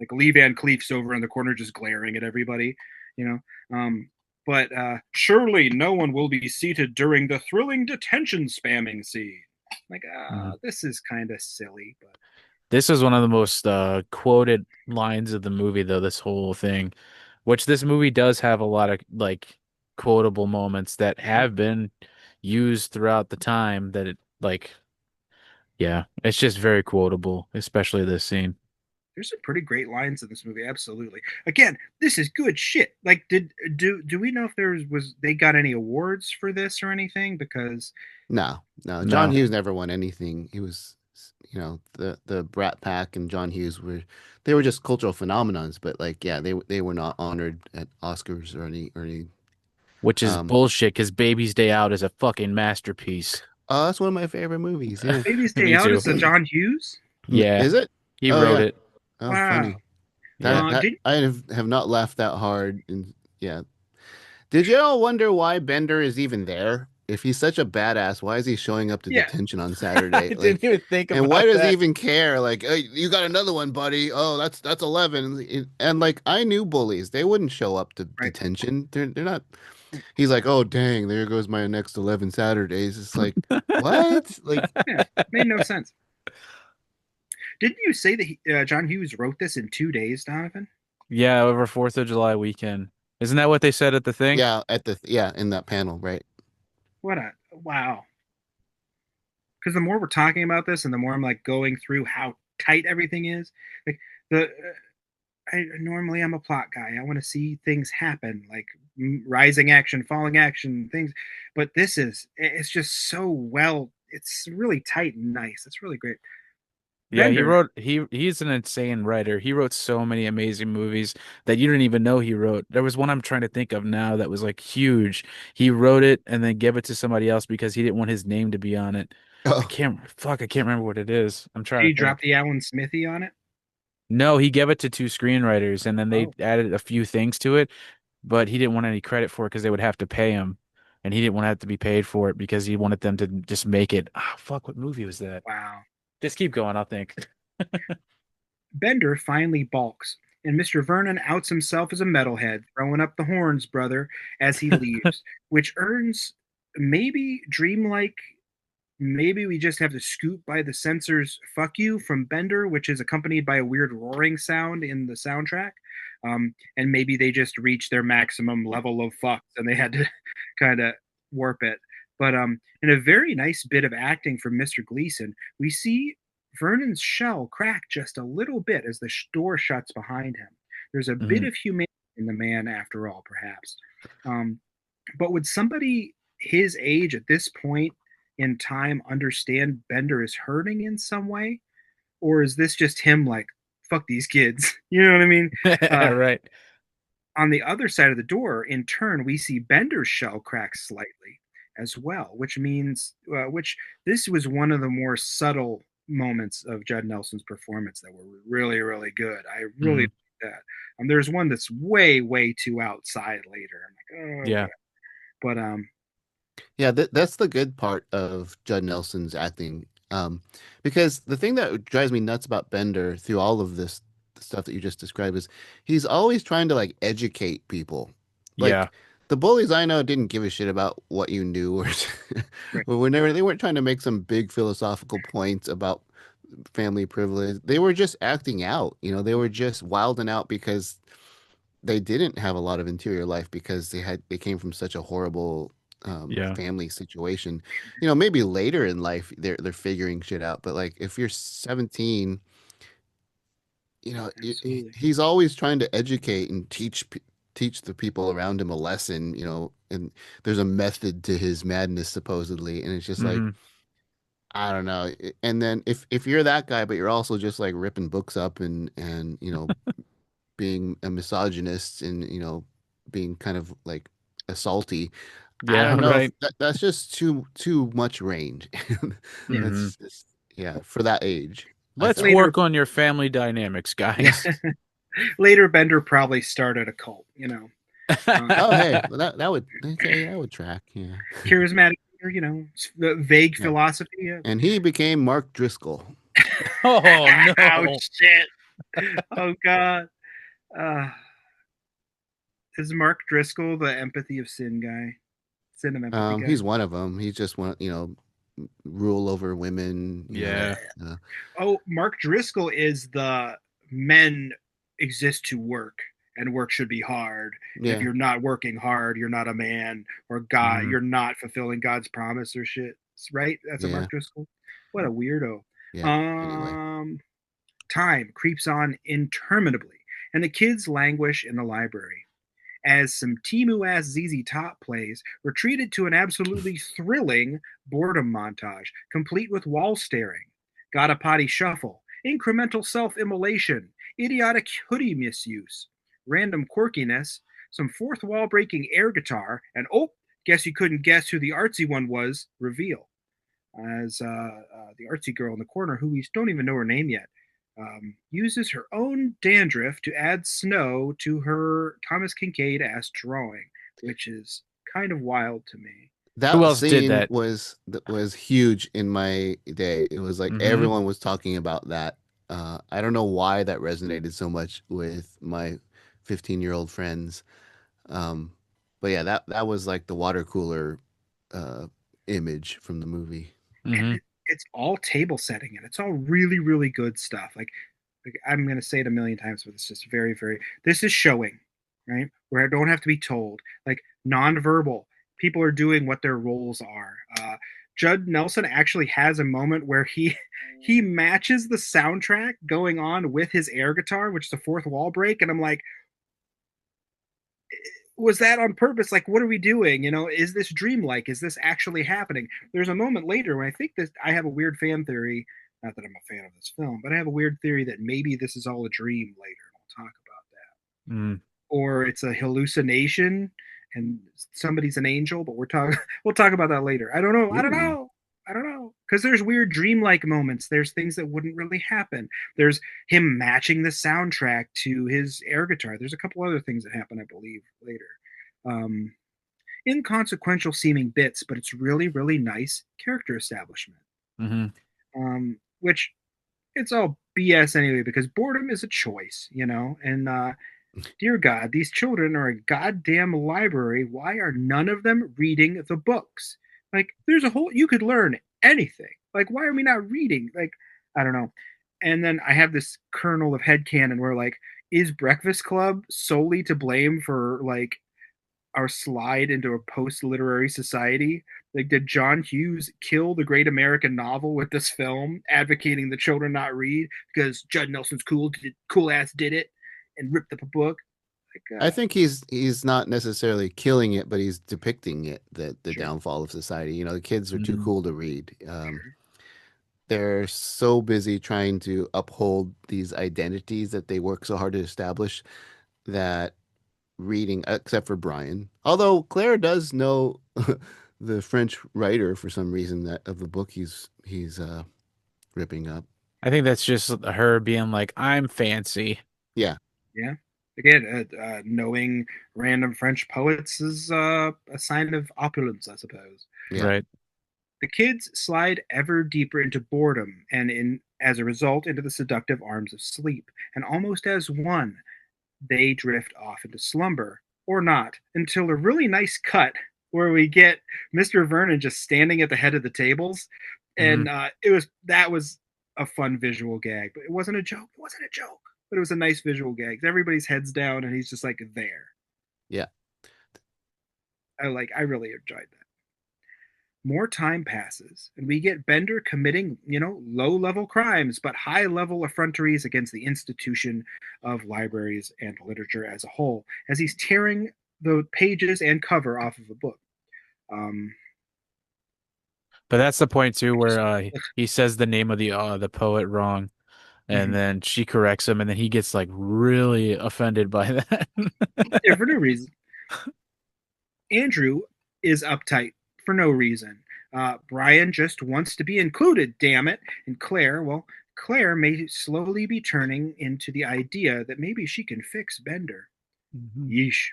Like Lee Van Cleef's over in the corner just glaring at everybody, you know. But surely no one will be seated during the thrilling detention spamming scene. Like, Mhm. this is kind of silly, but This is one of the most quoted lines of the movie, though, this whole thing, which this movie does have a lot of like quotable moments that have been used throughout the time that it like, yeah, it's just very quotable, especially this scene. there's some pretty great lines in this movie. Absolutely. Again, this is good shit. Like, do we know if there was they got any awards for this or anything? Because No, no. John No, Hughes never won anything. He was, the Brat Pack and John Hughes were just cultural phenomenons. But like, yeah, they were not honored at Oscars or any. which is Um, bullshit because Baby's Day Out is a fucking masterpiece. oh, that's one of my favorite movies. Yeah, Baby's Day Me Out too. is a John Hughes. Yeah, Is it? he Oh wrote yeah. it. Oh, Wow. funny. Yeah. That Did I have not laughed that hard. And yeah, did you all wonder why Bender is even there? If he's such a badass, why is he showing up to yeah. detention on I Saturday? didn't even think And why about does he that. even care? Like, hey, you got another one, buddy. Oh, that's 11. And like, I knew bullies. They wouldn't show up to Right. detention. They're not. He's like, oh, dang, there goes my next 11 Saturdays. It's like, what? Like, Yeah. Made no sense. Didn't you say that John Hughes wrote this in 2 days, Donovan? Yeah, over 4th of July weekend. Isn't that what they said at the thing? yeah, in that panel, right? What a wow. Because the more we're talking about this, and the more I'm like going through how tight everything is, like the normally I'm a plot guy. I want to see things happen, like rising action, falling action, things. But it's just so well. It's really tight and nice. It's really great. Yeah, he Bender, wrote he's an insane writer. He wrote so many amazing movies that you didn't even know he wrote. There was one I'm trying to think of now that was like huge. He wrote it and then gave it to somebody else because he didn't want his name to be on it. Oh, I can't remember what it is. I'm did trying to he drop think. the Alan Smithy on it? No, he gave it to two screenwriters and then they Oh, added a few things to it, but he didn't want any credit for it because they would have to pay him. And he didn't want to have to be paid for it because he wanted them to just make it. Oh, fuck, what movie was that? wow. Just keep going, I'll think. Bender finally balks, and Mr. Vernon outs himself as a metalhead, throwing up the horns, brother, as he leaves, which earns maybe dreamlike. Maybe we just have to scoot by the censors "fuck you" from Bender, which is accompanied by a weird roaring sound in the soundtrack. And maybe they just reached their maximum level of fucks and they had to kind of warp it. But in a very nice bit of acting from Mr. Gleason, we see Vernon's shell crack just a little bit as the door shuts behind him. There's a bit Mhm. of humanity in the man, after all, perhaps. Um, but would somebody his age at this point in time understand Bender is hurting in some way? Or is this just him like, fuck these kids? You know what I mean? Uh, Right. On the other side of the door, in turn, we see Bender's shell crack slightly as well, which this was one of the more subtle moments of Judd Nelson's performance that were really, really good. I really Hmm. like that. There's one that's way, way too outside later. I'm like, oh, Yeah. God. But Yeah, that's the good part of Judd Nelson's acting. Because the thing that drives me nuts about Bender through all of this stuff that you just described is he's always trying to like educate people. Yeah. Like the bullies I know didn't give a shit about what you knew or right, or whenever they weren't trying to make some big philosophical points about family privilege. They were just acting out, they were just wilding out because they didn't have a lot of interior life because they came from such a horrible Yeah. family situation. Maybe later in life they're figuring shit out, but like if you're 17, absolutely. he's always trying to educate and teach the people around him a lesson, and there's a method to his madness supposedly, and it's just like Hmm. I don't know. And then if you're that guy, but you're also just like ripping books up and being a misogynist and being kind of like assaulty. I Yeah. don't know if Right. that's just too much range. Yeah. Hmm. That's just yeah for that age. I Let's felt. Later, work on your family dynamics, Yeah. guys. later, Bender probably started a cult. Oh hey, well, that would okay. That would track. Yeah. Charismatic, vague Yeah. philosophy. And he became Mark Driscoll. Oh Oh no. shit! Oh god. Uh, is Mark Driscoll the empathy of sin guy? Sin of empathy guy? He's one of them. He's just one. Rule over women. Yeah. Uh, Oh, Mark Driscoll is the men exist to work and work should be hard. And if yeah. you're not working hard, you're not a man or God, Hmm. you're not fulfilling God's promise or shit. Right? That's a Yeah. Mark Driscoll. What a weirdo. Yeah. Anyway. Um Time creeps on interminably, and the kids languish in the library. As some Timu ass ZZ Top plays, we're treated to an absolutely thrilling boredom montage, complete with wall staring, gotta potty shuffle, incremental self immolation, idiotic hoodie misuse, random quirkiness, some fourth wall breaking air guitar, and oh, guess you couldn't guess who the artsy one was, reveal. As the artsy girl in the corner, who we don't even know her name yet, uses her own dandruff to add snow to her Thomas Kincaid ass drawing, which is kind of wild to me. Who That else did scene that? was huge in my day. It was like Hmm. everyone was talking about that. I don't know why that resonated so much with my 15-year-old friends. Um, but yeah, that was like the water cooler uh, image from the movie. And Hmm. it's all table setting, and it's all really, really good stuff. Like I'm going to say it a million times, but it's just very, very. This is showing, right? Where I don't have to be told. Like nonverbal, people are doing what their roles are. Judd Nelson actually has a moment where he matches the soundtrack going on with his air guitar, which is the fourth wall break, and I'm like, was that on purpose? Like, what are we doing? Is this dreamlike? Is this actually happening? There's a moment later when I think this. I have a weird fan theory. Not that I'm a fan of this film, but I have a weird theory that maybe this is all a dream later. We'll talk about that, Hmm. or it's a hallucination and somebody's an angel. But we'll talk about that later. I don't know. I don't Ooh. know. I don't know. Because there's weird dreamlike moments. There's things that wouldn't really happen. There's him matching the soundtrack to his air guitar. There's a couple other things that happen, I believe, later. Um, Inconsequential seeming bits, but it's really, really nice character establishment. Hmm. Which it's all BS anyway, because boredom is a choice, and dear God, these children are a goddamn library. Why are none of them reading the books? Like, there's a whole, you could learn anything. Like, why are we not reading? Like, I don't know. And then I have this kernel of headcanon where, like, is Breakfast Club solely to blame for, like, our slide into a post literary society? Like, did John Hughes kill the great American novel with this film, advocating the children not read because Judd Nelson's cool ass did it and ripped up a book? Like, I think he's not necessarily killing it, but he's depicting it, the sure, downfall of society. The kids are too Hmm. cool to read. sure, They're so busy trying to uphold these identities that they work so hard to establish that reading, except for Brian. Although Claire does know the French writer for some reason that of the book he's ripping up. I think that's just her being like, I'm fancy. Yeah, Yeah. Again, knowing random French poets is a sign of opulence, I suppose. yeah. Right. The kids slide ever deeper into boredom and, as a result, into the seductive arms of sleep. And almost as one, they drift off into slumber, or not, until a really nice cut where we get Mr. Vernon just standing at the head of the tables. Hmm. And that was a fun visual gag, but it wasn't a joke. It wasn't a joke, but it was a nice visual gag. Everybody's heads down, and he's just like there. Yeah. I really enjoyed that. More time passes, and we get Bender committing, low level crimes, but high level effronteries against the institution of libraries and literature as a whole, as he's tearing the pages and cover off of a book. Um, But that's the point too, where just, he says the name of the poet wrong, and mhm. then she corrects him, and then he gets like really offended by that. Yeah, for no reason. Andrew is uptight for no reason. Brian just wants to be included, damn it. And Claire, well, Claire may slowly be turning into the idea that maybe she can fix Bender. Mhm. Yeesh.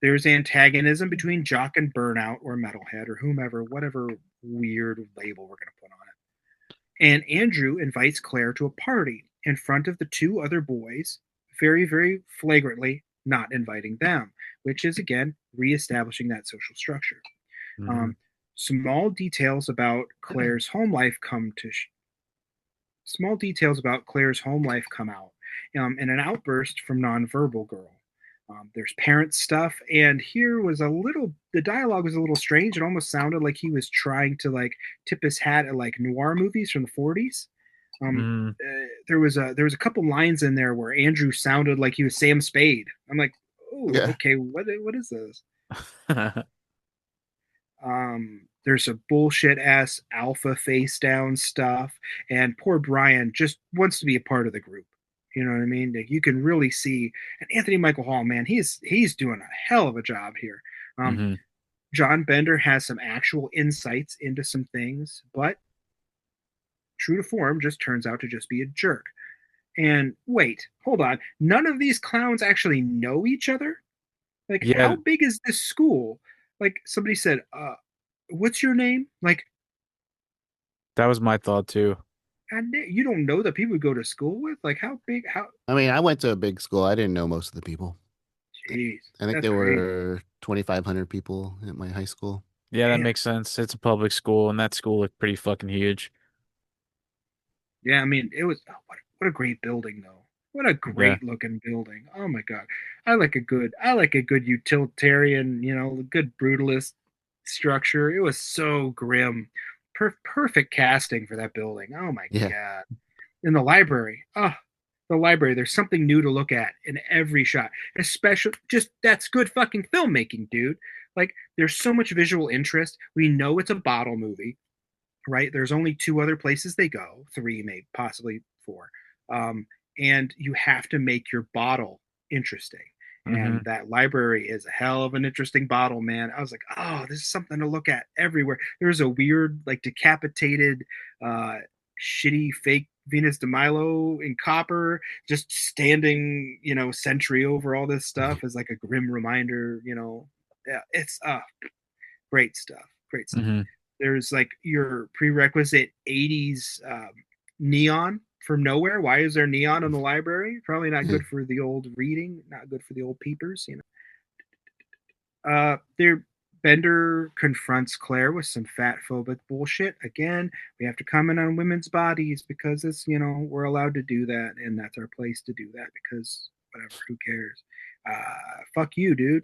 There's antagonism between Jock and Burnout or Metalhead or whomever, whatever weird label we're going to put on it. And Andrew invites Claire to a party in front of the two other boys, very, very flagrantly not inviting them, which is, again, reestablishing that social structure. Mhm. Um, small details about Claire's home life come to small details about Claire's home life come out in an outburst from Nonverbal Girl. There's parent stuff, and here was the dialogue was a little strange. It almost sounded like he was trying to like tip his hat at like noir movies from the 40s. Um, Mm. there was a couple lines in there where Andrew sounded like he was Sam Spade. I'm like, oh, Yeah. okay, what is this? There's a bullshit ass alpha face down stuff, and poor Brian just wants to be a part of the group. You know what I mean? Like you can really see, and Anthony Michael Hall, man, he's doing a hell of a job here. Um, Hmm. John Bender has some actual insights into some things, but true to form, just turns out to just be a jerk. And wait, hold on, none of these clowns actually know each other. Like, Yeah, how big is this school? Like somebody said, what's your name? Like, that was my thought too. and you don't know the people you go to school with? Like, how big? How? I mean, I went to a big school. I didn't know most of the people. Jeez, I think that's there crazy. were 2,500 people at my high school. Yeah, that Man, makes sense. It's a public school, and that school looked pretty fucking huge. yeah. I mean, it was what a great building though. What a Yeah. great looking building. Oh my god, I like a good utilitarian, a good brutalist structure. It was so grim. Perfect casting for that building. Oh my Yeah. god. In the library. Oh, the library. There's something new to look at in every shot. Especially just that's good fucking filmmaking, dude. Like there's so much visual interest. We know it's a bottle movie, right? There's only two other places they go, three, maybe possibly four. Um, and you have to make your bottle interesting. And Hmm. that library is a hell of an interesting bottle, man. I was like, oh, this is something to look at everywhere. There's a weird, like, decapitated, uh, shitty fake Venus de Milo in copper, just standing, sentry over all this stuff as like a grim reminder. Yeah, it's great stuff. Great stuff. Hmm. There's like your prerequisite 80s neon from nowhere. Why is there neon in the library? Probably not good for the old reading, not good for the old peepers. There, Bender confronts Claire with some fat phobic bullshit. Again, we have to comment on women's bodies because we're allowed to do that, and that's our place to do that because whatever, who cares? Fuck you, dude.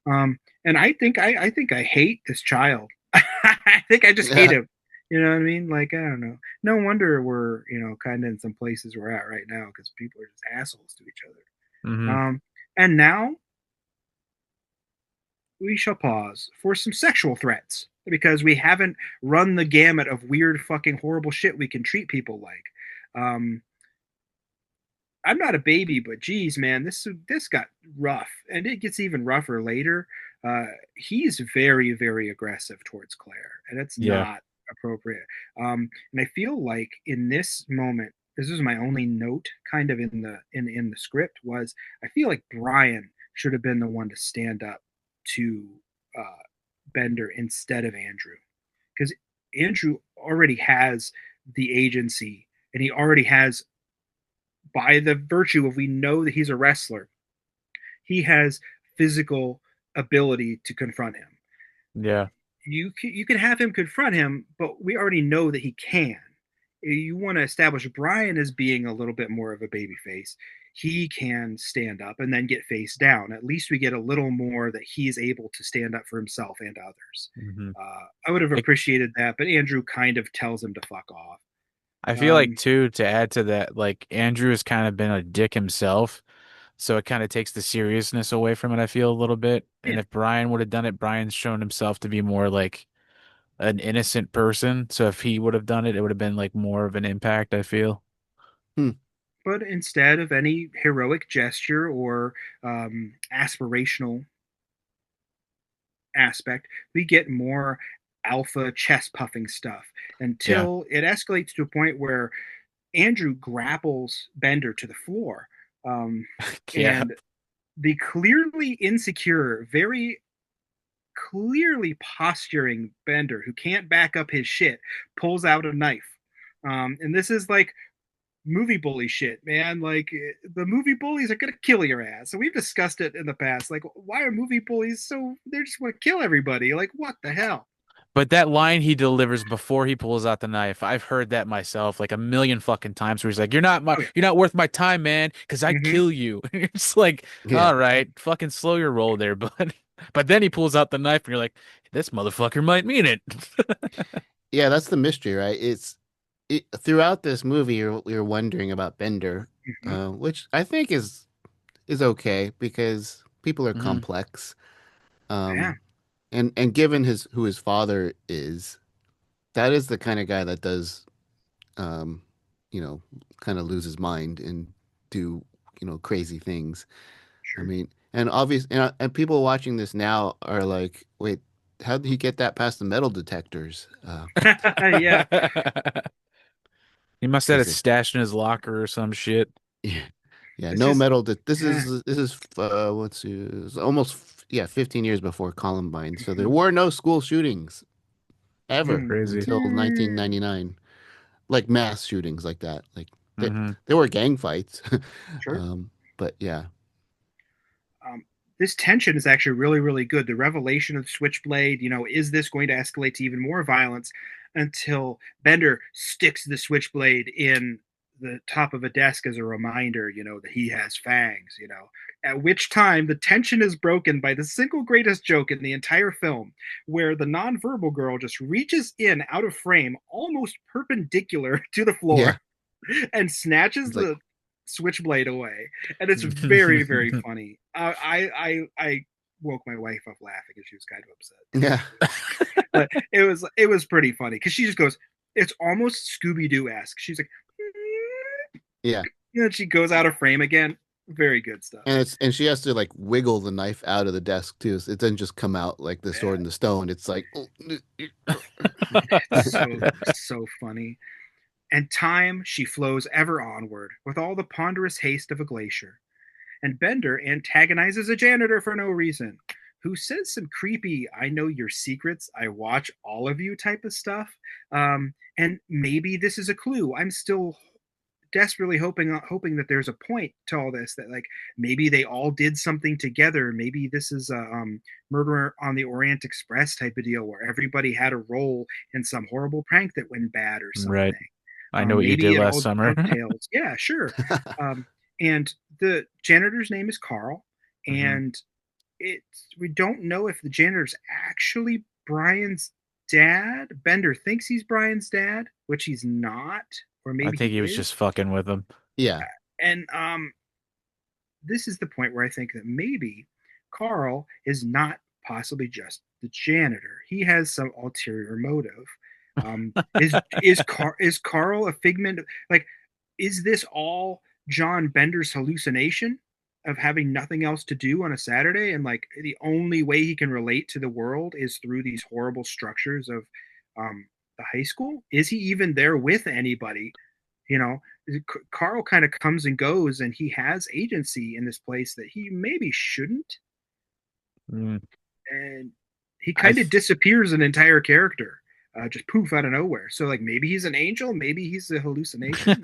And I think I hate this child. I think I just hate Yeah. him. You know what I mean? Like I don't know. No wonder we're kind of in some places we're at right now because people are just assholes to each other. Hmm. And now we shall pause for some sexual threats because we haven't run the gamut of weird fucking horrible shit we can treat people like. Um, I'm not a baby, but geez, man, this got rough, and it gets even rougher later. Uh, he's very, very aggressive towards Claire, and it's Yeah. not appropriate. And I feel like in this moment, this is my only note, kind of in the script, was I feel like Brian should have been the one to stand up to uh, Bender instead of Andrew, because Andrew already has the agency, and he already has, by the virtue of, we know that he's a wrestler, he has physical ability to confront him. Yeah. You can have him confront him, but we already know that he can. You want to establish Brian as being a little bit more of a baby face. He can stand up and then get face down. At least we get a little more that he's able to stand up for himself and others. Hmm. I would have It, appreciated that, but Andrew kind of tells him to fuck off. I feel like Um, too, to add to that, like Andrew has kind of been a dick himself, so it kind of takes the seriousness away from it, I feel a little bit. And yeah, if Brian would have done it, Brian's shown himself to be more like an innocent person. So if he would have done it, it would have been like more of an impact, I feel. Hmm. but instead of any heroic gesture or aspirational aspect, we get more alpha chest puffing stuff Yeah. until it escalates to a point where Andrew grapples Bender to the floor. Um, Yeah. and the clearly insecure, very clearly posturing Bender, who can't back up his shit, pulls out a knife. And this is like movie bully shit, man. Like, the movie bullies are gonna kill your ass. So we've discussed it in the past. Like, why are movie bullies so, they just want to kill everybody? Like, what the hell? But that line he delivers before he pulls out the knife, I've heard that myself like a million fucking times where he's like, Oh yeah. you're not worth my time, man, because I Mm-hmm. kill you." And you're just like, Yeah. all right, fucking slow your roll there, bud. But then he pulls out the knife and you're like, this motherfucker might mean it. Yeah, that's the mystery, right? Throughout this movie, you're wondering about Bender, Mm-hmm. which I think is okay because people are Hmm. complex. Yeah, Um, and given his who his father is, that is the kind of guy that does, um, you know, kind of lose his mind and do, crazy things. I sure. mean, and obvious, and people watching this now are like, wait, how did he get that past the metal detectors? Yeah. He must have had Because it stashed in his locker or some shit. yeah, yeah, It's no just, metal. This yeah. is what's it's almost, yeah, 15 years before Columbine. So there Mm-hmm. were no school shootings ever Crazy. until 1999, like mass shootings like that. Like Hmm. there were gang fights, Sure. but yeah, um, this tension is actually really, really good. The revelation of Switchblade, is this going to escalate to even more violence, until Bender sticks the Switchblade in the top of a desk as a reminder, that he has fangs, At which time the tension is broken by the single greatest joke in the entire film, where the nonverbal girl just reaches in out of frame, almost perpendicular to the yeah. floor, and snatches It's like, the switchblade away, and it's very, very funny. I woke my wife up laughing, and she was kind of upset too. yeah, But it was pretty funny because she just goes, it's almost Scooby Doo esque. She's like, yeah. and then she goes out of frame again. Very good stuff. And she has to like wiggle the knife out of the desk too. So it doesn't just come out like the sword Yeah, in the stone. It's like, so funny. And time she flows ever onward with all the ponderous haste of a glacier. And Bender antagonizes a janitor for no reason, who says some creepy, I know your secrets, I watch all of you type of stuff. And maybe this is a clue. I'm still desperately hoping that there's a point to all this, that like maybe they all did something together. Maybe this is a Murder on the Orient Express type of deal, where everybody had a role in some horrible prank that went bad or Right. something. I know what you Maybe did it last all summer. dovetails. Yeah, sure. And the janitor's name is Carl, Hmm. and we don't know if the janitor's actually Brian's dad. Bender thinks he's Brian's dad, which he's not, or I maybe think he he was is. just fucking with him. yeah, And this is the point where I think that maybe Carl is not possibly just the janitor. He has some ulterior motive. Is Carl a figment? Like, is this all John Bender's hallucination of having nothing else to do on a Saturday, and like the only way he can relate to the world is through these horrible structures of the high school. Is he even there with anybody? You know, Carl kind of comes and goes, and he has agency in this place that he maybe shouldn't, Mm. and he I kind of disappears an entire character, just poof out of nowhere. So like maybe he's an angel, maybe he's a hallucination.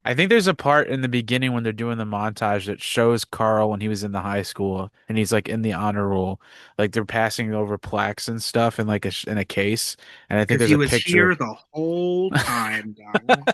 I think there's a part in the beginning when they're doing the montage that shows Carl when he was in the high school and he's like in the honor roll, like they're passing over plaques and stuff in like in a case, and I think Because there's he a was picture. here the whole time, Donald.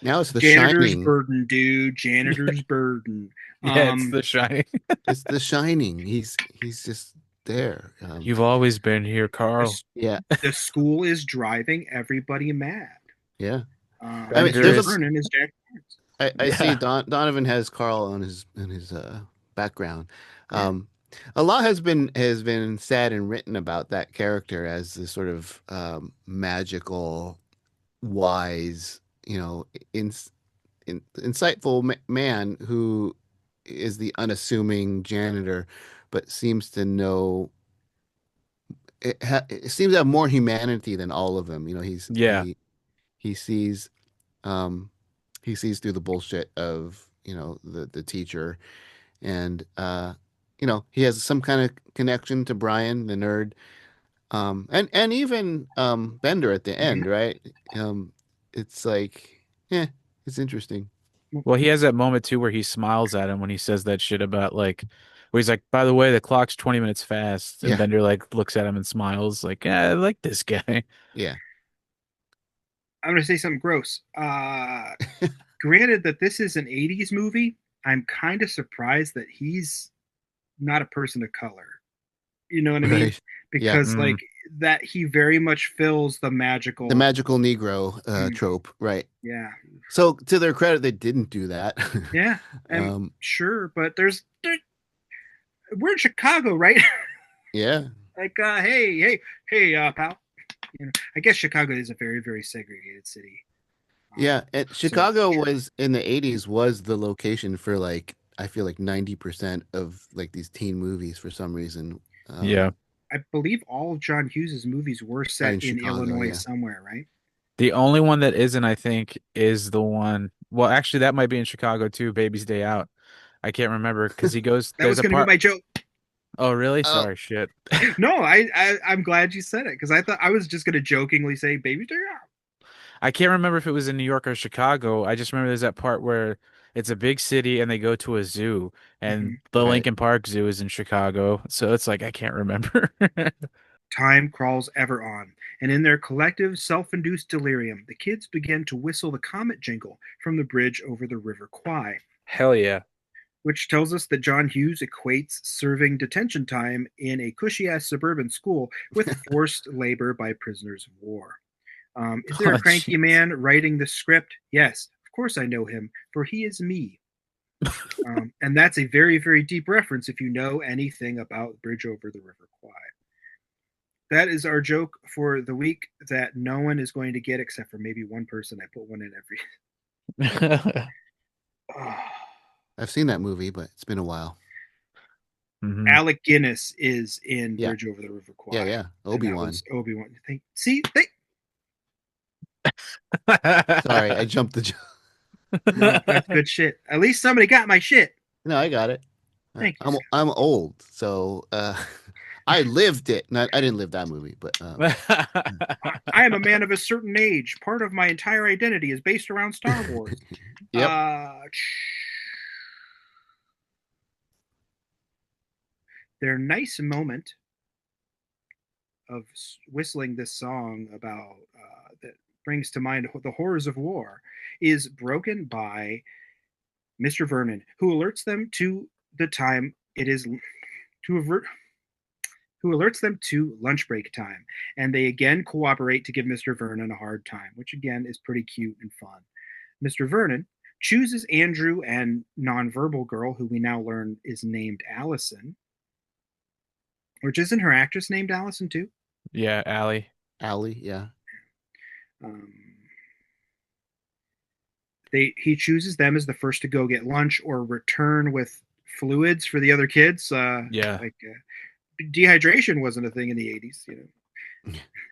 Now it's The Janitor's Shining. burden, dude. Janitor's burden. Yeah, it's Um, The Shining. It's The Shining. He's just there. You've always been here, the, Carl. Yeah, the school is driving everybody mad. yeah. I mean, Bender Mr. there's a. is, Vernon is Jack Torrance. I see yeah, Donovan has Carl on his background. Yeah, Um, a lot has been said and written about that character as this sort of magical, wise, in, insightful man who is the unassuming janitor, but seems to know it seems to have more humanity than all of them. yeah. He sees um he sees through the bullshit of the teacher, and he has some kind of connection to Brian the nerd, and even Bender at the hmm end, right? It's like, yeah, it's interesting. Well, he has that moment too where he smiles at him when he says that shit about like, where he's like, by the way, the clock's 20 minutes fast, and Yeah, Bender like looks at him and smiles like, yeah, I like this guy. yeah. I'm going to say something gross. Granted that this is an 80s movie, I'm kind of surprised that he's not a person of color. You know what I mean? Right. Yeah. Because Mm, like that he very much fills the The magical. magical Negro Mm, trope, right? yeah, So to their credit, they didn't do that. yeah, I'm um, sure, but we're in Chicago, right? yeah. Like, hey, pal. I guess Chicago is a very, very segregated city. Yeah, and So Chicago was in the 80s was the location for like I feel like 90% of like these teen movies for some reason. yeah. I believe all of John Hughes's movies were Are set in in Chicago, Illinois yeah. somewhere, right? The only one that isn't, I think, is the one. Well, actually, that might be in Chicago too. Baby's Day Out. I can't remember because he goes. That There's was a going to be part. my joke. Oh, really? Oh, Sorry, shit. No, I'm glad you said it because I thought I was just going to jokingly say "Baby Day Out." I can't remember if it was in New York or Chicago. I just remember there's that part where it's a big city and they go to a zoo, and Mhm. the right. Lincoln Park Zoo is in Chicago. So it's like I can't remember. Time crawls ever on, and in their collective self-induced delirium, the kids begin to whistle the comet jingle from the bridge over the River Kwai, Hell yeah. which tells us that John Hughes equates serving detention time in a cushy-ass suburban school with forced labor by prisoners of war. Is there a Oh, cranky jeez. man writing the script? Yes, of course I know him, for he is me. And that's a very, very deep reference if you know anything about Bridge Over the River Kwai. That is our joke for the week that no one is going to get except for maybe one person. I put one in every. Oh. I've seen that movie, but it's been a while. hmm Alec Guinness is in Yeah. Bridge Over the River Yeah, Kwai, yeah. and that Obi-Wan. was Obi-Wan. See, Sorry, I jumped the no, that's good shit. At least somebody got my shit. No, I got it. Thank you, I'm Scott. I'm old, so I lived it. Not I didn't live that movie, but I am a man of a certain age. Part of my entire identity is based around Star Wars. yep. Their nice moment of whistling this song about that brings to mind the horrors of war is broken by Mr. Vernon, who alerts them to the time it is to avert who alerts them to lunch break time, and they again cooperate to give Mr. Vernon a hard time, which again is pretty cute and fun. Mr. Vernon chooses Andrew and nonverbal girl, who we now learn is named Allison, which isn't her actress named Allison too. Yeah, Allie. Allie, yeah. Um, he chooses them as the first to go get lunch or return with fluids for the other kids. Yeah. Like dehydration wasn't a thing in the 80s.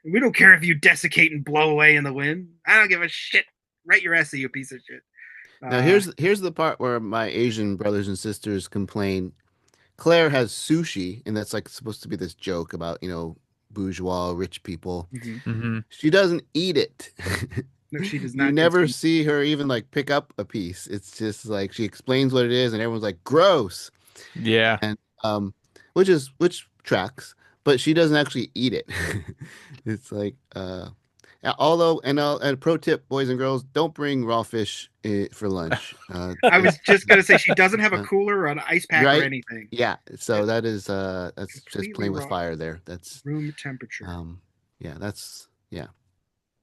We don't care if you desiccate and blow away in the wind. I don't give a shit. Write your essay, you piece of shit. Now Uh, here's the part where my Asian brothers and sisters complain. Claire has sushi, and that's like supposed to be this joke about, bourgeois rich people. mhm. Hmm. She doesn't eat it. No, she does You not never consume. see her even like pick up a piece. It's just like she explains what it is, and everyone's like, "Gross," Yeah. and which tracks, but she doesn't actually eat it. It's like although and pro tip, boys and girls, don't bring raw fish for lunch. I was just gonna say she doesn't have a Uh, cooler or an ice pack or right? anything. Yeah. So It's that's just completely playing with raw, fire there. That's room temperature. yeah, yeah.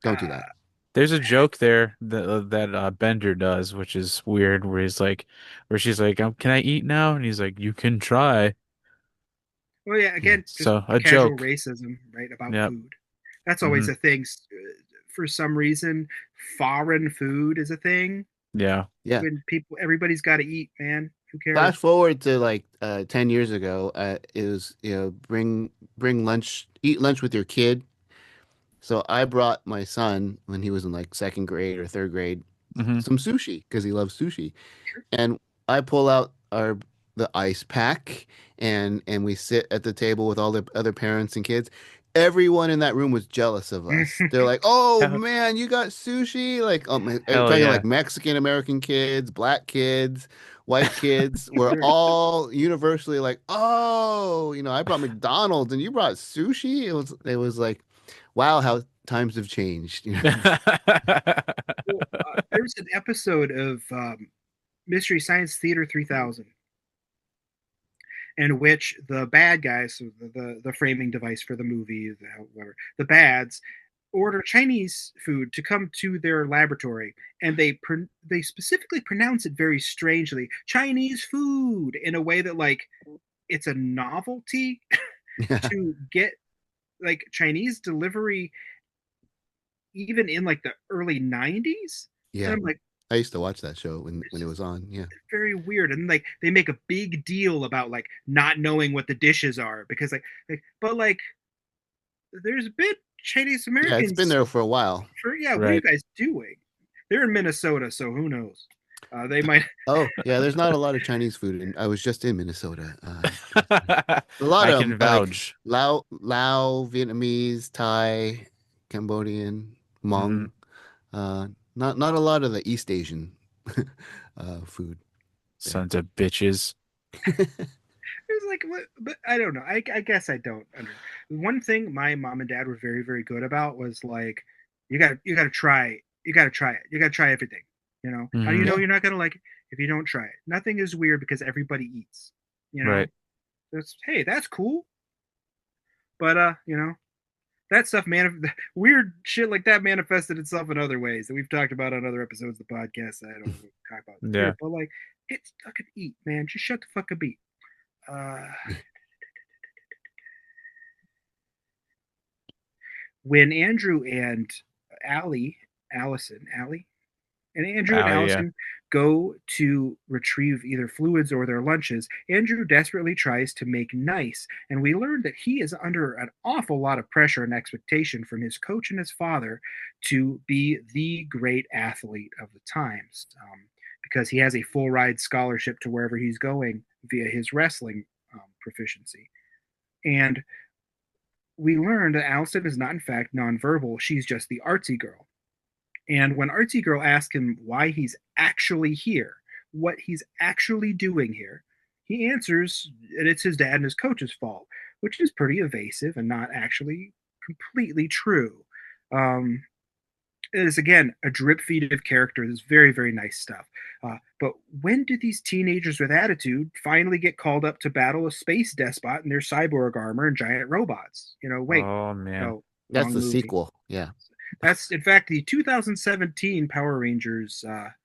Don't do Uh, that. There's a joke there that Bender does, which is weird, where she's like, "Can I eat now?" And he's like, "You can try." well, yeah, Yeah. again, just So a casual joke. racism, right, about Yep. food. That's always Hmm. a thing. For some reason, foreign food is a thing. Yeah. Yeah. When everybody's got to eat, man. Who Flash cares? forward to like 10 years ago, it was, bring lunch, eat lunch with your kid. So I brought my son when he was in like second grade or third grade Hmm. some sushi because he loves sushi. And I pull out the ice pack and we sit at the table with all the other parents and kids. Everyone in that room was jealous of us. They're like, "Oh Hell, man, you got sushi!" Like, are you hell talking like yeah. Mexican American kids, black kids, white kids? Were Sure. all universally like, "Oh, I brought McDonald's and you brought sushi." It was like, wow, how times have changed. Well, there's an episode of Mystery Science Theater 3000 in which the bad guys, so the framing device for the movie, however, the bads order Chinese food to come to their laboratory, and they specifically pronounce it very strangely, Chinese food, in a way that like it's a novelty Yeah, to get like Chinese delivery even in like the early 90s. And yeah. I'm like, I used to watch that show when this it is was on. Yeah. very weird. And like they make a big deal about like not knowing what the dishes are because but like there's been Chinese Yeah, it's been Americans there for a while. for yeah, what are you Right. guys doing? They're in Minnesota, so who knows? They might Oh, yeah, there's not a lot of Chinese food, and I was just in Minnesota. A lot I of can like vouch. Lao, Vietnamese, Thai, Cambodian, Hmm. Hmong. Not a lot of the East Asian food there. Sons of bitches. it's like what, but I don't know. I guess I don't understand. One thing my mom and dad were very very good about was like you got to try it. You got to try everything. How do you Hmm. know Yeah, you're not gonna like it if you don't try it? Nothing is weird because everybody eats. You know, Right. that's hey, that's cool. But that stuff weird shit like that manifested itself in other ways that we've talked about on other episodes of the podcast that I don't talk about Yeah. here. But like, it's fucking eat, man. Just shut the fuck up, eat. Uh, when Andrew and Allie, and Andrew and Oh yeah. Allison go to retrieve either fluids or their lunches, Andrew desperately tries to make nice, and we learn that he is under an awful lot of pressure and expectation from his coach and his father to be the great athlete of the times, because he has a full ride scholarship to wherever he's going via his wrestling proficiency. And we learn that Allison is not, in fact, nonverbal. She's just the artsy girl. And when Artsy Girl asks him why he's actually here, what he's actually doing here, he answers that it's his dad and his coach's fault, which is pretty evasive and not actually completely true. Um, it is, again, a drip feed of character. This is very, very nice stuff. But when do these teenagers with attitude finally get called up to battle a space despot in their cyborg armor and giant robots? Wait, Oh man. no, that's wrong the movie. sequel. Yeah. That's in fact the 2017 Power Rangers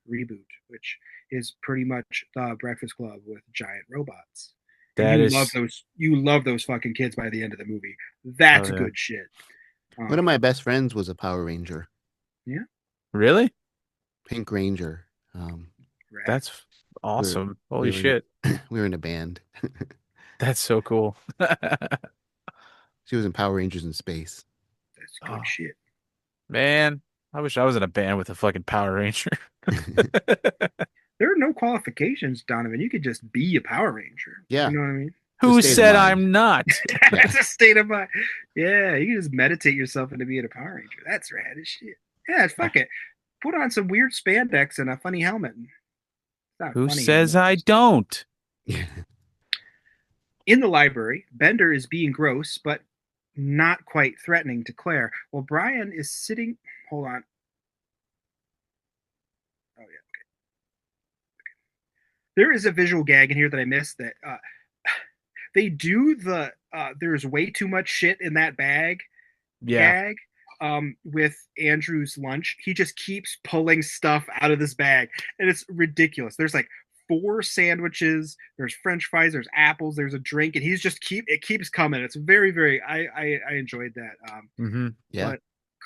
reboot, which is pretty much the Breakfast Club with giant robots. And That is. you love those fucking kids by the end of the movie. Oh That's yeah. good shit. One of Um, my best friends was a Power Ranger, yeah, Really? Pink Ranger. Rad. That's we were awesome. we Holy were in shit. we were in a band. That's so cool. She was in Power Rangers in space. That's good Oh, shit. man. I wish I was in a band with a fucking Power Ranger. There are no qualifications, Donovan. You could just be a Power Ranger. Yeah, You know what I mean? it's a Who state of said mind. I'm not? Yeah. It's a state of mind. Yeah, you can just meditate yourself into being a Power Ranger. That's rad as shit. Yeah, fuck it. Put on some weird spandex and a funny helmet. It's not Who funny says anymore. I don't? In the library, Bender is being gross, but not quite threatening to Claire, while Brian is sitting. Hold on. Oh, yeah. There is a visual gag in here that I missed that they do the there's way too much shit in that bag Yeah. gag with Andrew's lunch. He just keeps pulling stuff out of this bag, and it's ridiculous. There's like 4 sandwiches, there's French fries, there's apples, there's a drink, and he's just keeps coming. It's very, very I enjoyed that. Mm-hmm. Yeah. But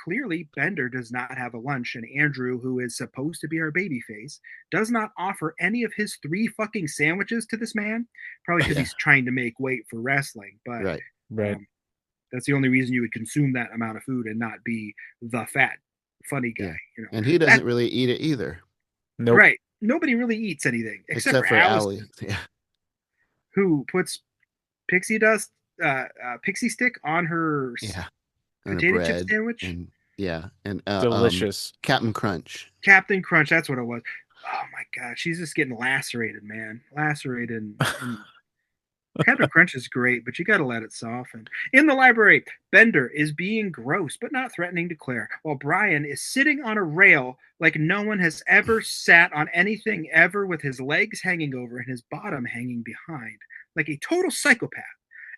clearly Bender does not have a lunch, and Andrew, who is supposed to be our baby face, does not offer any of his 3 fucking sandwiches to this man. Probably because Yeah. he's trying to make weight for wrestling, but Right. Right. that's the only reason you would consume that amount of food and not be the fat funny guy. Yeah. You know, And he doesn't really eat it either, Nope. right? Nobody really eats anything except for Allie. Allison, Yeah. who puts pixie dust, pixie stick on her Yeah. And a potato chip bread sandwich. and yeah, and Delicious. Captain Crunch. Captain Crunch, that's what it was. Oh my god, she's just getting lacerated, man. Lacerated. And Captain Crunch is great, but you gotta let it soften. In the library, Bender is being gross but not threatening to Claire, while Brian is sitting on a rail like no one has ever sat on anything ever, with his legs hanging over and his bottom hanging behind, like a total psychopath.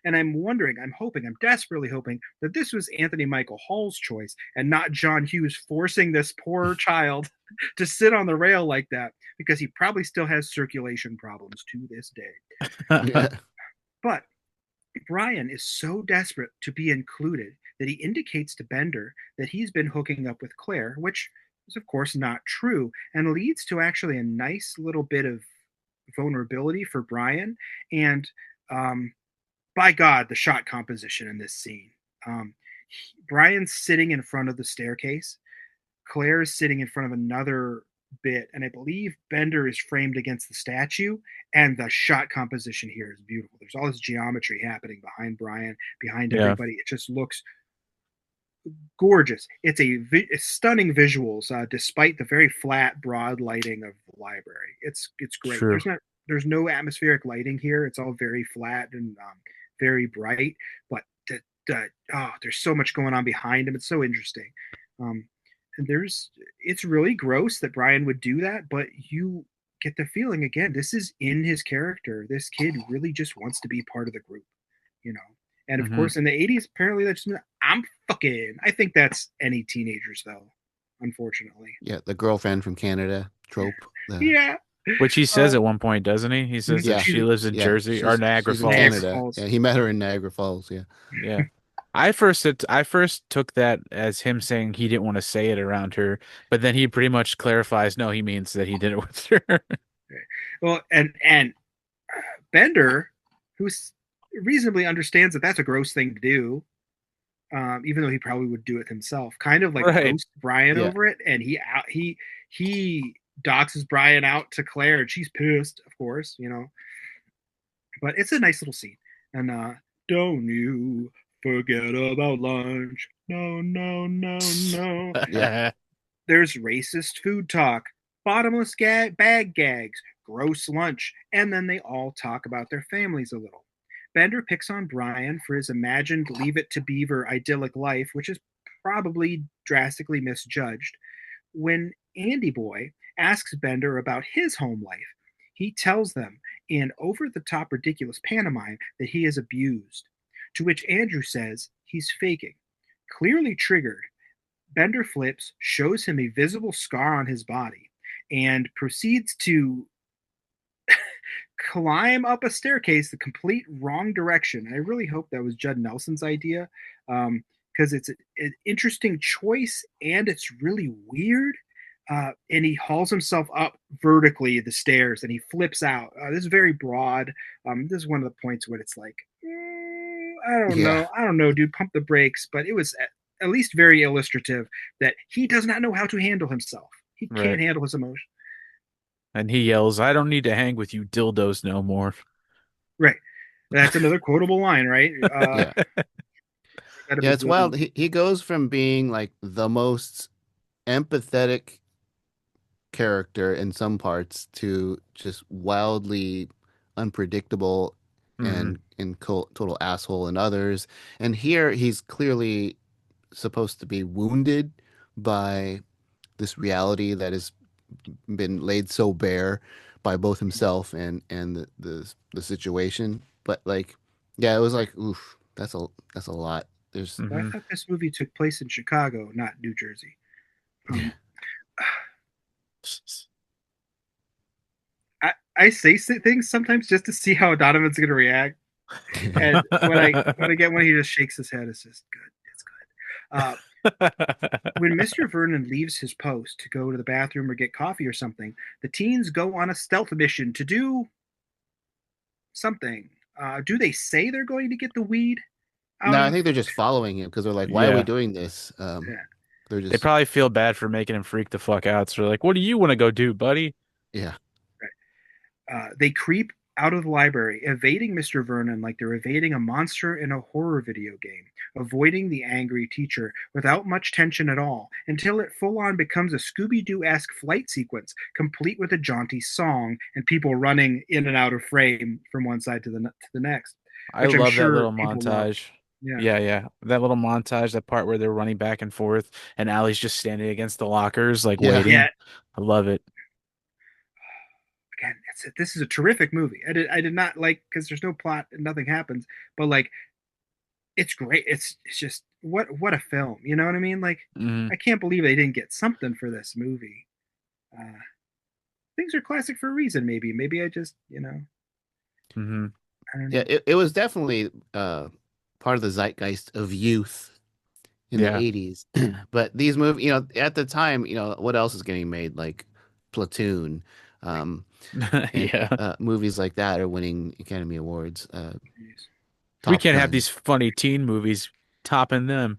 And I'm wondering, I'm desperately hoping that this was Anthony Michael Hall's choice and not John Hughes forcing this poor child to sit on the rail like that, because he probably still has circulation problems to this day. Yeah. But Brian is so desperate to be included that he indicates to Bender that he's been hooking up with Claire, which is, of course, not true, and leads to actually a nice little bit of vulnerability for Brian. And by God, the shot composition in this scene. Brian's sitting in front of the staircase. Claire is sitting in front of another bit, and I believe Bender is framed against the statue, and the shot composition here is beautiful. There's all this geometry happening behind Brian, behind Yeah. everybody. It just looks gorgeous. It's stunning visuals, despite the very flat, broad lighting of the library. It's great. True. There's no atmospheric lighting here. It's all very flat and very bright, but there's so much going on behind him. It's so interesting. And it's really gross that Brian would do that, but you get the feeling, again, this is in his character. This kid really just wants to be part of the group, you know. And of course, in the 80s, apparently I think that's any teenagers, though, unfortunately. Yeah, the girlfriend from Canada trope. Yeah. Which he says at one point, doesn't he? He says that she lives in Jersey or Niagara she's in Falls. Canada. Yeah, he met her in Niagara Falls. Yeah. Yeah. I first took that as him saying he didn't want to say it around her, but then he pretty much clarifies, no, he means that he did it with her. Well, and Bender, who reasonably understands that that's a gross thing to do, even though he probably would do it himself, kind of like roast Brian over it, and he doxes Brian out to Claire, and she's pissed, of course, you know. But it's a nice little scene, and don't you forget about lunch? No, no, no, no. Yeah. There's racist food talk, bottomless bag gags, gross lunch, and then they all talk about their families a little. Bender picks on Brian for his imagined Leave It to Beaver idyllic life, which is probably drastically misjudged. When Andy Boy asks Bender about his home life, he tells them in over-the-top ridiculous pantomime that he is abused, to which Andrew says he's faking. Clearly triggered, Bender flips, shows him a visible scar on his body, and proceeds to climb up a staircase the complete wrong direction. I really hope that was Judd Nelson's idea, because it's an interesting choice and it's really weird. And he hauls himself up vertically the stairs and he flips out. This is very broad. This is one of the points where it's like, Yeah, I don't know, dude, pump the brakes. But it was at least very illustrative that he does not know how to handle himself. He can't Right. handle his emotion. And he yells, "I don't need to hang with you dildos no more." Right. That's another quotable line, right? yeah, Gotta yeah. be It's good. wild. He goes from being like the most empathetic character in some parts to just wildly unpredictable Hmm. and total asshole in others. And here he's clearly supposed to be wounded by this reality that has been laid so bare by both himself and the situation. But like, yeah, it was like, oof, that's a lot. There's Well, I Hmm. thought this movie took place in Chicago, not New Jersey. yeah. Um, I say things sometimes just to see how Donovan's going to react. And when I get when he just shakes his head, it's just good. It's good. When Mr. Vernon leaves his post to go to the bathroom or get coffee or something, the teens go on a stealth mission to do something. Do they say they're going to get the weed out No, of I the? think they're just following him because they're like, why are we Yeah. doing this? Yeah, They're They just, probably feel bad for making him freak the fuck out. So they're like, "What do you want to go do, buddy?" yeah, right. They creep out of the library, evading Mr. Vernon like they're evading a monster in a horror video game, avoiding the angry teacher without much tension at all, until it full on becomes a Scooby Doo esque flight sequence, complete with a jaunty song and people running in and out of frame from one side to the next, I which I'm love that sure little people love. montage. Yeah. Yeah, yeah. That little montage, that part where they're running back and forth and Allie's just standing against the lockers, like yeah. Yeah. waiting. I love it. Again, this is a terrific movie. I did not like because there's no plot and nothing happens, but like it's great. It's just what a film. You know what I mean? Like Hmm. I can't believe they didn't get something for this movie. Uh, Things are classic for a reason. Maybe I just Hmm. I don't Yeah, know. it was definitely part of the zeitgeist of youth in the Yeah. 80s. But these movies, at the time, what else is getting made? Like Platoon, Right. um, and Yeah. movies like that are winning Academy Awards. Jeez. We Top can't have Gun. these funny teen movies topping them.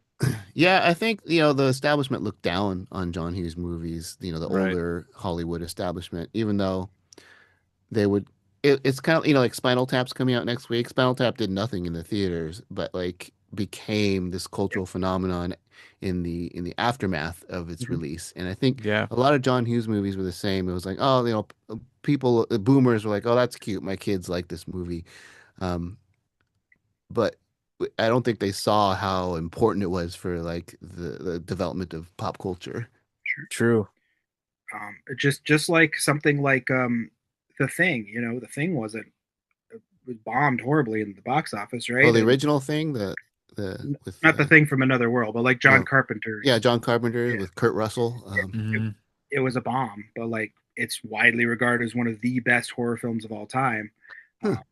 Yeah, I think, the establishment looked down on John Hughes movies, the Right. older Hollywood establishment, even though they would it's kind of like Spinal Tap's coming out next week. Spinal Tap did nothing in the theaters, but like became this Yep. cultural phenomenon in the aftermath of its Mhm. release. And I think Yeah. a lot of John Hughes movies were the same. It was like, oh, people, boomers were like, oh, that's cute. My kids like this movie. Um, but I don't think they saw how important it was for like the development of pop culture. Sure. True. Just like something like the Thing. The Thing wasn't it was bombed horribly in the box office, Oh, right? the And original thing, the with not the Thing from Another World, but like John oh yeah, Carpenter's. John Carpenter Yeah, with Kurt Russell. it, Hmm. it was a bomb, but like it's widely regarded as one of the best horror films of all time. Huh. Um,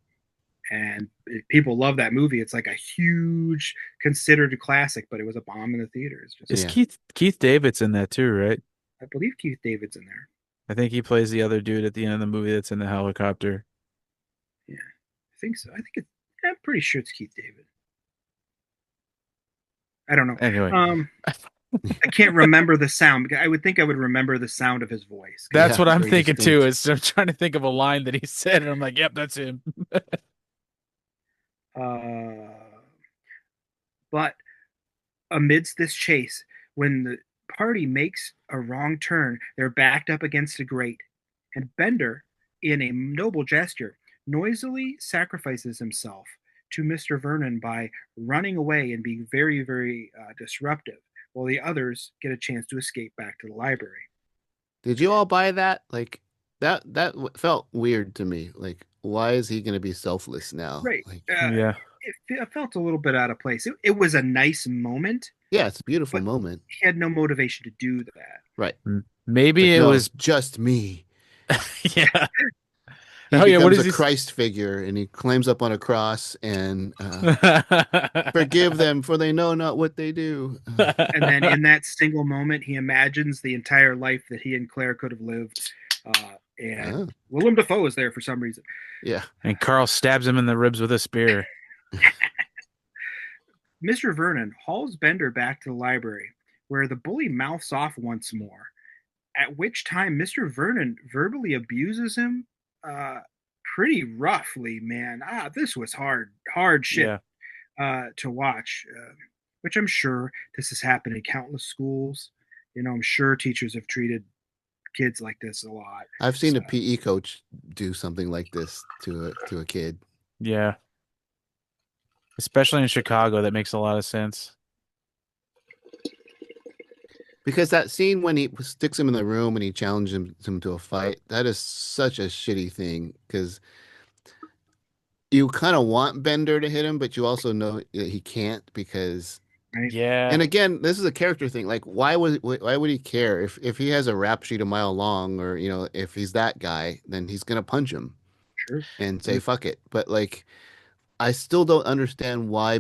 and people love that movie. It's like a huge considered classic, but it was a bomb in the theaters. Just Is Yeah. Keith David's in that too, right? I believe Keith David's in there. I think he plays the other dude at the end of the movie that's in the helicopter. Yeah, I think so. I think it's. I'm pretty sure it's Keith David. I don't know. Anyway, Um, I can't remember the sound. I would think I would remember the sound of his voice because that's Yeah, what it's I'm very thinking too. distinct. Is I'm trying to think of a line that he said, and I'm like, "Yep, that's him." uh, but amidst this chase, when the party makes a wrong turn, they're backed up against a grate, and Bender, in a noble gesture, noisily sacrifices himself to Mr. Vernon by running away and being very, very disruptive, while the others get a chance to escape back to the library. Did you all buy that? Like felt weird to me. Like, why is he going to be selfless now? Right. Like, Yeah. It felt a little bit out of place. It was a nice moment, yeah, it's a beautiful but moment. he had no motivation to do that. Right. It's Maybe like, it no, was. just me. Yeah. he Oh yeah, what becomes is a he? Christ figure and he climbs up on a cross and forgive them for they know not what they do. And then in that single moment, he imagines the entire life that he and Claire could have lived. And Oh, Willem Dafoe is there for some reason. yeah. And Carl stabs him in the ribs with a spear. Mr. Vernon hauls Bender back to the library, where the bully mouths off once more, at which time Mr. Vernon verbally abuses him uh, pretty roughly, man. This was hard shit Yeah. to watch, which I'm sure this has happened in countless schools. I'm sure teachers have treated kids like this a lot. I've seen So, a PE coach do something like this to a kid. Yeah. Especially in Chicago, that makes a lot of sense. Because that scene when he sticks him in the room and he challenges him to a fight, that is such a shitty thing. Because you kind of want Bender to hit him, but you also know that he can't because. right? Yeah. And again, this is a character thing. Like, why would he care if he has a rap sheet a mile long, or if he's that guy, then he's gonna punch him Sure. and say fuck it. But like, I still don't understand why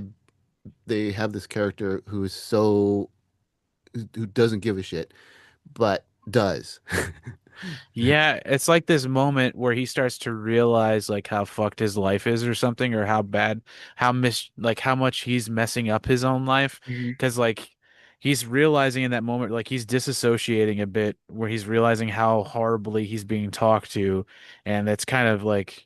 they have this character who doesn't give a shit, but does. Yeah, it's like this moment where he starts to realize like how fucked his life is or something, or how bad, how much he's messing up his own life. Mhm. 'Cause like he's realizing in that moment, like he's disassociating a bit where he's realizing how horribly he's being talked to. And it's kind of like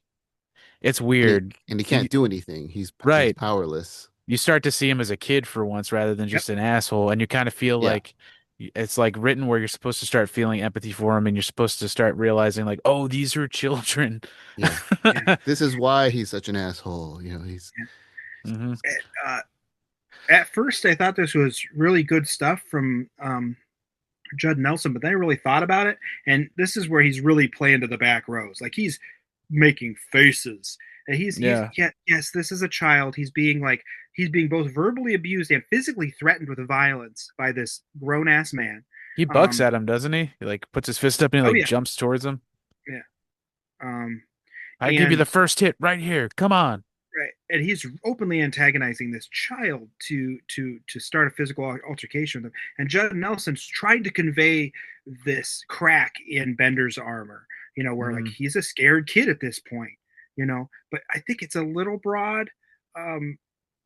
it's and he weird. and he You, can't do anything. He's right. powerless. You start to see him as a kid for once rather than Yep. just an asshole, and you kind of feel Yeah, like it's like written where you're supposed to start feeling empathy for him, and you're supposed to start realizing like, oh, these are children. yeah. Yeah. This is why he's such an asshole. He's Yeah. Hmm. Uh, at first, I thought this was really good stuff from Judd Nelson, but then I really thought about it, and this is where he's really playing to the back rows. Like he's making faces. And he's Yeah, yeah, yes, this is a child. He's being both verbally abused and physically threatened with violence by this grown ass man. he bucks Um, at him, doesn't he? He like puts his fist up and he oh like yeah, jumps towards him. yeah. Um, I give you and the first hit right here. Come on. right, and he's openly antagonizing this child to start a physical altercation with him. And Judd Nelson's trying to convey this crack in Bender's armor, where like Hmm. he's a scared kid at this point, But I think it's a little broad.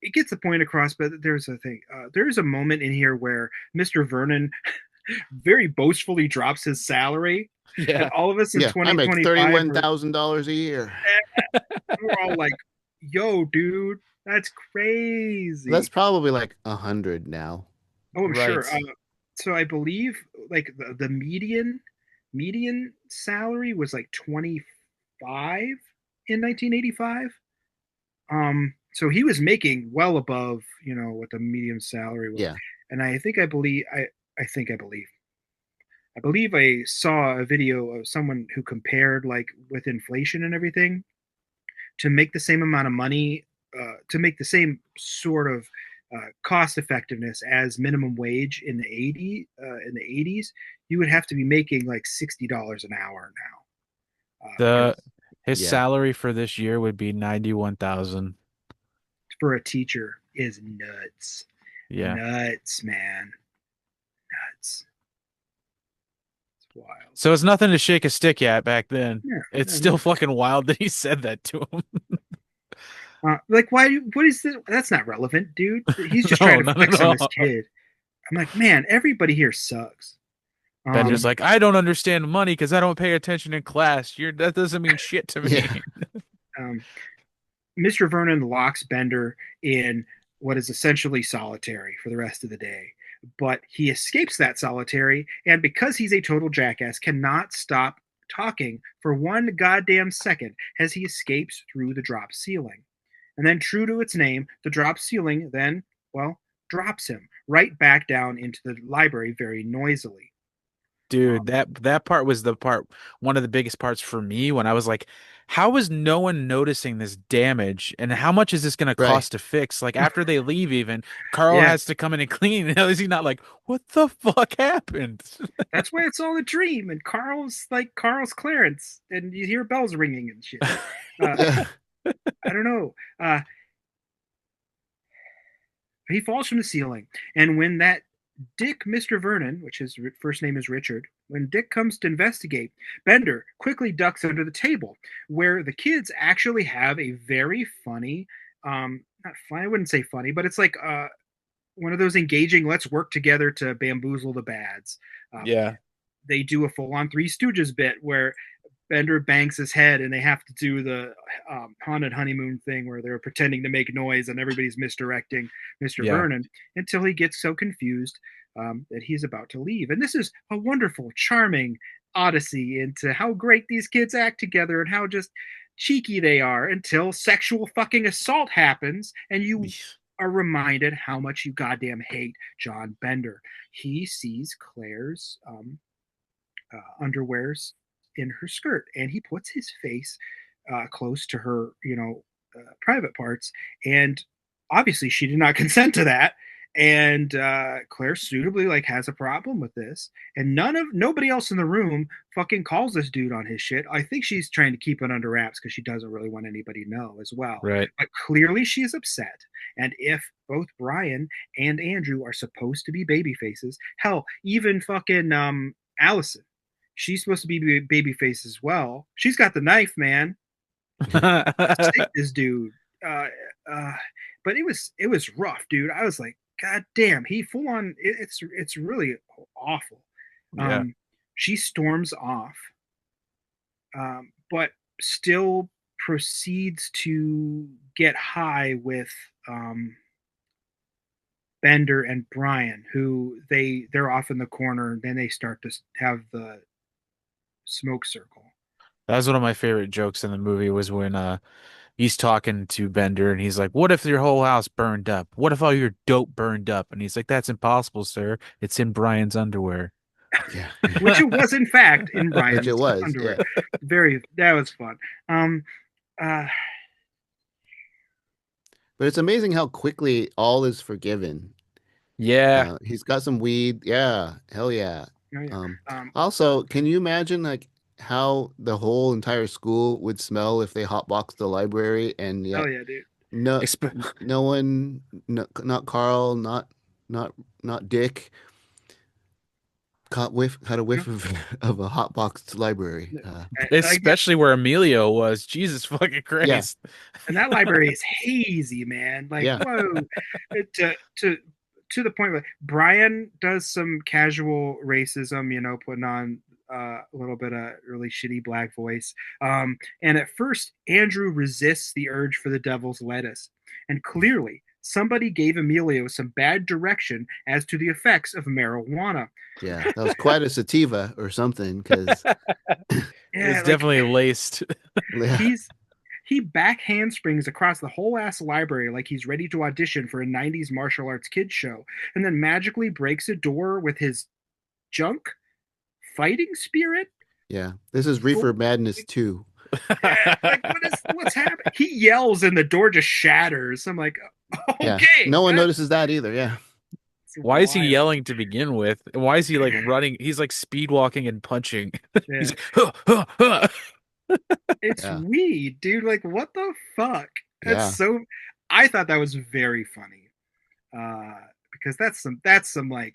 It gets the point across, but there's a thing. There's a moment in here where Mr. Vernon very boastfully drops his salary, and Yeah. all of us in yeah. I make 2025 $31,000 a year. we're all like, "Yo, dude, that's That's crazy." probably like 100 now. Oh, I'm Right. sure. So I believe like the median salary was like 25 in 1985. So he was making well above, what the median salary was. Yeah, And I believe I saw a video of someone who compared like with inflation and everything to make the same amount of money, to make the same sort of cost effectiveness as minimum wage in the 80s, you would have to be making like $60 an hour now. The Because his yeah. salary for this year would be 91,000. for a teacher is nuts, Yeah. nuts, man, nuts. It's wild. So it's nothing to shake a stick at back then. Yeah, It's yeah, still no. fucking wild that he said that to him. Like, why? What is this? That's not relevant, dude. He's just trying No, to not at flex on this all. kid. I'm like, man, everybody here sucks. Bender's Um, like, I don't understand money because I don't pay attention in class. That doesn't mean shit to Yeah. me. um, Mr. Vernon locks Bender in what is essentially solitary for the rest of the day. But he escapes that solitary, and because he's a total jackass, cannot stop talking for one goddamn second as he escapes through the drop ceiling. And then, true to its name, the drop ceiling then, well, drops him right back down into the library very noisily. Dude, Um, that part was one of the biggest parts for me when I was like, how is no one noticing this damage and how much is this going to Right. cost to fix? Like after they leave, even Carl Yeah, has to come in and clean. Is he not like, what the fuck happened? that's why it's all a dream. And Carl's Clarence, and you hear bells ringing and shit. Uh, Yeah. I don't know. He falls from the ceiling, and when that Dick, Mr. Vernon, which his first name is Richard, when Dick comes to investigate, Bender quickly ducks under the table, where the kids actually have a very funny, not funny, I wouldn't say funny, but it's like one of those engaging, let's work together to bamboozle the bads. Um, Yeah. they do a full on Three Stooges bit where Bender bangs his head and they have to do the haunted honeymoon thing where they're pretending to make noise and everybody's misdirecting Mr. Yeah. Vernon until he gets so confused that he's about to leave. And this is a wonderful, charming odyssey into how great these kids act together and how just cheeky they are until sexual fucking assault happens and you are reminded how much you goddamn hate John Bender. He sees Claire's underwears in her skirt, and he puts his face close to her, private parts, and obviously she did not consent to that. And Claire suitably like has a problem with this, and nobody else in the room fucking calls this dude on his shit. I think she's trying to keep it under wraps because she doesn't really want anybody to know as well. Right. But clearly she's upset. And if both Brian and Andrew are supposed to be baby faces, hell, even fucking Allison, she's supposed to be baby face as well. She's got the knife, man. Stick this dude. Uh, uh, but it was rough, dude. I was like, God damn, he full on. It's really awful. Yeah. She storms off, but still proceeds to get high with Bender and Brian, who they're off in the corner. Then they start to have the smoke circle. That was one of my favorite jokes in the movie was when he's talking to Bender and he's like, "What if your whole house burned up? What if all your dope burned up?" And he's like, "That's impossible, sir. It's in Brian's underwear." Yeah. Which it was in fact in Which it Brian's was. underwear. Yeah. That was fun. Uh, But it's amazing how quickly all is forgiven. Yeah. He's got some weed. Yeah. Hell yeah. oh yeah. Um, Um, Also, can you imagine like how the whole entire school would smell if they hotboxed the library and oh yet yeah, dude. no Exp no one, no, not Carl, not not Dick, had a No, whiff of of a hotboxed library. no. Like, Especially where Emilio was. Jesus fucking Yeah, Christ. and that library is hazy, man. Like, yeah, whoa. To the point where Brian does some casual racism, putting on a little bit of really shitty black voice. And at first, Andrew resists the urge for the devil's lettuce. And clearly, somebody gave Emilio some bad direction as to the effects of marijuana. yeah. That was quite a sativa or something, because Yeah, It's like definitely laced. yeah, he's he back handsprings across the whole ass library like he's ready to audition for a 90s martial arts kids show, and then magically breaks a door with his junk fighting spirit. yeah. This is Reefer Madness 2. Yeah, like what's happening? He yells and the door just shatters. I'm like, Yeah, okay, no one that's notices that either. Yeah, Why is he wild. yelling to begin with? Why is he like running? He's like speed walking and punching. Yeah, He's like, huh, huh, huh. it's yeah, weed, dude. Like, what the fuck? That's yeah, so. I thought that was very funny. Because that's some like,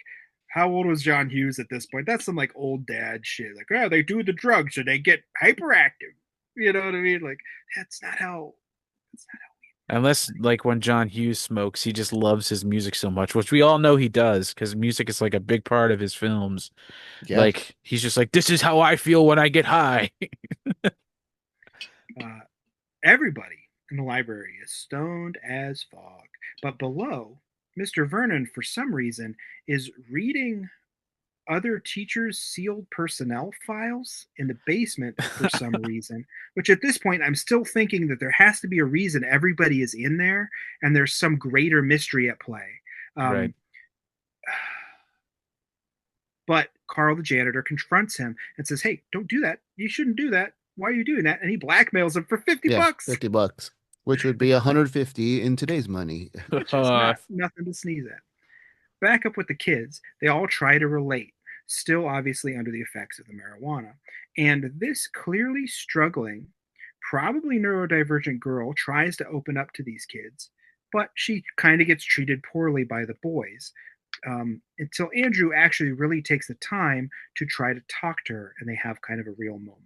how old was John Hughes at this point? That's some like old dad shit. Like, oh, they do the drugs and they get hyperactive. You know what I mean? Like, that's not how. That's not Unless like when John Hughes smokes, he just loves his music so much, which we all know he does because music is like a big part of his films. yeah, Like he's just like, this is how I feel when I get high. everybody in the library is stoned as fog, but below, Mr. Vernon, for some reason, is reading other teachers' sealed personnel files in the basement for some reason, which at this point I'm still thinking that there has to be a reason everybody is in there and there's some greater mystery at play. Right. Um, but Carl, the janitor, confronts him and says, "Hey, don't do that. You shouldn't do that. why are you doing that? And he blackmails him for 50 Yeah, bucks, 50 bucks, which would be 150 in today's money. which is not nothing to sneeze at. Back up with the kids, they all try to relate, still obviously under the effects of the marijuana. And this clearly struggling, probably neurodivergent girl tries to open up to these kids, but she kind of gets treated poorly by the boys. Until Andrew actually really takes the time to try to talk to her and they have kind of a real moment.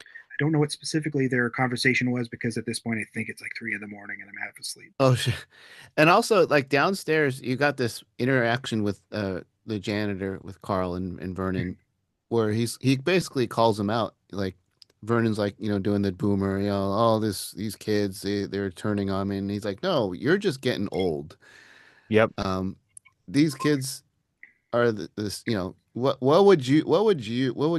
I don't know what specifically their conversation was because at this point I think it's like 3 in the morning and I'm half asleep. Oh shit. And also like downstairs you got this interaction with the janitor with Carl and Vernon where he basically calls him out like Vernon's like, doing the boomer, oh these kids they're turning on me and he's like, "No, you're just getting old." Yep. Um these kids are this, what would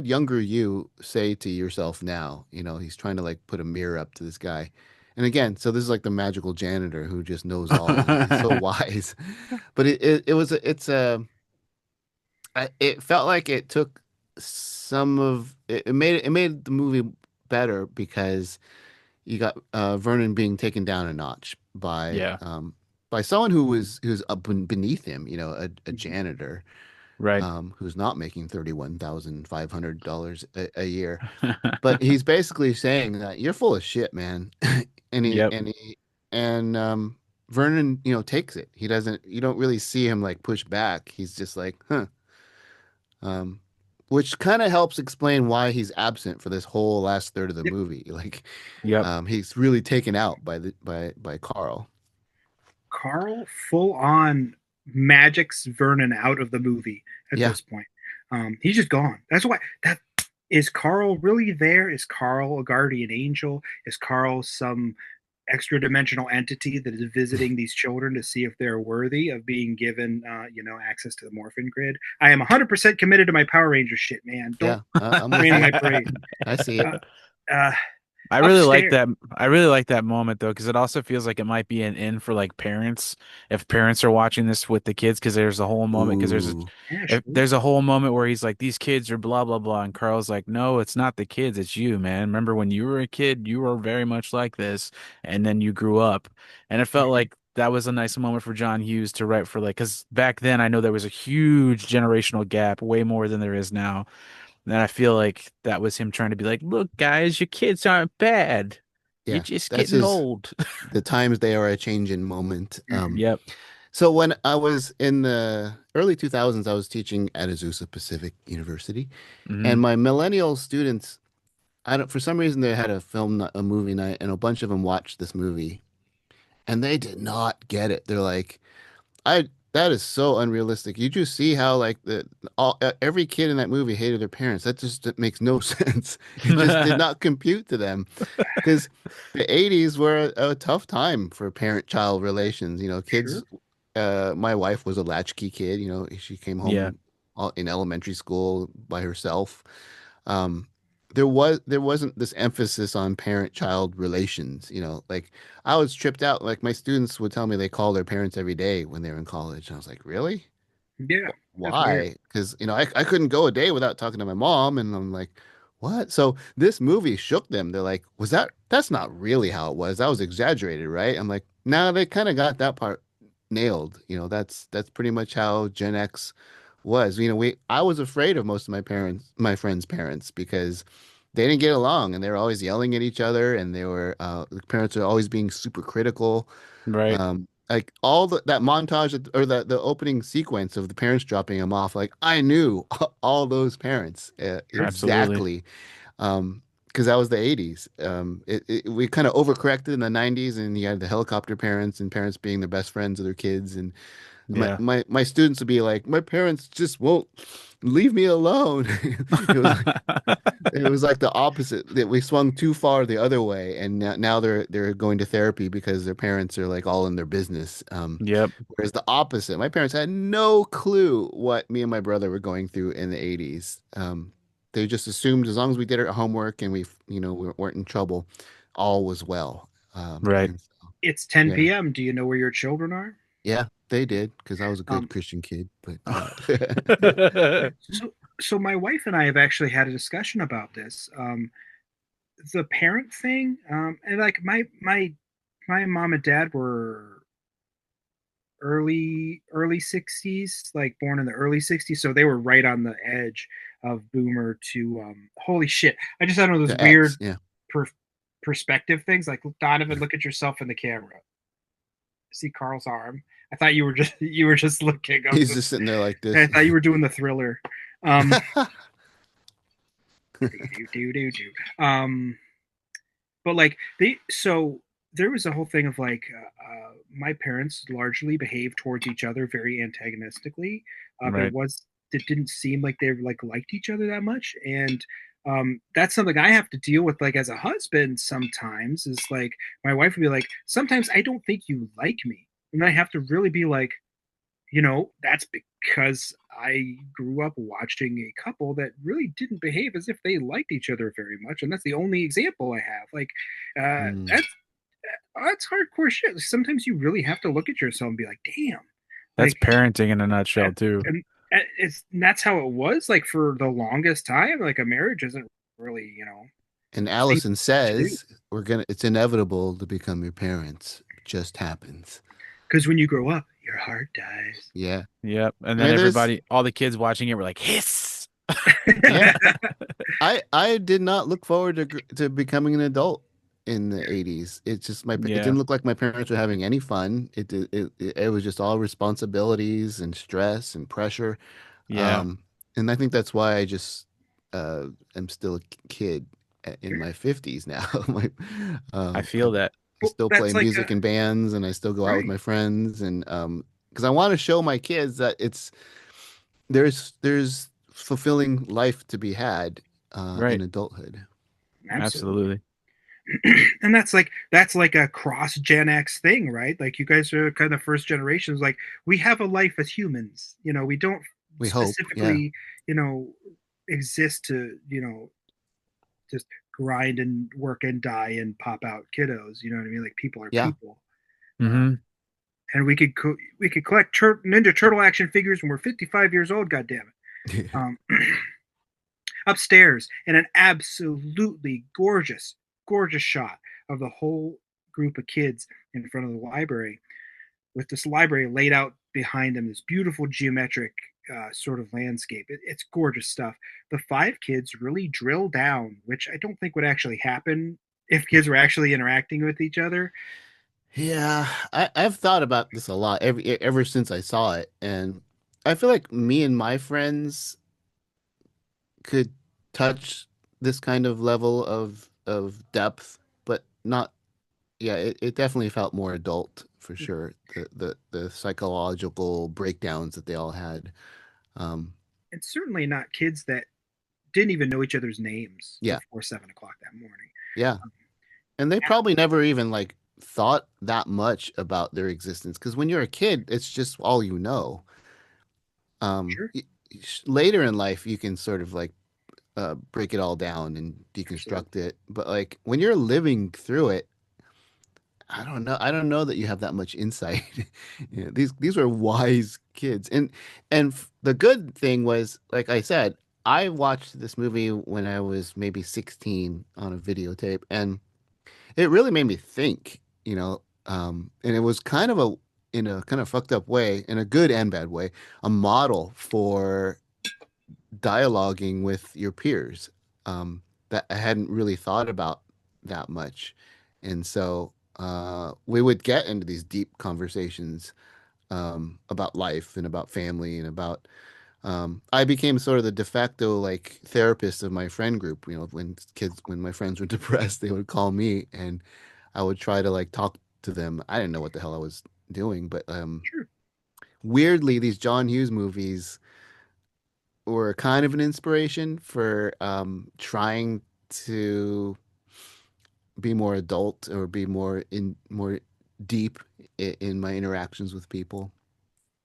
younger you say to yourself now? He's trying to like put a mirror up to this guy. And again, so this is like the magical janitor who just knows all. He's so wise. But it felt like it took some of it, it made the movie better because you got Vernon being taken down a notch Yeah. by someone who's up beneath him, a Mhm. janitor Right. who's not making $31,500 a year. But he's basically saying that you're full of shit, man. And he Yep. and he and Vernon, takes it. You don't really see him like push back. He's just like, huh. Um, which kind of helps explain why he's absent for this whole last third of the Yep. movie. Like, Yep. he's really taken out by Carl. Carl full on magics Vernon out of the movie at Yeah, this point. He's just gone. That's why that is Carl really there? Is Carl a guardian angel? Is Carl some extra dimensional entity that is visiting these children to see if they're worthy of being given, access to the morphin grid? I am 100% committed to my Power Ranger shit, man. Don't yeah, I'm with rain on you. my parade. I see it. Uh, uh, I really like Upstairs. that. I really like that moment though, because it also feels like it might be an in for like parents if parents are watching this with the kids. Because there's a whole moment. Because Ooh, Yeah, if sure. there's a whole moment where he's like, "These kids are blah blah blah," and Carl's like, "No, it's not the kids. It's you, man. Remember when you were a kid, you were very much like this, and then you grew up." And it felt Mhm. like that was a nice moment for John Hughes to write for like, because back then I know there was a huge generational gap, way more than there is now. And I feel like that was him trying to be like, "Look, guys, your kids aren't bad. You're yeah, just that's getting his. old." The times they are a changing moment. Mhm. Yep. So when I was in the early 2000s, I was teaching at Azusa Pacific University, Hmm. and my millennial students, I don't, for some reason, they had a movie night, and a bunch of them watched this movie, and they did not get it. They're like, I that is so unrealistic. You just see how like every kid in that movie hated their parents. That makes no sense. It just did not compute to them because the 80s were a tough time for parent-child relations. Sure. Kids. My wife was a latchkey kid. She came Yeah. home in elementary school by herself. Um, there wasn't this emphasis on parent-child relations. Like I was tripped out. Like my students would tell me they call their parents every day when they were in college. And I was like, really? Yeah, that's weird. Why? Because I couldn't go a day without talking to my mom, and I'm like, what? So this movie shook them. They're like, that's not really how it was. That was exaggerated, right? I'm like, no, they kind of got that part nailed. That's pretty much how Gen X was. I was afraid of most of my friends' parents, because they didn't get along and they were always yelling at each other, and the parents are always being super critical. Right. Like all that montage or the opening sequence of the parents dropping him off, like I knew all those parents Absolutely. exactly, because that was the 80s. We kind of overcorrected in the 90s, and you had the helicopter parents and parents being the best friends of their kids, and my Yeah. my, my students would be like, my parents just won't leave me alone. It was like the opposite, that we swung too far the other way, and now they're going to therapy because their parents are like all in their business. Yep. Whereas the opposite, my parents had no clue what me and my brother were going through in the 80s. They just assumed as long as we did our homework and we weren't in trouble, all was well. Right. And so, It's 10 yeah, p.m. Do you know where your children are? yeah, they did because I was a good Um, Christian kid, but so so my wife and I have actually had a discussion about this. The parent thing, and like my mom and dad were early 60s, like born in the early 60s, so they were right on the edge of boomer to holy shit. I just had one of those The X, weird yeah. per- perspective things, like Donovan, look at yourself in the camera. See Carl's arm. I thought you were just looking up. He's just sitting there like I this. thought you were doing the Thriller. Um, do do do do do. But like so there was a whole thing of like my parents largely behaved towards each other very antagonistically. There Right. was it didn't seem like they like liked each other that much, and that's something I have to deal with like as a husband sometimes. Is like my wife would be like, sometimes I don't think you like me, and I have to really be like, that's because I grew up watching a couple that really didn't behave as if they liked each other very much, and that's the only example I have. Like, Mm. that's hardcore shit. Sometimes you really have to look at yourself and be like, "Damn!" That's Like, parenting in a that, nutshell too. and that's how it was. Like for the longest time, like a marriage isn't really, And the same Allison to do. says it's inevitable to become your parents. It just happens. Because when you grow up, your heart dies. Yeah. Yep. And I then mean, there's, everybody, all the kids watching it were like, hiss. yeah. I did not look forward to becoming an adult in the 80s. It's just it Yeah. didn't look like my parents were having any fun. It was just all responsibilities and stress and pressure. Yeah. Um, and I think that's why I just uh am still a kid in my 50s now. My I I feel that. Well, still play that's like music in bands and I still go out with right. my friends and because I want to show my kids that there's fulfilling life to be had in Right. adulthood. Absolutely. Absolutely. And that's like a cross Gen X thing, right? Like you guys are kind of first generations. Like we have a life as humans. We don't We hope, yeah. specifically, you know, exist to, just grind and work and die and pop out kiddos. You know what I mean? Like people are Yeah. people. Hmm. And we could collect Ninja Turtle action figures when we're 55 years old. God damn it! Upstairs, and an absolutely gorgeous, gorgeous shot of the whole group of kids in front of the library, with this library laid out behind them, this beautiful geometric sort of landscape. It's gorgeous stuff. The five kids really drill down, which I don't think would actually happen if kids were actually interacting with each other. Yeah, I've thought about this a lot ever since I saw it, and I feel like me and my friends could touch this kind of level of depth, but not. Yeah, it definitely felt more adult for sure. The psychological breakdowns that they all had. Um, And certainly not kids that didn't even know each other's names yeah, before 7 o'clock that morning. yeah, and they probably never even like thought that much about their existence because when you're a kid, it's just all you know. Um, Sure, y- Later in life, you can sort of like break it all down and absolutely. deconstruct it. But like when you're living through it, I don't know. I don't know that you have that much insight. These were wise kids, and the good thing was, like I said, I watched this movie when I was maybe 16 on a videotape, and it really made me think. And it was kind of in a kind of fucked up way, in a good and bad way, a model for dialoguing with your peers that I hadn't really thought about that much. And so we would get into these deep conversations about life and about family and about. I became sort of the de facto like therapist of my friend group. When my friends were depressed, they would call me and I would try to like talk to them. I didn't know what the hell I was doing, but Sure. weirdly, these John Hughes movies were kind of an inspiration for trying to be more adult or be more deep in my interactions with people.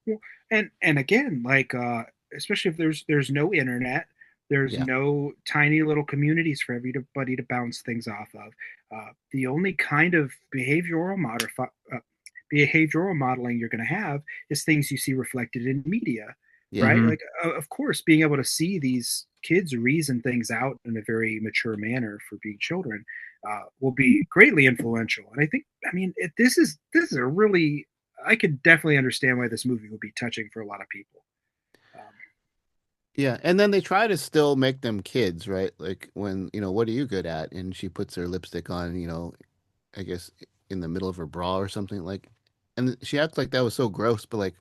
Well, and again, like especially if there's no internet, there's Yeah. no tiny little communities for everybody to bounce things off of. The only kind of behavioral modeling you're going to have is things you see reflected in media. Yeah. right? Hmm. Like, of course, being able to see these kids reason things out in a very mature manner for being children will be greatly influential. And I think, I mean, this is a really, I could definitely understand why this movie would be touching for a lot of people. Um, Yeah, and then they try to still make them kids, right? Like when, what are you good at? And she puts her lipstick on, I guess in the middle of her bra or something like, and she acts like that was so gross, but like,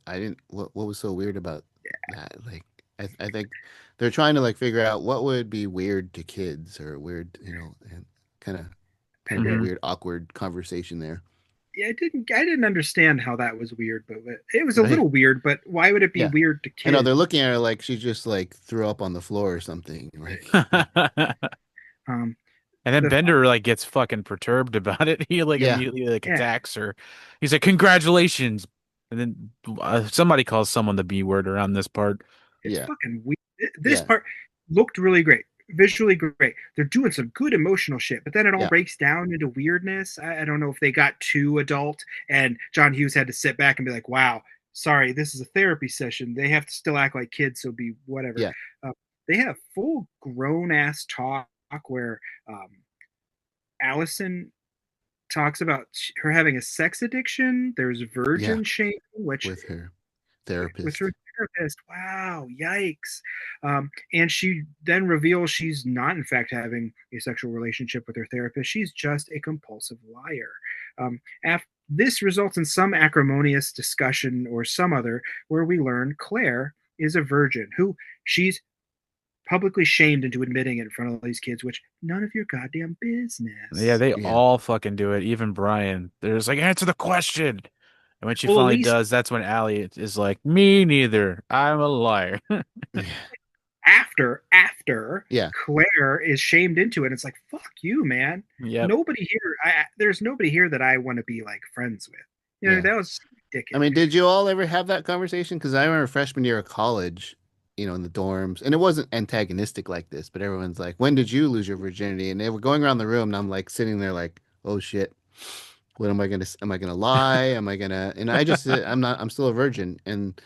I didn't, what was so weird about that? Like, I think they're trying to like figure out what would be weird to kids or weird, and kind of, kind of a Hmm. weird, awkward conversation there. yeah, I didn't understand how that was weird, but it was a Right. little weird. But why would it be Yeah. weird to I know kids? they're looking at her like she just like threw up on the floor or something. Right. Like, Um, And then the Bender like gets fucking perturbed about it. He like yeah, immediately like yeah, attacks her. He's like, "Congratulations!" And then somebody calls someone the B word around this part. it's yeah, fucking weird. This yeah, part looked really great, visually great. They're doing some good emotional shit, but then it all yeah, breaks down into weirdness. I don't know if they got too adult, and John Hughes had to sit back and be like, "Wow, sorry, this is a therapy session. They have to still act like kids, so be whatever." yeah, Uh, they have full grown ass talk where um, Allison talks about her having a sex addiction. There's yeah, virgin shaming, which with her with her therapist. therapist. Wow, yikes. And she then reveals she's not, in fact, having a sexual relationship with her therapist. She's just a compulsive liar. This results in some acrimonious discussion or some other where we learn Claire is a virgin who she's publicly shamed into admitting it in front of these kids, which none of your goddamn Yeah, business. they Yeah, all fucking do it. Even Brian. They're just like, "Answer the question." And when she Well, at finally least does, that's when Allie is like, "Me neither. I'm a liar." yeah, after yeah, Claire is shamed into it. It's like, fuck you, man. Yep. Nobody here. There's nobody here that I want to be like friends with. yeah. That was I ridiculous. mean, did you all ever have that conversation? Because I remember freshman year of college, in the dorms, and it wasn't antagonistic like this, but everyone's like, "When did you lose your virginity?" And they were going around the room, and I'm like sitting there like, "Oh shit, what am I gonna? Am I gonna lie? Am I gonna?" And I just said, "I'm not. I'm still a virgin." And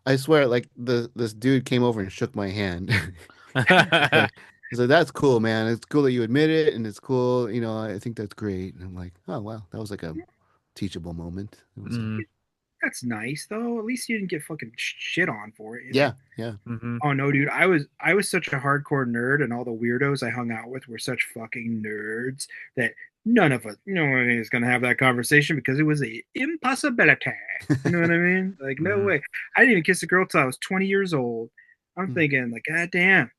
I swear, like this dude came over and shook my hand. He's like, "That's cool, man. It's cool that you admit it, and it's cool. I think that's great." And I'm like, "Oh wow, that was like a teachable moment." It was a Mm-hmm. That's nice though. At least you didn't get fucking shit on for it. yeah, yeah, Mm-hmm. Oh no, dude, I was such a hardcore nerd, and all the weirdos I hung out with were such fucking nerds that none of us, no one is gonna have that conversation because it was a impossibility. You know what I mean? Like no Mm-hmm. way. I didn't even kiss a girl till I was 20 years old. I'm Hmm. thinking like, God damn.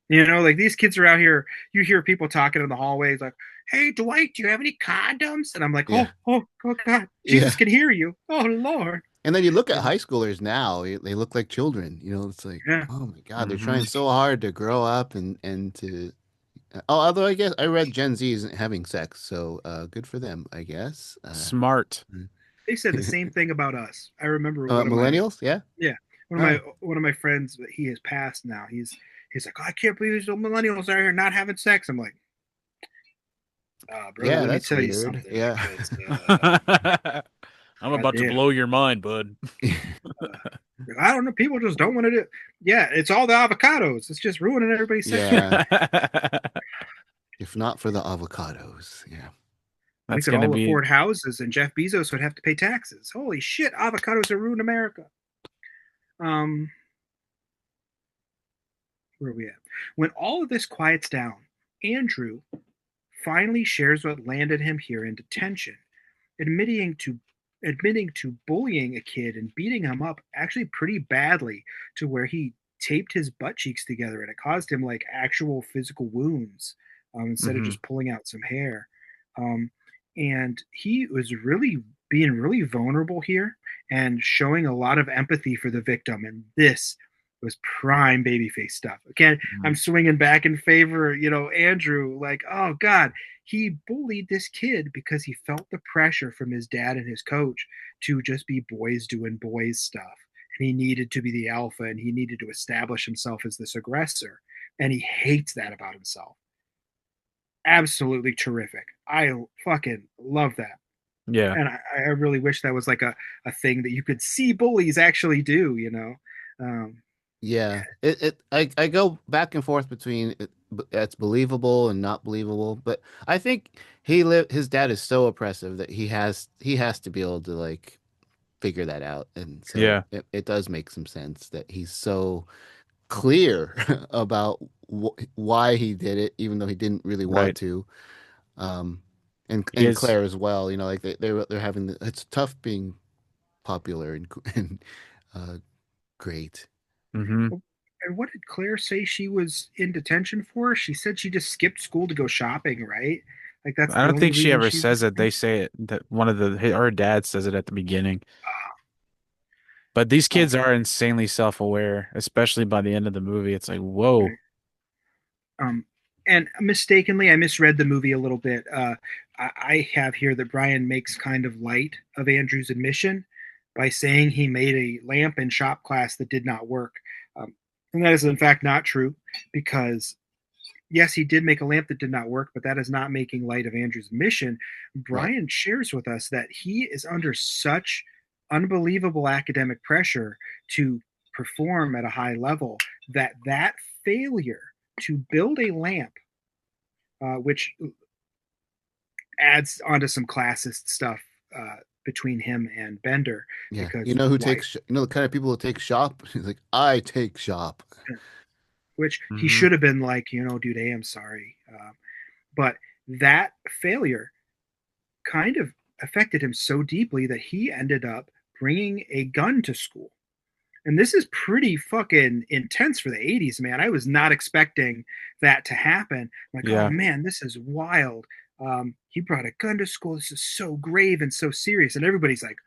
Like these kids are out here. You hear people talking in the hallways like, "Hey, Dwight, do you have any condoms?" And I'm like, Yeah, oh God, Jesus yeah. can hear you. Oh Lord. And then you look at Um, high schoolers now, they look like children. It's like, yeah. oh my God, they're Mm-hmm. trying so hard to grow up and to. Oh, although I guess I read Gen Z isn't having sex, so good for them, I guess. Smart. They said the same thing about us. I remember one of my Millennials, yeah. yeah, one of my Oh, one of my friends. He has passed now. He's like, "Oh, I can't believe these millennials are here not having sex." I'm like, brother, yeah, let me that's tell you weird. something Yeah, because I'm about to goddamn, blow your mind, bud. I don't know. People just don't want to do. Yeah, it's all the avocados. It's just ruining everybody's sex drive. yeah. If not for the avocados, yeah, We That's could gonna all be afford houses, and Jeff Bezos would have to pay taxes. Holy shit, avocados have ruined America. Um, where are we at? When all of this quiets down, Andrew finally shares what landed him here in detention, admitting to admitting to bullying a kid and beating him up actually pretty badly to where he taped his butt cheeks together and it caused him like actual physical wounds instead of hmm just pulling out some hair. Um, and he was really being really vulnerable here and showing a lot of empathy for the victim. And this was prime babyface stuff. Again, I'm swinging back in favor, Andrew. Like, oh God, he bullied this kid because he felt the pressure from his dad and his coach to just be boys doing boys stuff. And he needed to be the alpha and he needed to establish himself as this aggressor. And he hates that about himself. Absolutely terrific. I fucking love that. Yeah. And I really wish that was like a thing that you could see bullies actually do. Um, Yeah, I go back and forth between it's believable and not believable, but I think his dad is so oppressive that he has to be able to like figure that out, and so Yeah, it does make some sense that he's so clear about why he did it, even though he didn't really want right. to. Um, He and is. Claire as well, like they're having it's tough being popular and and uh, great. Hmm. and what did Claire say she was in detention for? She said she just skipped school to go shopping, right? Like that's I the don't only think she reason ever she's says it. escaped. They say it that one of her dad says it at the beginning. But these Uh, kids are insanely self-aware, especially by the end of the movie. It's like, whoa. right. Um, and mistakenly, I misread the movie a little bit. I have here that Brian makes kind of light of Andrew's admission by saying he made a lamp in shop class that did not work. Um, and that is, in fact, not true because, yes, he did make a lamp that did not work, but that is not making light of Andrew's admission. Right. Brian shares with us that he is under such unbelievable academic pressure to perform at a high level that failure to build a lamp, which adds onto some classist stuff between him and Bender, Yeah. You because know who why? takes, the kind of people who take shop? He's like, I take shop. Which he Hmm. should have been like, dude, hey, I'm sorry. But that failure kind of affected him so deeply that he ended up bringing a gun to school. And this is pretty fucking intense for the 80s, man. I was not expecting that to happen. I'm like, oh Yeah. man, this is wild. He brought a gun to school. This is so grave and so serious. And everybody's like,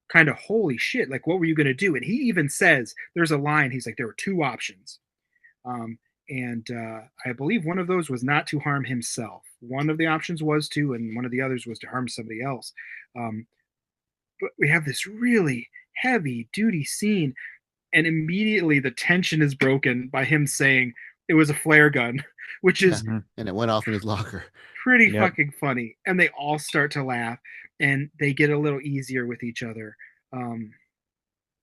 kind of, holy shit, like, what were you going to do? And he even says, there's a line, he's like, there were two options. Um, and I believe one of those was not to harm himself. One of the options was to, and one of the others was to harm somebody else. Um, but we have this really heavy duty scene, and immediately the tension is broken by him saying it was a flare gun, which Yeah. is Hmm. And it went off in his locker. pretty Yep. fucking funny. And they all start to laugh, and they get a little easier with each other. Um,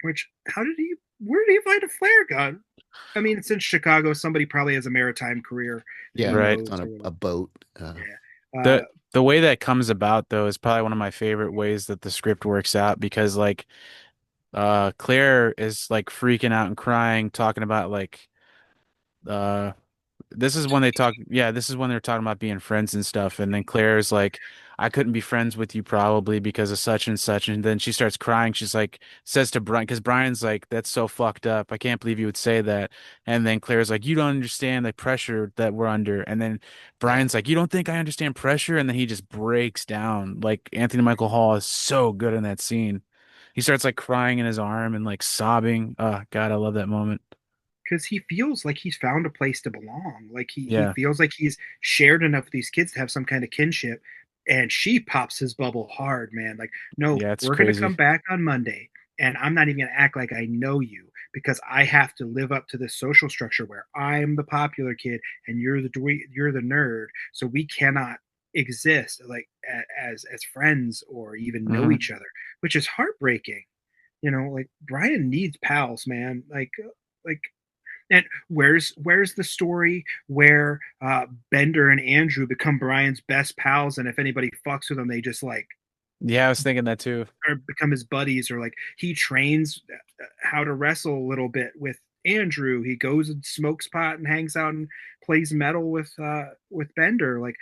which, where did he find a flare gun? I mean, it's in Chicago. Somebody probably has a maritime career that he Yeah. Right. It's knows on or a whatever. boat. Yeah. The way that comes about though is probably one of my favorite ways that the script works out because like Claire is like freaking out and crying, talking about like uh this is when they talk yeah, this is when they're talking about being friends and stuff. And then Claire's like, I couldn't be friends with you probably because of such and such. And then she starts crying. She's like, says to Brian, because Brian's like, that's so fucked up. I can't believe you would say that. And then Claire's like, you don't understand the pressure that we're under. And then Yeah. Brian's like, you don't think I understand pressure? And then he just breaks down. Like Anthony Michael Hall is so good in that scene. He starts like crying in his arm and like sobbing. Oh God, I love that moment. because he feels like he's found a place to belong. Like he Yeah. feels like he's shared enough with these kids to have some kind of kinship. And she pops his bubble hard, man. Like, no, Yeah, it's we're gonna come crazy. back on Monday, and I'm not even gonna act like I know you because I have to live up to this social structure where I'm the popular kid and you're the nerd. So we cannot exist like as friends or even know Hmm. each other, which is heartbreaking. Like Brian needs pals, man. Like and where's the story where Bender and Andrew become Brian's best pals, and if anybody fucks with them, they just like Yeah, I was thinking that too. or become his buddies, or like he trains how to wrestle a little bit with Andrew. He goes and smokes pot and hangs out and plays metal with Bender. Like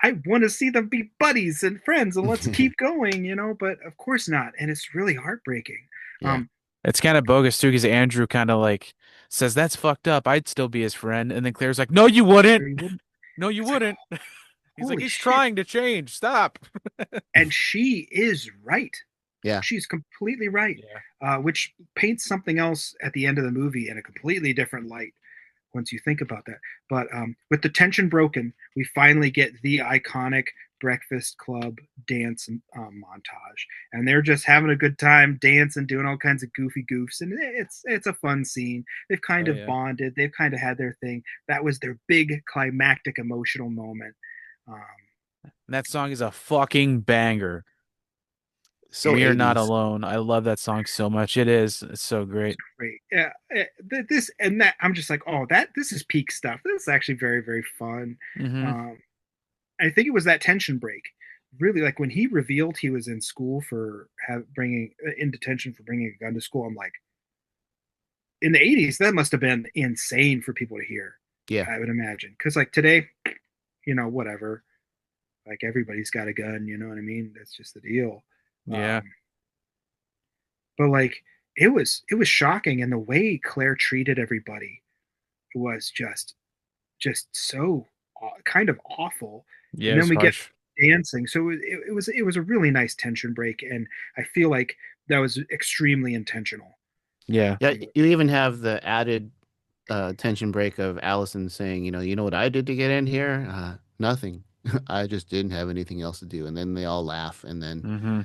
I want to see them be buddies and friends, and let's keep going. But of course not, and it's really heartbreaking. Yeah. Um, It's kind of bogus too, because Andrew kind of like says that's fucked up. I'd still be his friend, and then Claire's like, "No, you wouldn't. he wouldn't. No, you It's like, wouldn't." He's like, holy "He's shit. trying to change. Stop." And she is right. Yeah. She's completely right, Yeah. which paints something else at the end of the movie in a completely different light once you think about that. But with the tension broken, we finally get the iconic Breakfast Club dance montage, and they're just having a good time dancing, doing all kinds of goofy goofs, and it's a fun scene. They've kind Oh of yeah. bonded. They've kind of had their thing. That was their big climactic emotional moment. Um, And that song is a fucking banger. So We Are Not 80s. Alone. I love that song so much. It is. It's so great. Great. Yeah. This and that. I'm just like, oh, this is peak stuff. This is actually very, very fun. Hmm. Um, I think it was that tension break. Really, like when he revealed he was in school for bringing in detention for bringing a gun to school. I'm like, in the '80s, that must have been insane for people to hear. Yeah. I would imagine, because like today, whatever. Like everybody's got a gun. You know what I mean? That's just the deal. Yeah. Um, but like it was shocking, and the way Claire treated everybody was just so kind of awful. Yeah, And it then was we get harsh. dancing, so it was a really nice tension break, and I feel like that was extremely intentional. Yeah. Yeah, you even have the added tension break of Allison saying, you know what I did to get in here? Nothing. I just didn't have anything else to do. And then they all laugh, Hmm.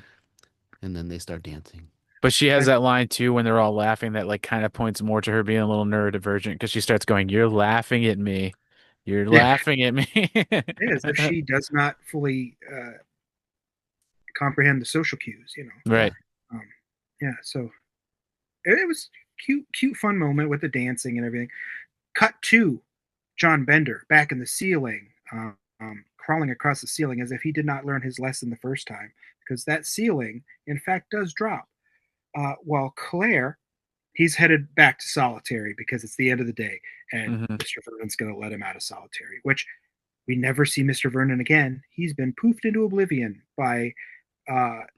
and then they start dancing. But she has That that line too when they're all laughing that like kind of points more to her being a little neurodivergent because she starts going, "You're laughing at me. You're yeah, laughing at me." as if she does not fully comprehend the social cues. Yeah. Right. Um, yeah, so it was cute, fun moment with the dancing and everything. Cut to John Bender back in the ceiling, crawling across the ceiling as if he did not learn his lesson the first time, because that ceiling, in fact, does drop. While Claire, he's headed back to solitary because it's the end of the day, and Hmm. Mr. Vernon's going to let him out of solitary, which we never see Mr. Vernon again. He's been poofed into oblivion by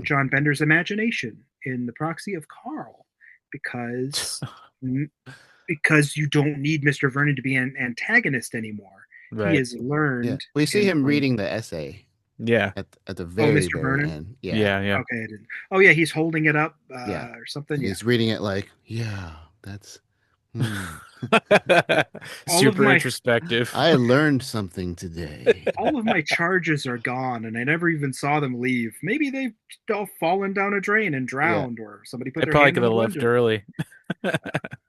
John Bender's imagination in the proxy of Carl, because because you don't need Mr. Vernon to be an antagonist anymore. He Right. has Yeah. learned We see his him own. reading the essay Yeah. at the Oh, very, Mr. very Vernon. end. Yeah. Yeah. Yeah. Okay, I didn't. Oh yeah, he's holding it up Yeah. or something. And Yeah. he's reading it like, yeah, that's, hmm. All of Super my introspective. I learned something today. all of my charges are gone, and I never even saw them leave. Maybe they've all fallen down a drain and Yeah. drowned, or somebody put I their probably hand could in have the left window. early.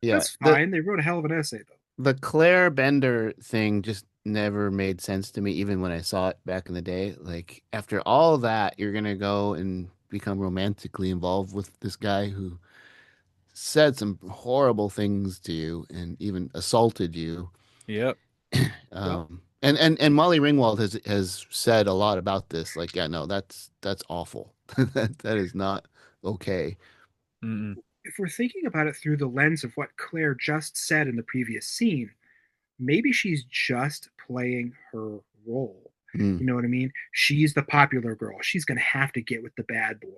Yeah. That's fine. They wrote a hell of an essay, though. The Claire Bender thing just never made sense to me, even when I saw it back in the day. Like, after all that, you're gonna go and become romantically involved with this guy who said some horrible things to you and even assaulted you. Yep. Yep. And Molly Ringwald has said a lot about this. Like, yeah, no, that's awful. That is not okay. Mm-mm. If we're thinking about it through the lens of what Claire just said in the previous scene, maybe she's just playing her role. Mm. You know what I mean? She's the popular girl. She's going to have to get with the bad boy.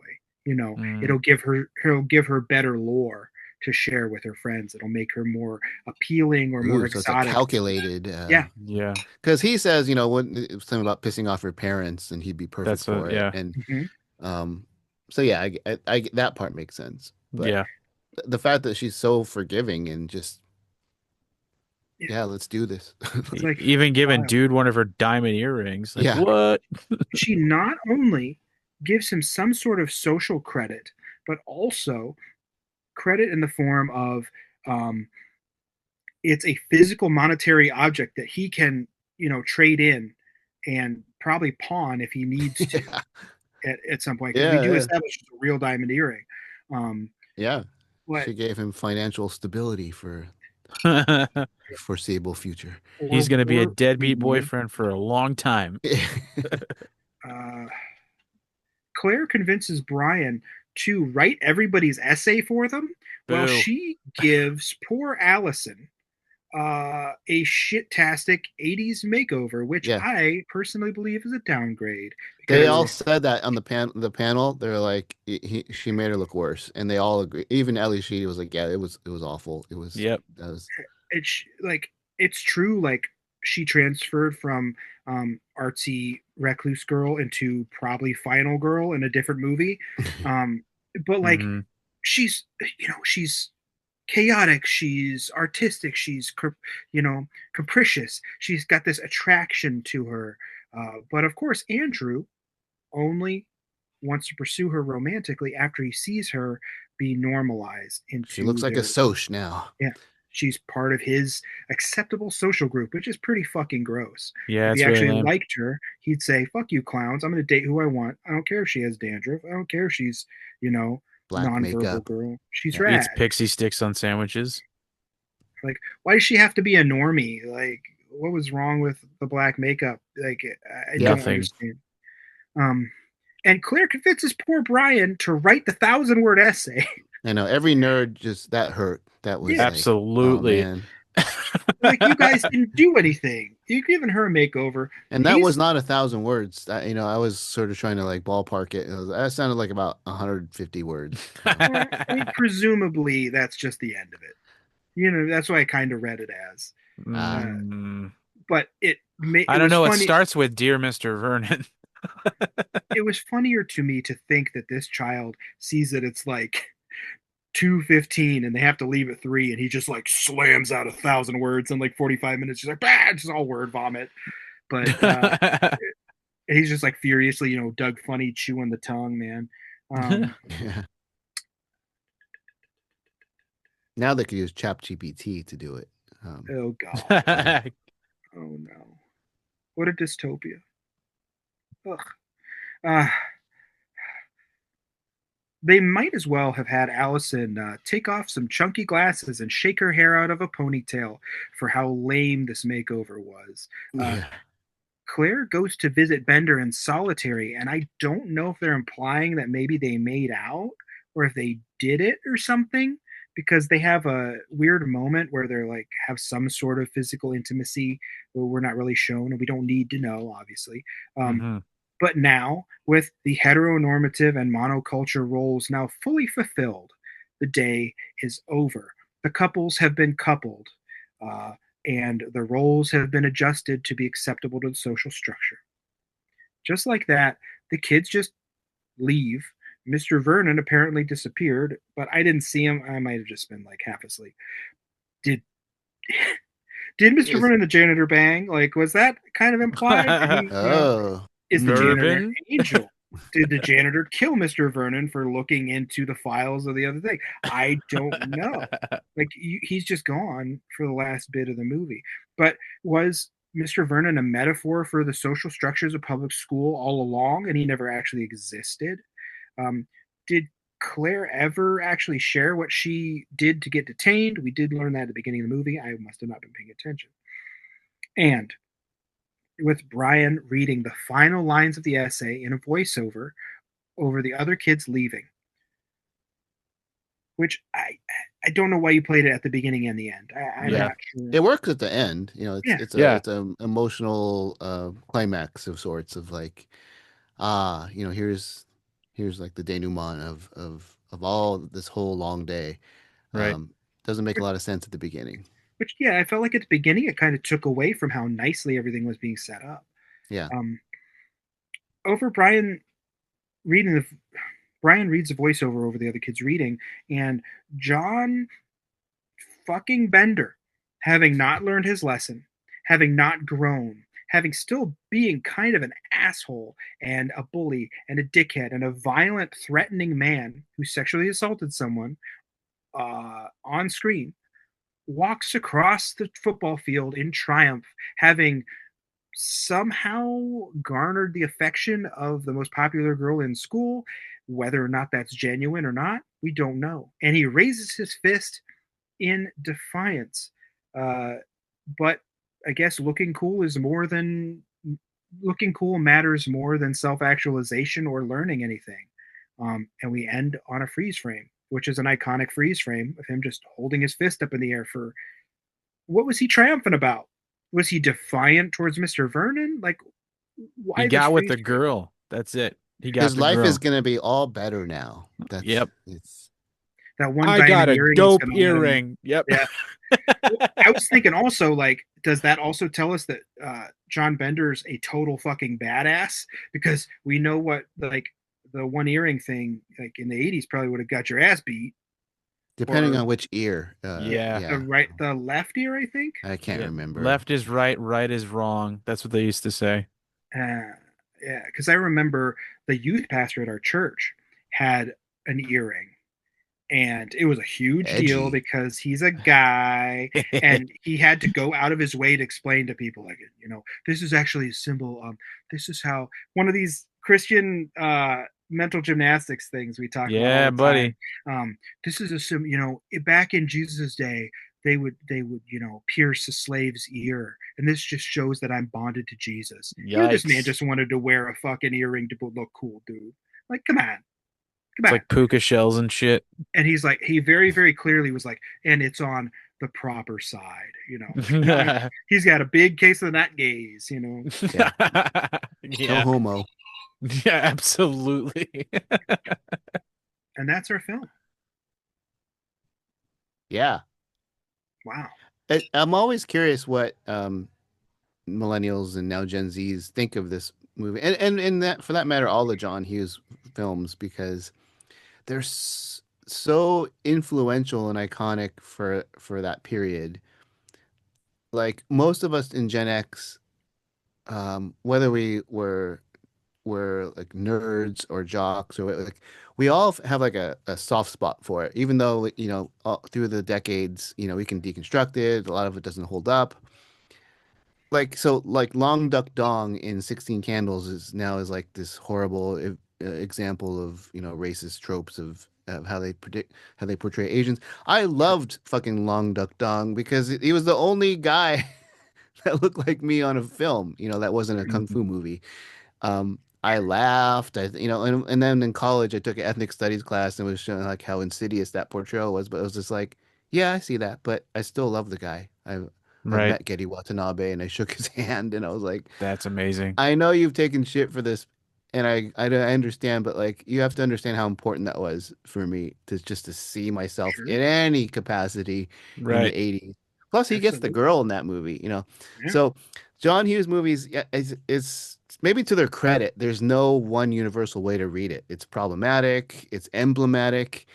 Mm. It'll give her better lore to share with her friends. It'll make her more appealing or more Ooh, so it's a exotic. calculated. Yeah, Yeah. Because he says, something about pissing off her parents, and he'd be perfect That's for what. it. Yeah. And hmm um, so yeah, that part makes sense. But Yeah. the fact that she's so forgiving and just, yeah. yeah, let's do this. It's like Even giving wild. dude one of her diamond earrings. Like Yeah, what? She not only gives him some sort of social credit, but also credit in the form of um, it's a physical monetary object that he can trade in and probably pawn if he needs to yeah, at some point, because we yeah, do yeah. establish it's a real diamond earring. um Yeah. but She gave him financial stability for foreseeable future. He's or gonna be a or deadbeat mhm, boyfriend for a long time. uh Claire convinces Brian to write everybody's essay for them, while Boo. she gives poor Allison a shit-tastic 80s makeover, which Yeah. I personally believe is a downgrade, They because all said that on the panel. They're like, she made her look worse, and they all agree. Even Ellie Sheedy was like, yeah, it was awful. Yep. That was it's like it's true. Like she transferred from artsy recluse girl into probably final girl in a different movie. Um, but like Hmm. she's chaotic, she's artistic, she's capricious. She's got this attraction to her. But of course, Andrew only wants to pursue her romantically after he sees her be normalized she into looks like a their. Soch now. Yeah, she's part of his acceptable social group, which is pretty fucking gross. Yeah, If he it's really actually lame. liked her, he'd say, "Fuck you, clowns! I'm going to date who I want. I don't care if she has dandruff. I don't care if she's, you know, Black nonverbal makeup. girl. She's Yeah. Eats rad. pixie sticks on sandwiches. Like, why does she have to be a normie? Like, what was wrong with the black makeup? Like, I Yeah. don't Nothing. understand." Um, and Claire convinces poor Brian to write the 1,000-word essay. I know every nerd just that hurt. That was Yeah, like, oh Absolutely. man. like you guys didn't do anything. You're giving her a makeover. And that was He's, not 1,000 words. I was sort of trying to like ballpark it. That sounded like about 150 words. So well, I mean, presumably that's just the end of it. That's what I kind of read it as. Uh, Mm, but I it don't was know. It funny. starts with Dear Mr. Vernon. It was funnier to me to think that this child sees that it's like 2:15 and they have to leave at 3, and he just like slams out 1,000 words in like 45 minutes. He's like, bah, just all word vomit. But he's just like furiously, Doug Funny chewing the tongue, man. Um, yeah. Now they could use ChatGPT to do it. oh God. Yeah. Oh no. What a dystopia. Ugh. Uh, they might as well have had Allison take off some chunky glasses and shake her hair out of a ponytail for how lame this makeover was. Uh, Yeah. Claire goes to visit Bender in solitary, and I don't know if they're implying that maybe they made out or if they did it or something, because they have a weird moment where they're like have some sort of physical intimacy where we're not really shown, and we don't need to know, obviously. Um, hmm but now, with the heteronormative and monoculture roles now fully fulfilled, the day is over. The couples have been coupled. Uh, and the roles have been adjusted to be acceptable to the social structure. Just like that, the kids just leave. Mr. Vernon apparently disappeared, but I didn't see him. I might have just been like half asleep. Did did Mr. Is Vernon the janitor bang? Like, was that kind of implied? Did he, oh is the janitor an Mervin? angel? Did the janitor kill Mr. Vernon for looking into the files of the other thing? I don't know. Like he's just gone for the last bit of the movie. But was Mr. Vernon a metaphor for the social structures of public school all along, and he never actually existed? Um, did Claire ever actually share what she did to get detained? We did learn that at the beginning of the movie. I must have not been paying attention. And with Brian reading the final lines of the essay in a voiceover over the other kids leaving, which I don't know why you played it at the beginning and the end. I'm Yeah. not sure. it works at the end. It's Yeah, it's a Yeah. it's a emotional climax of sorts of like here's like the denouement of all this whole long day. Right. Doesn't make a lot of sense at the beginning. which yeah, I felt like at the beginning it kind of took away from how nicely everything was being set up. Yeah. Um, over reading the Brian reads the voiceover over the other kids reading, and John fucking Bender, having not learned his lesson, having not grown, having still being kind of an asshole and a bully and a dickhead and a violent, threatening man who sexually assaulted someone on screen, walks across the football field in triumph, having somehow garnered the affection of the most popular girl in school. Whether or not that's genuine or not, we don't know. And he raises his fist in defiance. Uh, but I guess looking cool matters more than self actualization or learning anything. And we end on a freeze frame, which is an iconic freeze frame of him just holding his fist up in the air for what was he triumphant about? Was he defiant towards Mr. Vernon? Like, He why this got with freeze the frame? girl. That's it. He got His the life is girl. gonna be all better now. That's Yep. it's That one I diamond got a earring is dope going to let him. earring. Yep. Yeah. Well, I was thinking also, like, does that also tell us that John Bender's a total fucking badass? Because we know what, like, the one earring thing, like in the 80s, probably would have got your ass beat. depending Or, on which ear. Yeah. the Yeah. the left ear, I think. I can't Yeah. remember. Left is right, right is wrong. That's what they used to say. Uh, yeah, because I remember the youth pastor at our church had an earring, and it was a huge deal Edgy. because he's a guy and he had to go out of his way to explain to people like, this is actually a symbol. This is how one of these Christian mental gymnastics things we talk about all Yeah, the time. buddy. This is a back in Jesus's day, they would pierce a slave's ear, and this just shows that I'm bonded to Jesus. This man Yikes. just wanted to wear a fucking earring to look cool, dude. Like, come on, It's come on. like puka shells and shit. And he's like, he very very clearly was like, and it's on the proper side, like, no, he's got a big case of the nut gaze. Yeah. No Yeah. homo. Yeah, absolutely. And that's our film. Yeah. Wow. I'm always curious what millennials and now Gen Zs think of this movie, and that for that matter, all the John Hughes films, because they're so influential and iconic for that period. Like most of us in Gen X, whether we were like nerds or jocks or like we all have like a soft spot for it, even though all, through the decades, we can deconstruct it. A lot of it doesn't hold up. Like so, like Long Duck Dong in 16 Candles is like this horrible example of racist tropes of how they portray Asians. I Sure. loved fucking Long Duck Dong because he was the only guy that looked like me on a film, that wasn't a kung fu movie. I laughed, and then in college I took an ethnic studies class and it was showing like how insidious that portrayal was, but it was just like, yeah, I see that, but I still love the guy. I've Right. met Getty Watanabe and I shook his hand and I was like, That's amazing. I know you've taken shit for this, and I understand, but like you have to understand how important that was for me to just to see myself Sure. in any capacity in the Right. 80s. Plus, he gets the Absolutely. girl in that movie. Yeah. So John Hughes movies, yeah, it's maybe to their credit, there's no one universal way to read it. It's problematic, it's emblematic,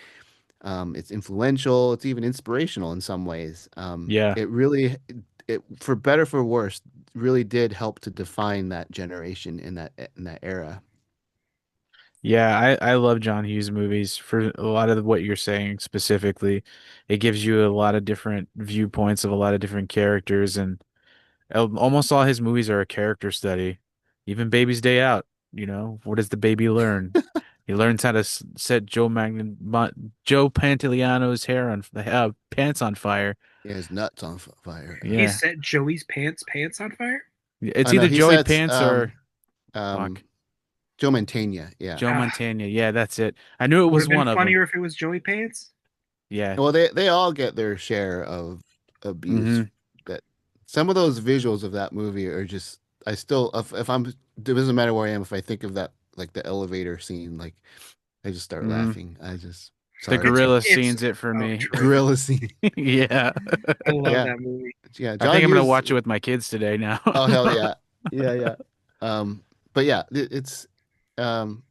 it's influential, it's even inspirational in some ways. Yeah. It really, for better for worse, really did help to define that generation in that era. Yeah, I love John Hughes movies for a lot of what you're saying specifically. It gives you a lot of different viewpoints of a lot of different characters, and almost all his movies are a character study. Even Baby's Day Out, what does the baby learn? He learns how to set Joe Pantoliano's hair on pants on fire. Yeah, his nuts on fire. He Yeah, set Joey's pants on fire. it's Oh no, either he Joey sets Pants or um fuck Joe Mantegna. Yeah. Joe Ah, Montana. Yeah, that's it. I knew it would was have been one of them. funnier if it was Joey Pants. Yeah. Well, they all get their share of abuse, Hmm. but some of those visuals of that movie are just I still if I'm it doesn't matter where I am if I think of that like the elevator scene like I just start Hmm. laughing. I just The sorry. gorilla It's scene's it for oh, me. terrific. Gorilla scene. Yeah. I love Yeah. that movie. Yeah, I John think I'm gonna Hughes. watch it with my kids today now. Oh hell yeah. Yeah, yeah. But yeah, it's um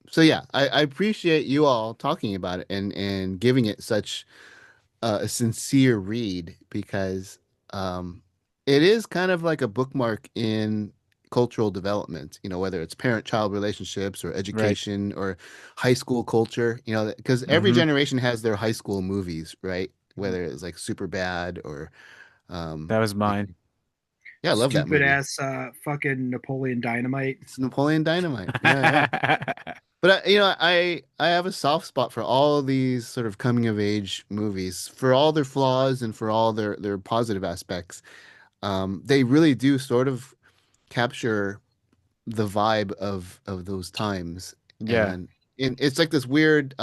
so yeah, I appreciate you all talking about it and giving it such a sincere read because um, it is kind of like a bookmark in cultural development, whether it's parent-child relationships or Right. education or high school culture, because every Hmm. generation has their high school movies, right? Whether it's like super bad or That was you mine. know, yeah, I love that Stupid movie. ass fucking Napoleon Dynamite. It's Napoleon Dynamite. Yeah, yeah. But I have a soft spot for all of these sort of coming of age movies, for all their flaws and for all their positive aspects. They really do sort of capture the vibe of those times, Yeah. and it's like this weird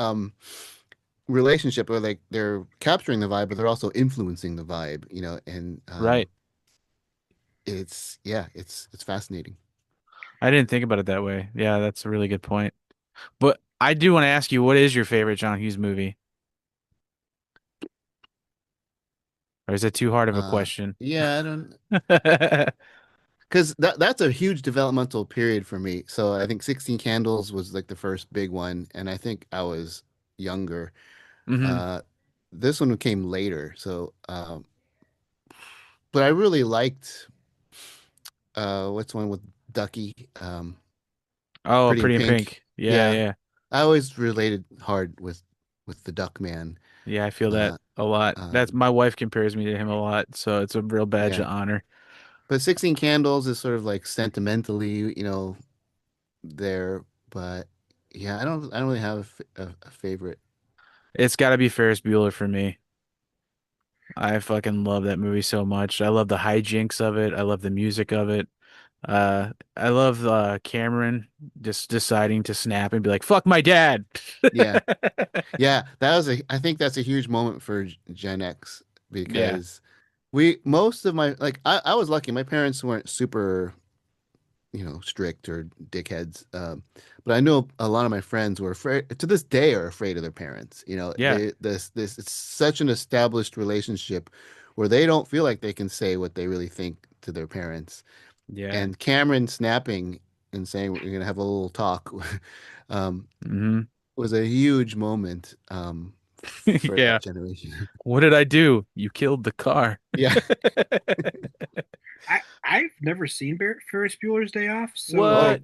relationship where like they're capturing the vibe, but they're also influencing the vibe, and Right. it's fascinating. I didn't think about it that way. Yeah, that's a really good point. But I do want to ask you, what is your favorite John Hughes movie? Or is it too hard of a question? Yeah, I don't. Because that's a huge developmental period for me. So I think 16 Candles was like the first big one, and I think I was younger. Hmm. Uh, this one came later. So, but I really liked what's the one with Ducky, Oh, Pretty in Pretty in Pink. Pink. Yeah, Yeah, yeah. I always related hard with with the Duckman. Yeah, I feel that Uh, a lot. That's um, my wife compares me to him a lot, so it's a real badge yeah, of honor. but 16 Candles is sort of like sentimentally, there. But yeah, I don't really have a favorite. It's got to be Ferris Bueller for me. I fucking love that movie so much. I love the hijinks of it. I love the music of it. I love Cameron just deciding to snap and be like, "Fuck my dad." Yeah, yeah, I think that's a huge moment for Gen X Yeah, because most of my, like, I was lucky. My parents weren't super, strict or dickheads. But I know a lot of my friends were afraid to this day are afraid of their parents. yeah, This it's such an established relationship where they don't feel like they can say what they really think to their parents. yeah. And Cameron snapping and saying we're gonna have a little talk um, Hmm. was a huge moment for Yeah. that generation. What did I do? You killed the car. Yeah. I've never seen Ferris Bueller's Day Off, so Oh, What?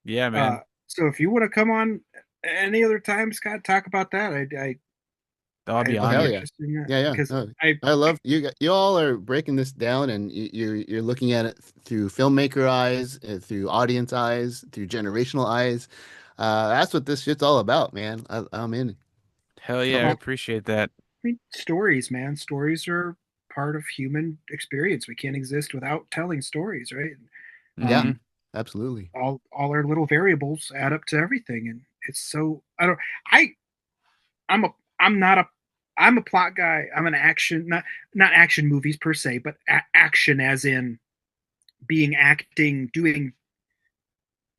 Yeah, man. so if you want to come on any other time, Scott, talk about that. I'll be I'd oh be hell honored. yeah. interested in that Yeah, yeah. because No, I I love you. You all are breaking this down, and you're looking at it through filmmaker eyes, through audience eyes, through generational eyes. That's what this shit's all about, man. I'm in. Hell yeah, I well, appreciate that. I mean, stories, man. Stories are part of human experience. We can't exist without telling stories, right? Yeah, Hmm. Um, absolutely. all our little variables add up to everything, and it's so I don't I I'm a I'm not a I'm a plot guy. I'm an action not action movies per se, but action as in being acting, doing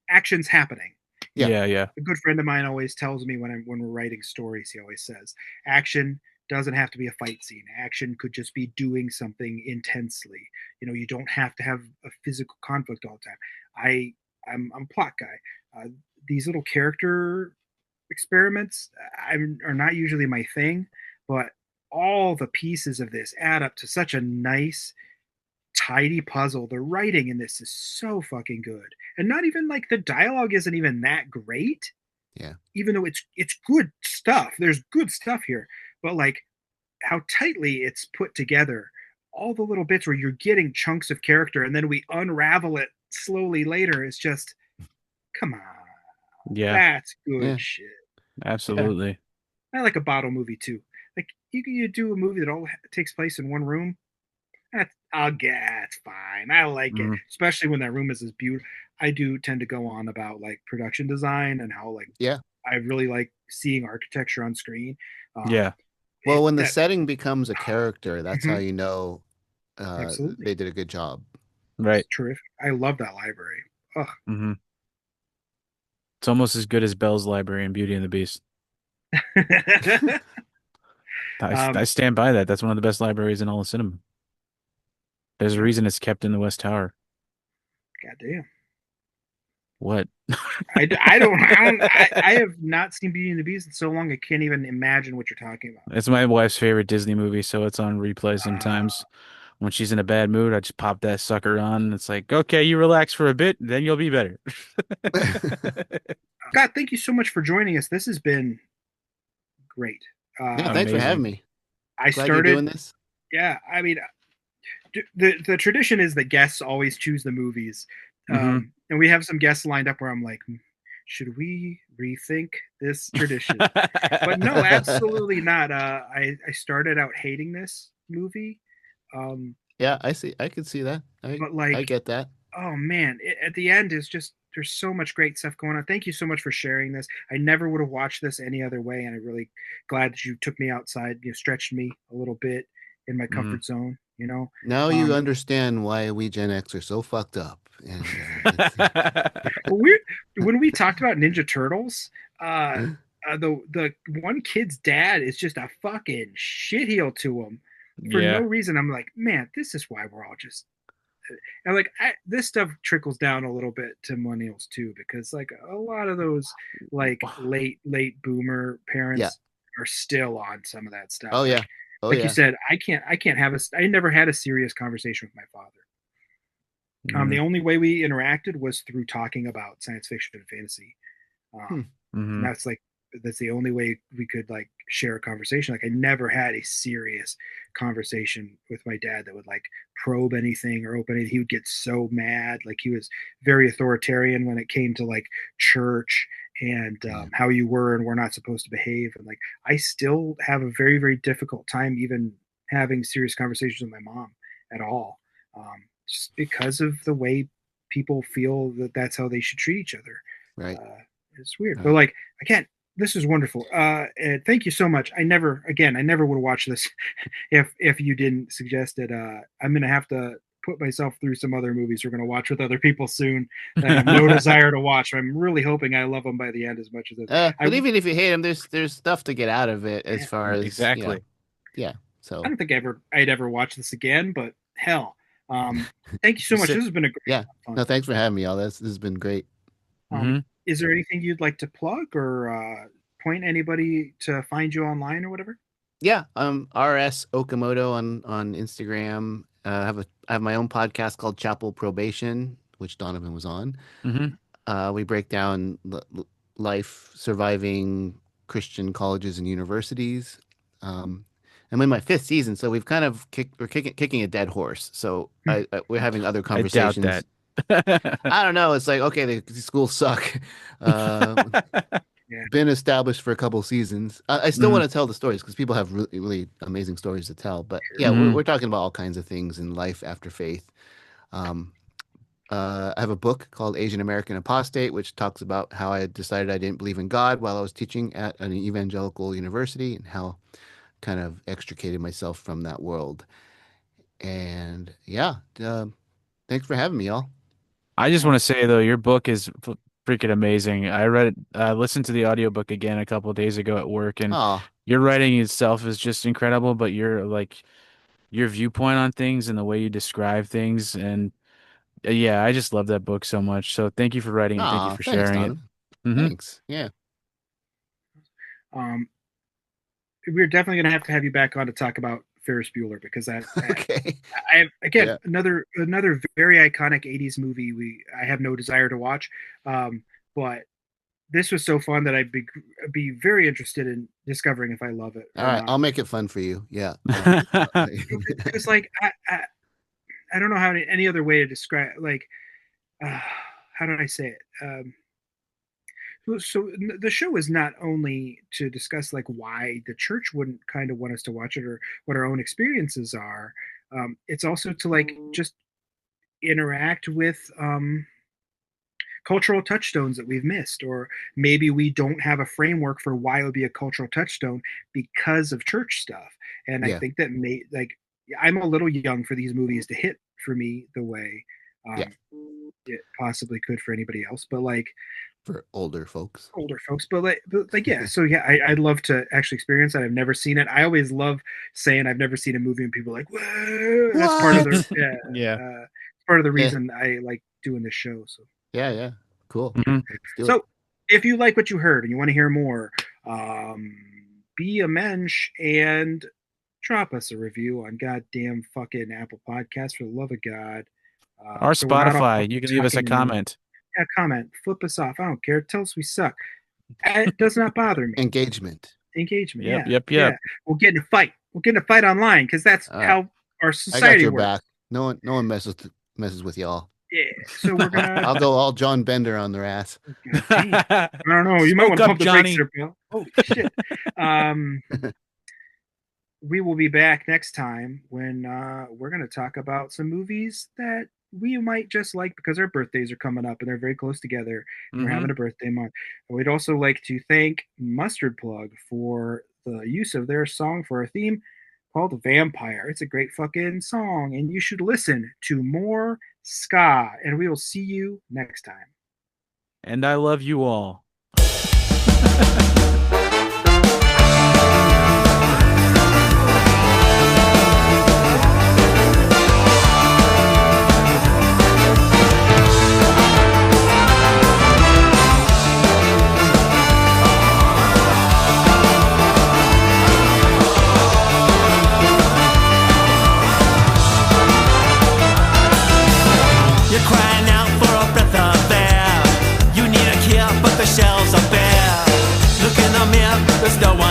actions happening. Yeah, Yeah, yeah. A good friend of mine always tells me when we're writing stories, he always says, action doesn't have to be a fight scene. Action could just be doing something intensely. You don't have to have a physical conflict all the time. I I'm a plot guy. These little character experiments are not usually my thing, but all the pieces of this add up to such a nice tidy puzzle. The writing in this is so fucking good. And not even like the dialogue isn't even that great, yeah, even though it's good stuff. There's good stuff here. But like how tightly it's put together, all the little bits where you're getting chunks of character and then we unravel it slowly later is just come on. Yeah, That's good yeah, shit. yeah, absolutely. I like a bottle movie too. Like you do a movie that all takes place in one room. I'll get it's fine. I like it, Hmm. especially when that room is as beautiful. I do tend to go on about like production design and how like yeah. I really like seeing architecture on screen. Um, Yeah, Well, when the that setting becomes a character, that's how mhm, you know absolutely, they did a good job. right. it's terrific. I love that library. Oh, Hmm. It's almost as good as Belle's Library in Beauty and the Beast. I um, stand by that. That's one of the best libraries in all of cinema. There's a yeah, reason it's kept in the West Tower. goddamn. What? I have not seen Beauty and the Beast in so long. I can't even imagine what you're talking about. It's my wife's favorite Disney movie, so it's on replay Uh, sometimes. When she's in a bad mood, I just pop that sucker on, and it's like, okay, you relax for a bit, then you'll be better. Scott, thank you so much for joining us. This has been great. Yeah, Uh, thanks for having Amazing. me. I Glad you're doing started, this. yeah. I mean, the tradition is that guests always choose the movies, Hmm. and we have some guests lined up where I'm like, should we rethink this tradition? But no, absolutely not. I started out hating this movie, um, Yeah, I see. I can see that. but I like, get that. oh man, at the end is just there's so much great stuff going on. Thank you so much for sharing this. I never would have watched this any other way, and I'm really glad that you took me outside, stretched me a little bit in my Hmm. comfort zone. Now you Um, understand why we Gen X are so fucked up. And it's well, when we talked about Ninja Turtles, uh, the one kid's dad is just a fucking shitheel to him for no Yeah. reason. I'm like, man, this is why we're all just and like this stuff trickles down a little bit to millennials too, because like a lot of those like late boomer yeah. parents are still on some of that stuff. Oh Like yeah. Oh like you yeah. said, I can't have I never had a serious conversation with my father. The Hmm. only way we interacted was through talking about science fiction and fantasy. Hmm. And Hmm. that's like that's the only way we could like share a conversation. Like I never had a serious conversation with my dad that would like probe anything or open anything. He would get so mad. Like he was very authoritarian when it came to like church and how you were and were not supposed to behave. And like I still have a very, very difficult time even having serious conversations with my mom at all, just because of the way people feel that that's how they should treat each other. Right. It's weird, Right. but like I can't. This is wonderful. And thank you so much. I never would have watched this if you didn't suggest it. I'm gonna have to put myself through some other movies we're gonna watch with other people soon that I have no desire to watch. I'm really hoping I love them by the end as much as it. But even if you hate them, there's stuff to get out of it as far as Exactly. yeah. So I don't think I'd ever watch this again, but hell, thank you so much. This has been a great yeah. fun. No, thanks for having me, all this. This has been great. Is there anything you'd like to plug or point anybody to find you online or whatever? Yeah, RS Okamoto on Instagram. I have my own podcast called Chapel Probation, which Donovan was on. We break down life surviving Christian colleges and universities. I'm in my 5th season, so we've kind of we're kicking a dead horse. So we're having other conversations. I doubt that. I don't know. It's like, okay, the schools suck. Been established for a couple seasons. I still want to tell the stories because people have really, really amazing stories to tell. But yeah, we're talking about all kinds of things in life after faith. I have a book called Asian American Apostate, which talks about how I decided I didn't believe in God while I was teaching at an evangelical university and how kind of extricated myself from that world. And yeah, thanks for having me, y'all. I just want to say though, your book is freaking amazing. I read it, I listened to the audiobook again a couple of days ago at work, and your writing itself is just incredible, but your viewpoint on things and the way you describe things, and yeah, I just love that book so much. So thank you for writing it. Thank you for Thanks, sharing it. Donovan. Thanks. Yeah. We're definitely going to have you back on to talk about Ferris Bueller because okay. Another very iconic 80s movie I have no desire to watch, but this was so fun that I'd be very interested in discovering if I love it. All right, I'll make it fun for you. Yeah. It's like I don't know any other way to describe how did I say it? So the show is not only to discuss like why the church wouldn't kind of want us to watch it or what our own experiences are. It's also to like just interact with cultural touchstones that we've missed, or maybe we don't have a framework for why it would be a cultural touchstone because of church stuff. And I think that I'm a little young for these movies to hit for me the way it possibly could for anybody else, but like for older folks, but yeah. So yeah, I'd love to actually experience that. I've never seen it. I always love saying I've never seen a movie and people are like, whoa, that's part of the part of the reason I like doing this show. So yeah, cool. So if you like what you heard and you want to hear more, be a mensch and drop us a review on goddamn fucking Apple Podcasts, for the love of God. Or Spotify. You can leave us a comment. Yeah, comment. Flip us off. I don't care. Tell us we suck. It does not bother me. Engagement. Yep. We'll get in a fight. We'll get in a fight online because that's how our society works. Back. No one messes with y'all. Yeah. So we're gonna. I'll go all John Bender on their ass. I don't know. You might want to pump the brakes there, Bill. Oh shit. We will be back next time when we're going to talk about some movies that we might just like because our birthdays are coming up and they're very close together. We're having a birthday month. And we'd also like to thank Mustard Plug for the use of their song for our theme called Vampire. It's a great fucking song, and you should listen to more ska. And we will see you next time. And I love you all. Shelves are bare. Look There's no one